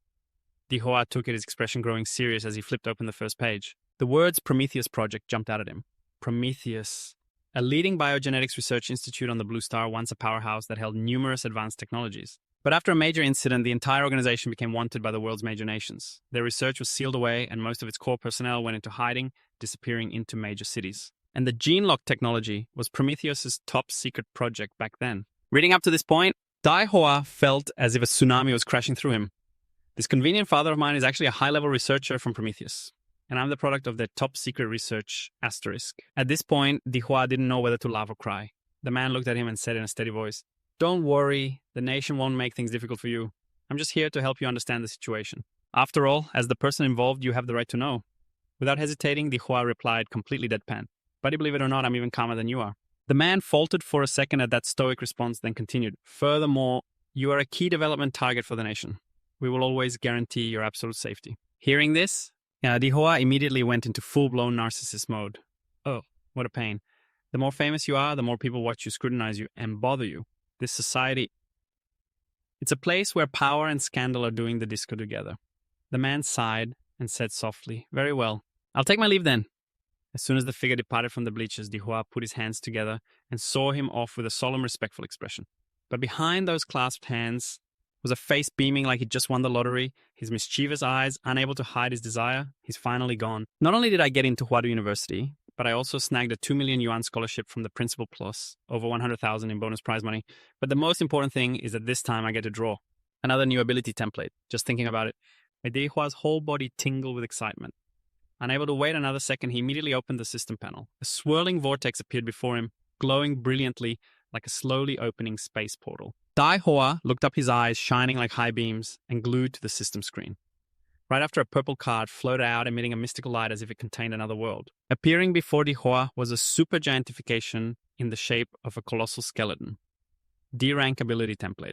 Di Hoa took it, his expression growing serious as he flipped open the first page. The words Prometheus Project jumped out at him. Prometheus. A leading biogenetics research institute on the Blue Star, once a powerhouse that held numerous advanced technologies. But after a major incident, the entire organization became wanted by the world's major nations. Their research was sealed away, and most of its core personnel went into hiding, disappearing into major cities. And the gene lock technology was Prometheus's top-secret project back then. Reading up to this point, Dai Hoa felt as if a tsunami was crashing through him. This convenient father of mine is actually a high-level researcher from Prometheus, and I'm the product of their top-secret research asterisk. At this point, Di Hoa didn't know whether to laugh or cry. The man looked at him and said in a steady voice, don't worry, the nation won't make things difficult for you. I'm just here to help you understand the situation. After all, as the person involved, you have the right to know. Without hesitating, Di Hoa replied, completely deadpan. Buddy, believe it or not, I'm even calmer than you are. The man faltered for a second at that stoic response, then continued. Furthermore, you are a key development target for the nation. We will always guarantee your absolute safety. Hearing this, Di Hoa immediately went into full-blown narcissist mode. Oh, what a pain. The more famous you are, the more people watch you, scrutinize you, and bother you. This society, it's a place where power and scandal are doing the disco together. The man sighed and said softly, very well, I'll take my leave then. As soon as the figure departed from the bleachers, Di Hoa put his hands together and saw him off with a solemn, respectful expression. But behind those clasped hands was a face beaming like he'd just won the lottery, his mischievous eyes unable to hide his desire. He's finally gone. Not only did I get into Huadu University, but I also snagged a 2 million yuan scholarship from the principal plus, over 100,000 in bonus prize money. But the most important thing is that this time I get to draw. Another new ability template. Just thinking about it, made Di Hua's whole body tingle with excitement. Unable to wait another second, he immediately opened the system panel. A swirling vortex appeared before him, glowing brilliantly like a slowly opening space portal. Dai Hoa looked up, his eyes shining like high beams, and glued to the system screen. Right after, a purple card floated out, emitting a mystical light as if it contained another world. Appearing before Di Hoa was a super giantification in the shape of a colossal skeleton. D-rank ability template.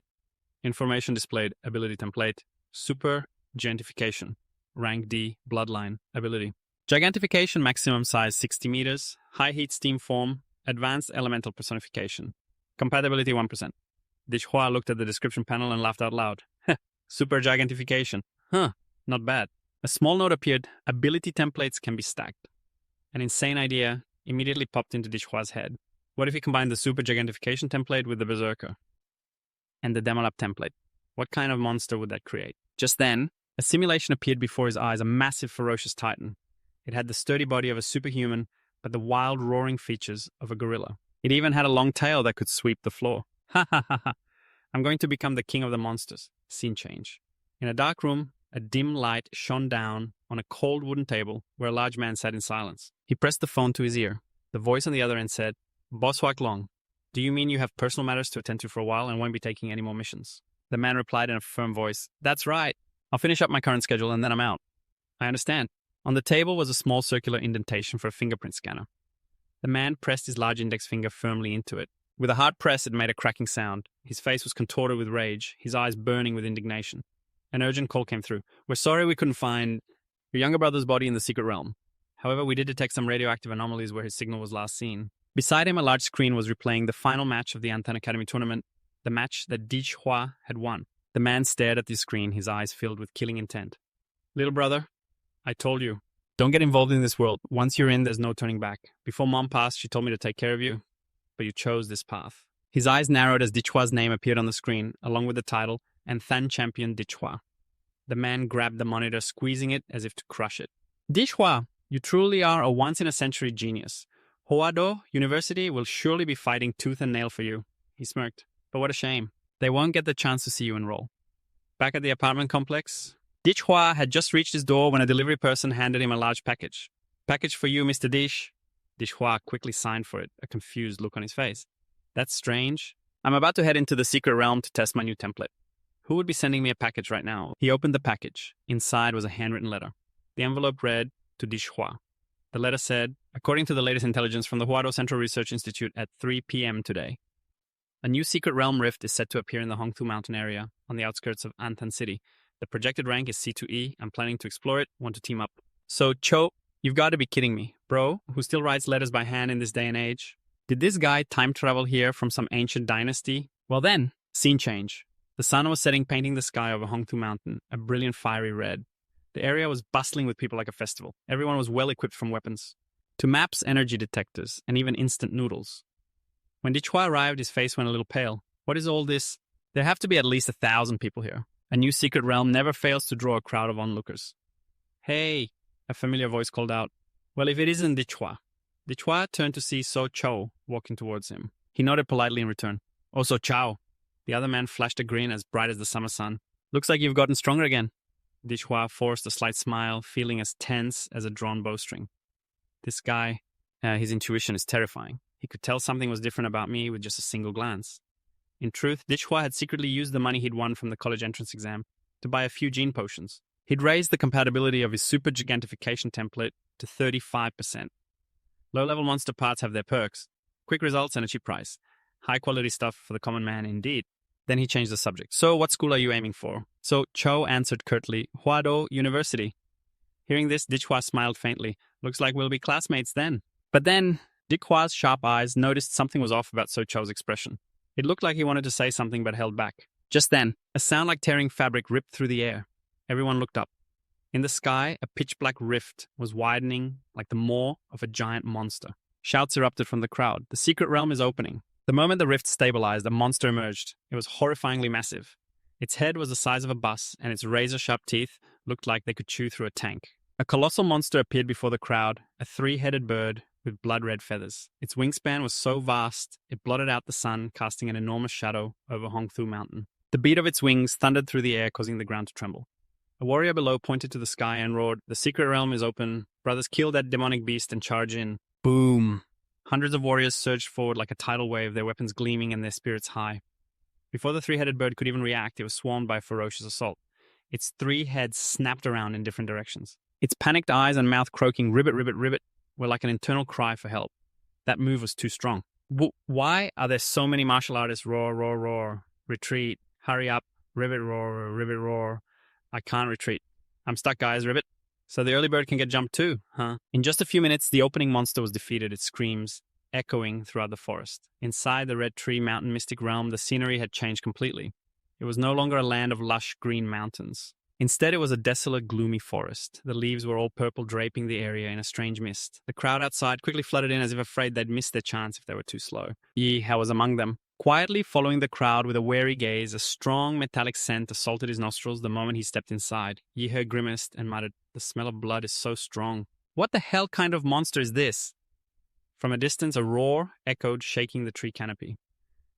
Information displayed, ability template. Super giantification. Rank D, bloodline, ability. Gigantification, maximum size 60 meters. High heat steam form. Advanced elemental personification. Compatibility 1%. Di Hoa looked at the description panel and laughed out loud. Super gigantification. Huh. Not bad. A small note appeared, ability templates can be stacked. An insane idea immediately popped into Di Hua's head. What if he combined the super gigantification template with the berserker? And the demolab template? What kind of monster would that create? Just then, a simulation appeared before his eyes, a massive ferocious titan. It had the sturdy body of a superhuman, but the wild roaring features of a gorilla. It even had a long tail that could sweep the floor. Ha ha ha ha. I'm going to become the king of the monsters. Scene change. In a dark room, a dim light shone down on a cold wooden table where a large man sat in silence. He pressed the phone to his ear. The voice on the other end said, Boss Huak Long, do you mean you have personal matters to attend to for a while and won't be taking any more missions? The man replied in a firm voice, That's right. I'll finish up my current schedule and then I'm out. I understand. On the table was a small circular indentation for a fingerprint scanner. The man pressed his large index finger firmly into it. With a hard press, it made a cracking sound. His face was contorted with rage, his eyes burning with indignation. An urgent call came through. We're sorry we couldn't find your younger brother's body in the secret realm. However, we did detect some radioactive anomalies where his signal was last seen. Beside him, a large screen was replaying the final match of the Antan Academy tournament, the match that Di Hua had won. The man stared at the screen, his eyes filled with killing intent. Little brother, I told you. Don't get involved in this world. Once you're in, there's no turning back. Before Mom passed, she told me to take care of you, but you chose this path. His eyes narrowed as Dichhua's name appeared on the screen, along with the title, Anthan Champion Dichhua. The man grabbed the monitor, squeezing it as if to crush it. Dichhua, you truly are a once-in-a-century genius. Hoado University will surely be fighting tooth and nail for you. He smirked. But what a shame. They won't get the chance to see you enroll. Back at the apartment complex, Dichhua had just reached his door when a delivery person handed him a large package. Package for you, Mr. Dish. Dichhua quickly signed for it, a confused look on his face. That's strange. I'm about to head into the secret realm to test my new template. Who would be sending me a package right now? He opened the package. Inside was a handwritten letter. The envelope read, to Dichhua. The letter said, according to the latest intelligence from the Huado Central Research Institute at 3 p.m. today, a new secret realm rift is set to appear in the Hongtu Mountain area on the outskirts of Anthan City. The projected rank is C2E. I'm planning to explore it. Want to team up. So, Cho, you've got to be kidding me. Bro, who still writes letters by hand in this day and age? Did this guy time travel here from some ancient dynasty? Well then, scene change. The sun was setting, painting the sky over Hongtu Mountain, a brilliant fiery red. The area was bustling with people like a festival. Everyone was well equipped from weapons to maps, energy detectors, and even instant noodles. When Dichhua arrived, his face went a little pale. What is all this? There have to be at least 1,000 people here. A new secret realm never fails to draw a crowd of onlookers. Hey, a familiar voice called out. Well, if it isn't Dichhua. Dichhua turned to see So Cho walking towards him. He nodded politely in return. Oh, So Chao. The other man flashed a grin as bright as the summer sun. Looks like you've gotten stronger again. Dichhua forced a slight smile, feeling as tense as a drawn bowstring. This guy, his intuition is terrifying. He could tell something was different about me with just a single glance. In truth, Dichhua had secretly used the money he'd won from the college entrance exam to buy a few gene potions. He'd raised the compatibility of his super gigantification template to 35%. Low-level monster parts have their perks. Quick results and a cheap price. High-quality stuff for the common man indeed. Then he changed the subject. So, what school are you aiming for? So, Cho answered curtly, Huado University. Hearing this, Dichhua smiled faintly. Looks like we'll be classmates then. But then, Dichhua's sharp eyes noticed something was off about So Cho's expression. It looked like he wanted to say something but held back. Just then, a sound like tearing fabric ripped through the air. Everyone looked up. In the sky, a pitch-black rift was widening like the maw of a giant monster. Shouts erupted from the crowd. The secret realm is opening. The moment the rift stabilized, a monster emerged. It was horrifyingly massive. Its head was the size of a bus, and its razor-sharp teeth looked like they could chew through a tank. A colossal monster appeared before the crowd, a 3-headed bird with blood-red feathers. Its wingspan was so vast, it blotted out the sun, casting an enormous shadow over Hongtu Mountain. The beat of its wings thundered through the air, causing the ground to tremble. A warrior below pointed to the sky and roared, "The secret realm is open. Brothers, kill that demonic beast and charge in." Boom! Hundreds of warriors surged forward like a tidal wave, their weapons gleaming and their spirits high. Before the 3-headed bird could even react, it was swarmed by a ferocious assault. Its 3 heads snapped around in different directions. Its panicked eyes and mouth croaking, "Ribbit, ribbit, ribbit," were like an internal cry for help. That move was too strong. Why are there so many martial artists? Roar, roar, roar. Retreat. Hurry up. Ribbit, roar, ribbit, roar. I can't retreat. I'm stuck, guys. Ribbit. So the early bird can get jumped too, huh? In just a few minutes, the opening monster was defeated, its screams echoing throughout the forest. Inside the Red Tree Mountain mystic realm, the scenery had changed completely. It was no longer a land of lush green mountains. Instead, it was a desolate, gloomy forest. The leaves were all purple, draping the area in a strange mist. The crowd outside quickly flooded in as if afraid they'd miss their chance if they were too slow. Yihe was among them. Quietly following the crowd with a wary gaze, a strong metallic scent assaulted his nostrils the moment he stepped inside. Yihe grimaced and muttered, "The smell of blood is so strong. What the hell kind of monster is this?" From a distance, a roar echoed, shaking the tree canopy.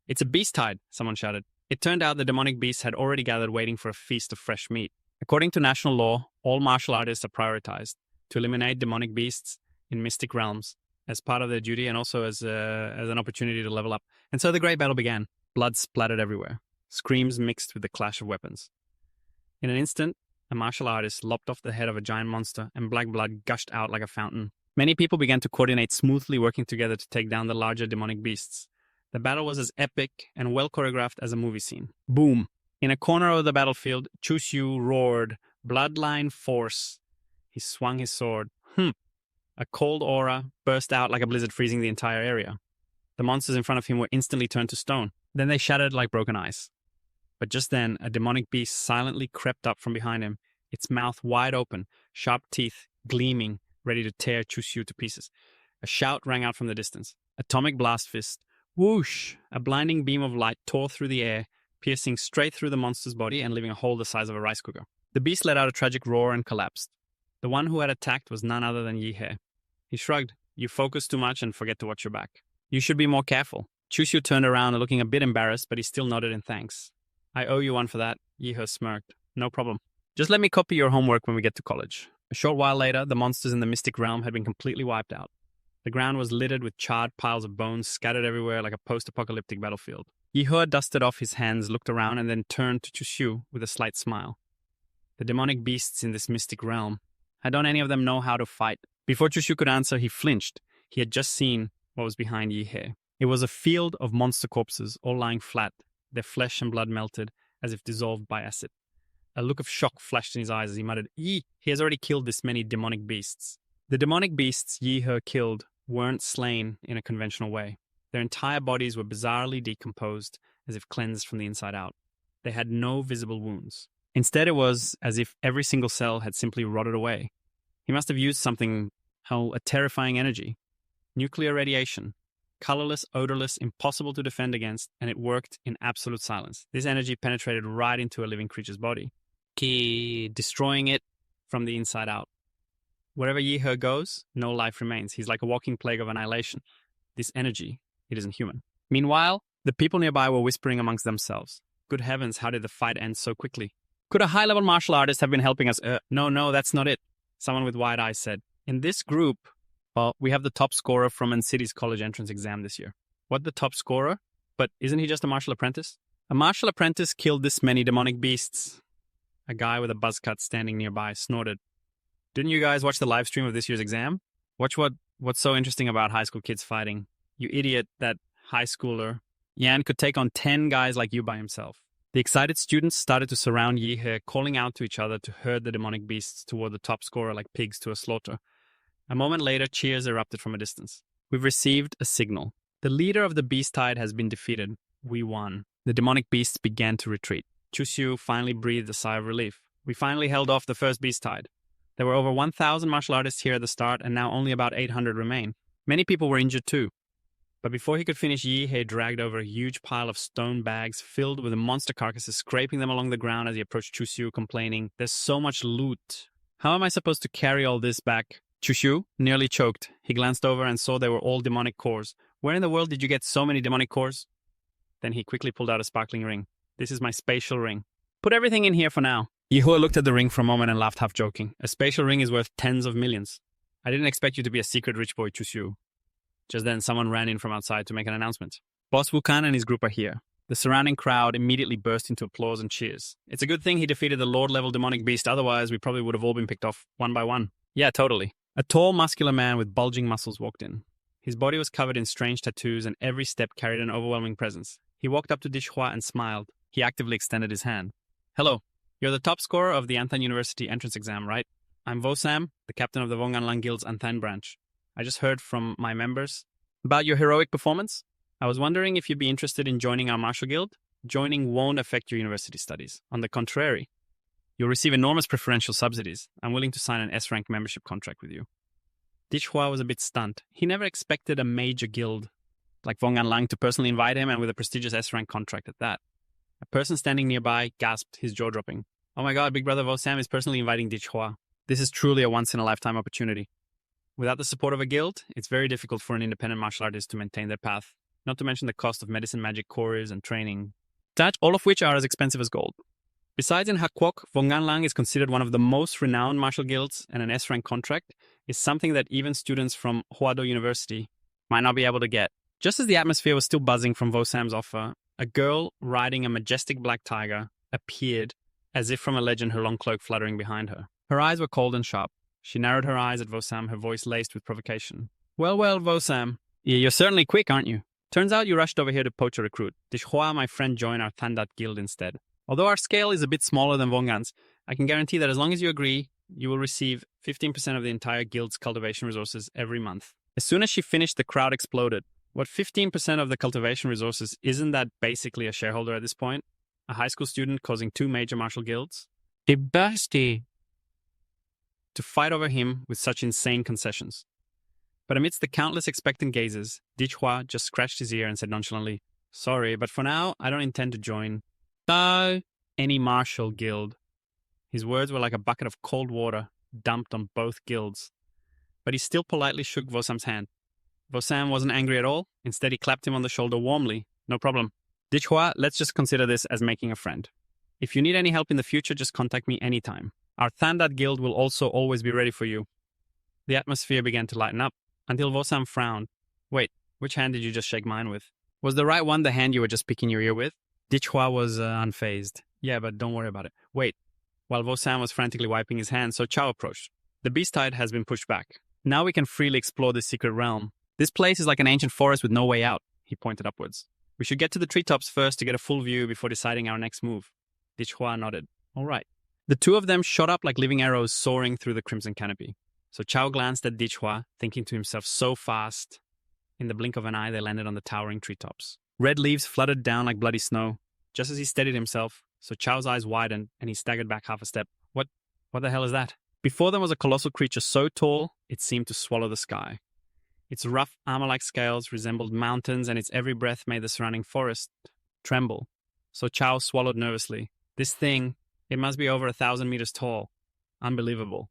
"It's a beast-hide," someone shouted. It turned out the demonic beasts had already gathered waiting for a feast of fresh meat. According to national law, all martial artists are prioritized to eliminate demonic beasts in mystic realms as part of their duty and also as an opportunity to level up. And so the great battle began. Blood splattered everywhere. Screams mixed with the clash of weapons. In an instant, a martial artist lopped off the head of a giant monster and black blood gushed out like a fountain. Many people began to coordinate smoothly, working together to take down the larger demonic beasts. The battle was as epic and well choreographed as a movie scene. Boom! In a corner of the battlefield, Chushu roared, "Bloodline force." He swung his sword. A cold aura burst out like a blizzard, freezing the entire area. The monsters in front of him were instantly turned to stone. Then they shattered like broken ice. But just then, a demonic beast silently crept up from behind him, its mouth wide open, sharp teeth gleaming, ready to tear Chushu to pieces. A shout rang out from the distance. Atomic blast fist. Whoosh! A blinding beam of light tore through the air, piercing straight through the monster's body and leaving a hole the size of a rice cooker. The beast let out a tragic roar and collapsed. The one who had attacked was none other than Yihe. He shrugged. You focus too much and forget to watch your back. You should be more careful. Chushu turned around looking a bit embarrassed, but he still nodded in thanks. I owe you one for that, Yihe smirked. No problem. Just let me copy your homework when we get to college. A short while later, the monsters in the mystic realm had been completely wiped out. The ground was littered with charred piles of bones scattered everywhere like a post-apocalyptic battlefield. Yihe dusted off his hands, looked around, and then turned to Chushu with a slight smile. The demonic beasts in this mystic realm. Don't any of them know how to fight? Before Chushu could answer, he flinched. He had just seen what was behind Yihe. It was a field of monster corpses, all lying flat, their flesh and blood melted, as if dissolved by acid. A look of shock flashed in his eyes as he muttered, he has already killed this many demonic beasts. The demonic beasts Yihe killed weren't slain in a conventional way. Their entire bodies were bizarrely decomposed, as if cleansed from the inside out. They had no visible wounds. Instead, it was as if every single cell had simply rotted away. He must have used something, a terrifying energy. Nuclear radiation. Colorless, odorless, impossible to defend against, and it worked in absolute silence. This energy penetrated right into a living creature's body, destroying it from the inside out. Wherever Yihe goes, no life remains. He's like a walking plague of annihilation. This energy, it isn't human. Meanwhile, the people nearby were whispering amongst themselves. Good heavens, how did the fight end so quickly? Could a high-level martial artist have been helping us? No, that's not it. Someone with wide eyes said. In this group, we have the top scorer from N-City's college entrance exam this year. What, the top scorer? But isn't he just a martial apprentice? A martial apprentice killed this many demonic beasts. A guy with a buzz cut standing nearby snorted. Didn't you guys watch the live stream of this year's exam? Watch what's so interesting about high school kids fighting. You idiot, that high schooler. Yan could take on 10 guys like you by himself. The excited students started to surround Yihe, calling out to each other to herd the demonic beasts toward the top scorer like pigs to a slaughter. A moment later, cheers erupted from a distance. We've received a signal. The leader of the beast tide has been defeated. We won. The demonic beasts began to retreat. Chushu finally breathed a sigh of relief. We finally held off the first beast tide. There were over 1,000 martial artists here at the start, and now only about 800 remain. Many people were injured too. But before he could finish, Yihe dragged over a huge pile of stone bags filled with the monster carcasses, scraping them along the ground as he approached Chushu, complaining, "There's so much loot. How am I supposed to carry all this back?" Chushu nearly choked. He glanced over and saw they were all demonic cores. Where in the world did you get so many demonic cores? Then he quickly pulled out a sparkling ring. This is my spatial ring. Put everything in here for now. Yihe looked at the ring for a moment and laughed half joking. A spatial ring is worth tens of millions. I didn't expect you to be a secret rich boy, Chushu. Just then, someone ran in from outside to make an announcement. Boss Wukan and his group are here. The surrounding crowd immediately burst into applause and cheers. It's a good thing he defeated the Lord-level demonic beast, otherwise we probably would have all been picked off one by one. Yeah, totally. A tall, muscular man with bulging muscles walked in. His body was covered in strange tattoos and every step carried an overwhelming presence. He walked up to Dishhua and smiled. He actively extended his hand. Hello. You're the top scorer of the Anthan University entrance exam, right? I'm Vosam, the captain of the Vonganlang Guild's Anthan branch. I just heard from my members about your heroic performance. I was wondering if you'd be interested in joining our martial guild. Joining won't affect your university studies. On the contrary, you'll receive enormous preferential subsidies. I'm willing to sign an S-rank membership contract with you. Dishhua was a bit stunned. He never expected a major guild like Vonganlang to personally invite him, and with a prestigious S-rank contract at that. A person standing nearby gasped, his jaw dropping. Oh my god, Big Brother Vosam is personally inviting Dishhua. This is truly a once-in-a-lifetime opportunity. Without the support of a guild, it's very difficult for an independent martial artist to maintain their path, not to mention the cost of medicine magic courses and training, all of which are as expensive as gold. Besides, in Hakwok, Vonganlang is considered one of the most renowned martial guilds, and an S-rank contract is something that even students from Hwado University might not be able to get. Just as the atmosphere was still buzzing from Vosam's offer, a girl riding a majestic black tiger appeared, as if from a legend, her long cloak fluttering behind her. Her eyes were cold and sharp. She narrowed her eyes at Vosam, her voice laced with provocation. Well, Vosam. You're certainly quick, aren't you? Turns out you rushed over here to poach a recruit. Dishhua, my friend, joined our Thandat guild instead. Although our scale is a bit smaller than Vongan's, I can guarantee that as long as you agree, you will receive 15% of the entire guild's cultivation resources every month. As soon as she finished, the crowd exploded. What, 15% of the cultivation resources, isn't that basically a shareholder at this point? a high school student causing two major martial guilds, The bestie. to fight over him with such insane concessions. But amidst the countless expectant gazes, Dichua just scratched his ear and said nonchalantly, "Sorry, but for now, I don't intend to join No. any martial guild." His words were like a bucket of cold water dumped on both guilds. But he still politely shook Vosam's hand. Vosam wasn't angry at all. Instead, he clapped him on the shoulder warmly. "No problem. Dichua, let's just consider this as making a friend. If you need any help in the future, just contact me anytime. Our Thandat guild will also always be ready for you." The atmosphere began to lighten up, until Vosam frowned. "Wait, which hand did you just shake mine with? Was the right one the hand you were just picking your ear with?" Dichua was unfazed. "Yeah, but don't worry about it. Wait." While Vosam was frantically wiping his hands, So Chao approached. "The beast tide has been pushed back. Now we can freely explore this secret realm. This place is like an ancient forest with no way out," he pointed upwards. "We should get to the treetops first to get a full view before deciding our next move." Dichua nodded. "All right." The two of them shot up like living arrows soaring through the crimson canopy. So Chao glanced at Dichua, thinking to himself, so fast. In the blink of an eye, they landed on the towering treetops. Red leaves fluttered down like bloody snow. Just as he steadied himself, So Chao's eyes widened and he staggered back half a step. What the hell is that? Before them was a colossal creature so tall, it seemed to swallow the sky. Its rough, armor-like scales resembled mountains, and its every breath made the surrounding forest tremble. So Chao swallowed nervously. This thing, it must be over 1,000 meters tall. Unbelievable.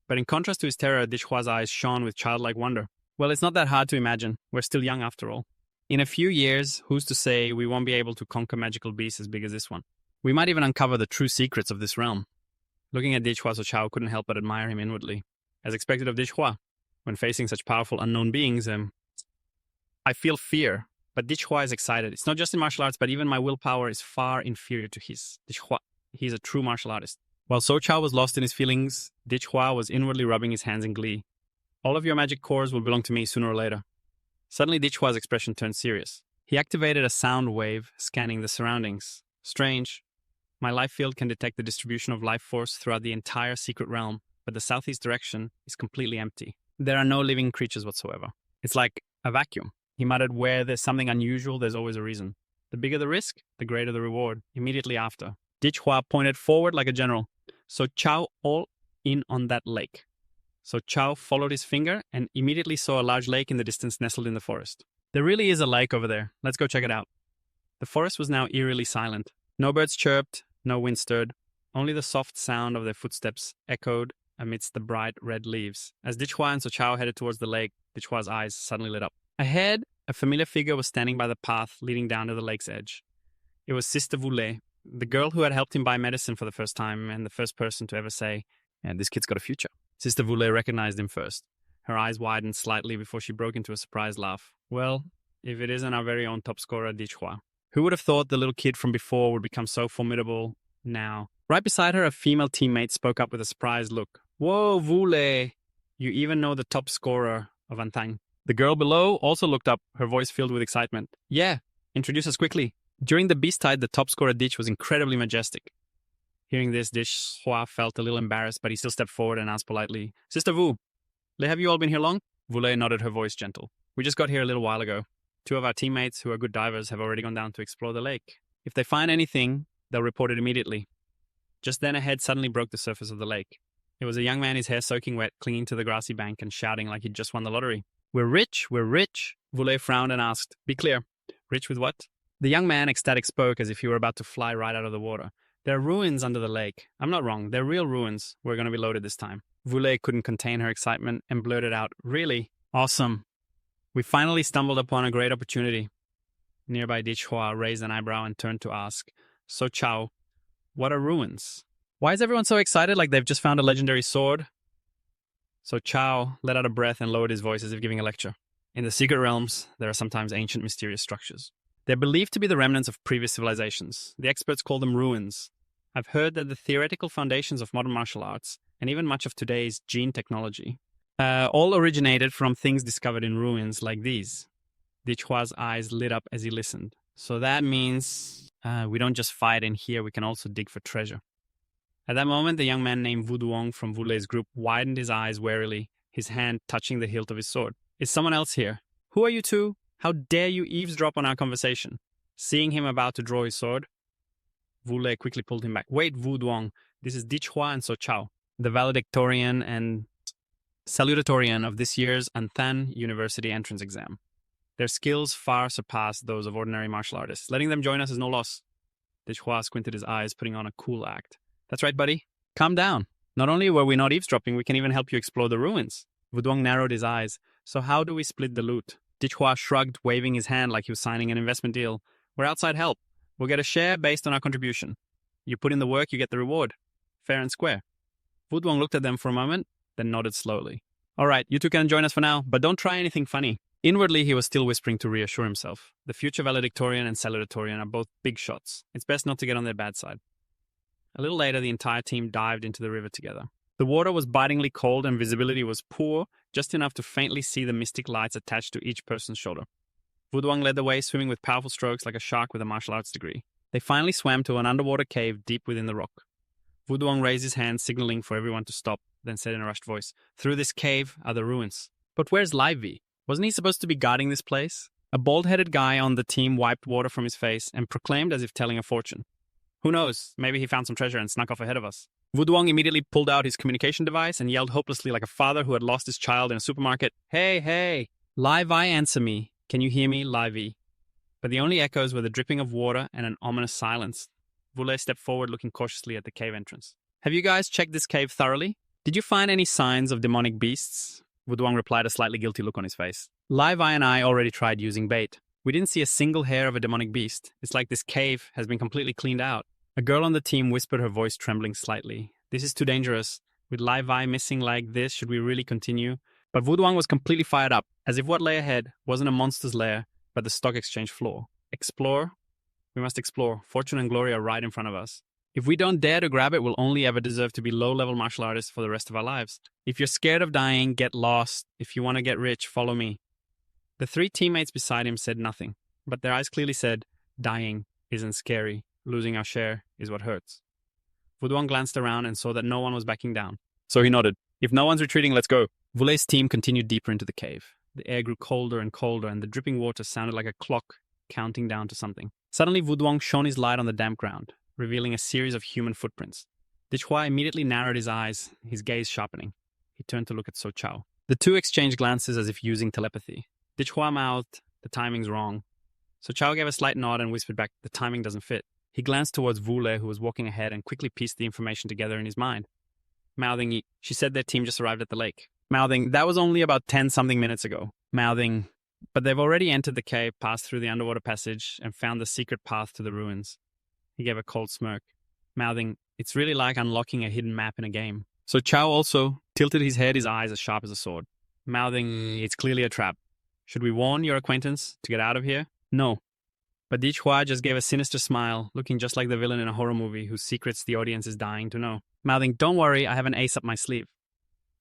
But in contrast to his terror, Dichua's eyes shone with childlike wonder. Well, it's not that hard to imagine. We're still young after all. In a few years, who's to say we won't be able to conquer magical beasts as big as this one? We might even uncover the true secrets of this realm. Looking at Dichua, So Chao couldn't help but admire him inwardly. As expected of Dichua, when facing such powerful unknown beings, I feel fear. But Dichua is excited. It's not just in martial arts, but even my willpower is far inferior to his. Dichua, he's a true martial artist. While So Chao was lost in his feelings, Dichua was inwardly rubbing his hands in glee. All of your magic cores will belong to me sooner or later. Suddenly, Dichua's expression turned serious. He activated a sound wave, scanning the surroundings. Strange. My life field can detect the distribution of life force throughout the entire secret realm, but the southeast direction is completely empty. There are no living creatures whatsoever. It's like a vacuum. He muttered, where there's something unusual, there's always a reason. The bigger the risk, the greater the reward. Immediately after, Dichua pointed forward like a general. So Chao all in on that lake. So Chao followed his finger and immediately saw a large lake in the distance nestled in the forest. There really is a lake over there. Let's go check it out. The forest was now eerily silent. No birds chirped, no wind stirred. Only the soft sound of their footsteps echoed amidst the bright red leaves. As Dichua and So Chao headed towards the lake, Dichua's eyes suddenly lit up. Ahead, a familiar figure was standing by the path leading down to the lake's edge. It was Sister Voulet, the girl who had helped him buy medicine for the first time and the first person to ever say, "Yeah, this kid's got a future." Sister Voulet recognized him first. Her eyes widened slightly before she broke into a surprised laugh. Well, if it isn't our very own top scorer, Dichua. Who would have thought the little kid from before would become so formidable now? Right beside her, a female teammate spoke up with a surprised look. "Whoa, Voulet! You even know the top scorer of Antang." The girl below also looked up, her voice filled with excitement. "Yeah, introduce us quickly." During the beast tide, the top scorer Dich was incredibly majestic. Hearing this, Dichua felt a little embarrassed, but he still stepped forward and asked politely, "Sister Vu, have you all been here long?" Voulet nodded, her voice gentle. "We just got here a little while ago. 2 of our teammates, who are good divers, have already gone down to explore the lake. If they find anything, they'll report it immediately." Just then a head suddenly broke the surface of the lake. It was a young man, his hair soaking wet, clinging to the grassy bank and shouting like he'd just won the lottery. We're rich! Voulet frowned and asked, "Be clear, rich with what?" The young man, ecstatic, spoke as if he were about to fly right out of the water. "There are ruins under the lake. I'm not wrong, they're real ruins. We're going to be loaded this time." Voulet couldn't contain her excitement and blurted out, "Really? Awesome. We finally stumbled upon a great opportunity." Nearby Dichua raised an eyebrow and turned to ask, "So Chao, what are ruins? Why is everyone so excited like they've just found a legendary sword?" So Chao let out a breath and lowered his voice as if giving a lecture. "In the secret realms, there are sometimes ancient mysterious structures. They're believed to be the remnants of previous civilizations. The experts call them ruins. I've heard that the theoretical foundations of modern martial arts, and even much of today's gene technology, all originated from things discovered in ruins like these." Dichua's eyes lit up as he listened. "So that means we don't just fight in here, we can also dig for treasure." At that moment, the young man named Vu Duong from Voulet's group widened his eyes warily, his hand touching the hilt of his sword. "Is someone else here? Who are you two? How dare you eavesdrop on our conversation?" Seeing him about to draw his sword, Wule quickly pulled him back. Wait, Wu Duong, this is Dichhua and So Chao, the valedictorian and salutatorian of this year's Anthan University entrance exam. Their skills far surpass those of ordinary martial artists. Letting them join us is no loss. Dichhua squinted his eyes, putting on a cool act. That's right, buddy. Calm down. Not only were we not eavesdropping, we can even help you explore the ruins. Wuduong narrowed his eyes. So how do we split the loot? Dichhua shrugged, waving his hand like he was signing an investment deal. We're outside help. We'll get a share based on our contribution. You put in the work, you get the reward. Fair and square. Wuduong looked at them for a moment, then nodded slowly. All right, you two can join us for now, but don't try anything funny. Inwardly, he was still whispering to reassure himself. The future valedictorian and salutatorian are both big shots. It's best not to get on their bad side. A little later, the entire team dived into the river together. The water was bitingly cold and visibility was poor, just enough to faintly see the mystic lights attached to each person's shoulder. Wuduong led the way, swimming with powerful strokes like a shark with a martial arts degree. They finally swam to an underwater cave deep within the rock. Wuduong raised his hand, signaling for everyone to stop, then said in a rushed voice, "Through this cave are the ruins." But where's Livy? Wasn't he supposed to be guarding this place? A bald-headed guy on the team wiped water from his face and proclaimed as if telling a fortune. Who knows? Maybe he found some treasure and snuck off ahead of us. Wuduong immediately pulled out his communication device and yelled hopelessly like a father who had lost his child in a supermarket. Hey, hey! Livy, answer me. Can you hear me, Livy? But the only echoes were the dripping of water and an ominous silence. Wule stepped forward, looking cautiously at the cave entrance. Have you guys checked this cave thoroughly? Did you find any signs of demonic beasts? Wuduong replied, a slightly guilty look on his face. Livy and I already tried using bait. We didn't see a single hair of a demonic beast. It's like this cave has been completely cleaned out. A girl on the team whispered, her voice trembling slightly. This is too dangerous. With Livy missing like this, should we really continue? But Wuduong was completely fired up, as if what lay ahead wasn't a monster's lair, but the stock exchange floor. Explore? We must explore. Fortune and glory are right in front of us. If we don't dare to grab it, we'll only ever deserve to be low-level martial artists for the rest of our lives. If you're scared of dying, get lost. If you want to get rich, follow me. The three teammates beside him said nothing, but their eyes clearly said, dying isn't scary. Losing our share is what hurts. Wuduong glanced around and saw that no one was backing down. So he nodded. If no one's retreating, let's go. Wule's team continued deeper into the cave. The air grew colder and colder, and the dripping water sounded like a clock counting down to something. Suddenly, Wuduong shone his light on the damp ground, revealing a series of human footprints. Dichhua immediately narrowed his eyes, his gaze sharpening. He turned to look at So Chao. The two exchanged glances as if using telepathy. Dichhua mouthed, "The timing's wrong." So Chao gave a slight nod and whispered back, "The timing doesn't fit." He glanced towards Wule, who was walking ahead, and quickly pieced the information together in his mind. Mouthing, "She said their team just arrived at the lake." Mouthing, "That was only about 10-something minutes ago." Mouthing, "But they've already entered the cave, passed through the underwater passage, and found the secret path to the ruins." He gave a cold smirk. Mouthing, "It's really like unlocking a hidden map in a game." So Chao also tilted his head, his eyes as sharp as a sword. Mouthing, "It's clearly a trap. Should we warn your acquaintance to get out of here?" "No." But Dichhua just gave a sinister smile, looking just like the villain in a horror movie whose secrets the audience is dying to know. Mouthing, "Don't worry, I have an ace up my sleeve."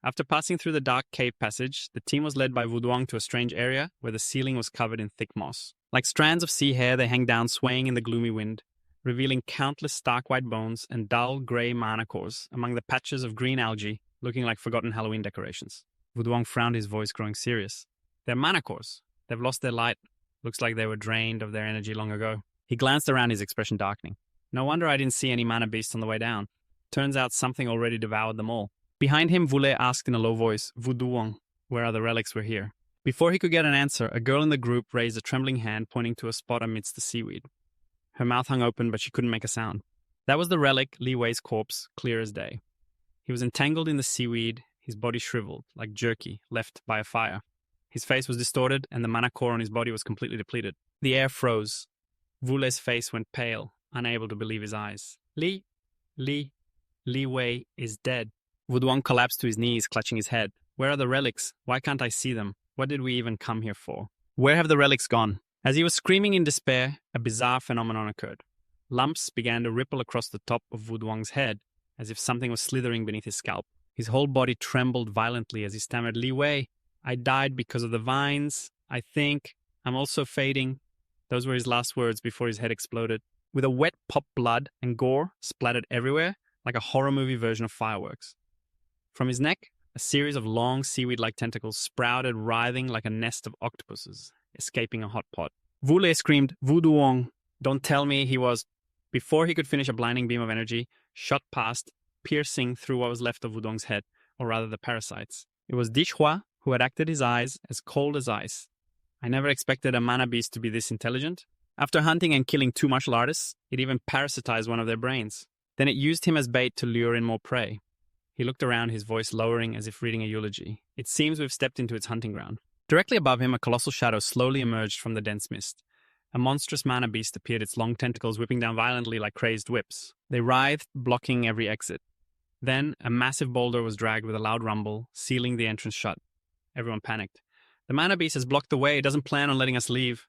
After passing through the dark cave passage, the team was led by Wuduong to a strange area where the ceiling was covered in thick moss. Like strands of sea hair, they hang down swaying in the gloomy wind, revealing countless stark white bones and dull grey manacores among the patches of green algae looking like forgotten Halloween decorations. Wuduong frowned, his voice growing serious. "They're manacores. They've lost their light. Looks like they were drained of their energy long ago." He glanced around, his expression darkening. "No wonder I didn't see any mana beasts on the way down. Turns out something already devoured them all." Behind him, Wule asked in a low voice, "Wuduong, where are the relics we're here?" Before he could get an answer, a girl in the group raised a trembling hand pointing to a spot amidst the seaweed. Her mouth hung open, but she couldn't make a sound. That was the relic, Li Wei's corpse, clear as day. He was entangled in the seaweed, his body shriveled, like jerky, left by a fire. His face was distorted, and the mana core on his body was completely depleted. The air froze. Wule's face went pale, unable to believe his eyes. Li Wei is dead." Wuduong collapsed to his knees, clutching his head. "Where are the relics? Why can't I see them? What did we even come here for? Where have the relics gone?" As he was screaming in despair, a bizarre phenomenon occurred. Lumps began to ripple across the top of Wuduong's head, as if something was slithering beneath his scalp. His whole body trembled violently as he stammered, "Li Wei, I died because of the vines. I think I'm also fading." Those were his last words before his head exploded. With a wet pop, blood and gore splattered everywhere, like a horror movie version of fireworks. From his neck, a series of long seaweed-like tentacles sprouted, writhing like a nest of octopuses, escaping a hot pot. Wule screamed, "Wuduong, don't tell me he was..." Before he could finish, a blinding beam of energy shot past, piercing through what was left of Wudong's head, or rather the parasites. It was Dishhua who had acted his eyes as cold as ice. I never expected a mana beast to be this intelligent. After hunting and killing 2 martial artists, it even parasitized one of their brains. Then it used him as bait to lure in more prey. He looked around, his voice lowering as if reading a eulogy. It seems we've stepped into its hunting ground. Directly above him, a colossal shadow slowly emerged from the dense mist. A monstrous mana beast appeared, its long tentacles whipping down violently like crazed whips. They writhed, blocking every exit. Then, a massive boulder was dragged with a loud rumble, sealing the entrance shut. Everyone panicked. The mana beast has blocked the way. It doesn't plan on letting us leave.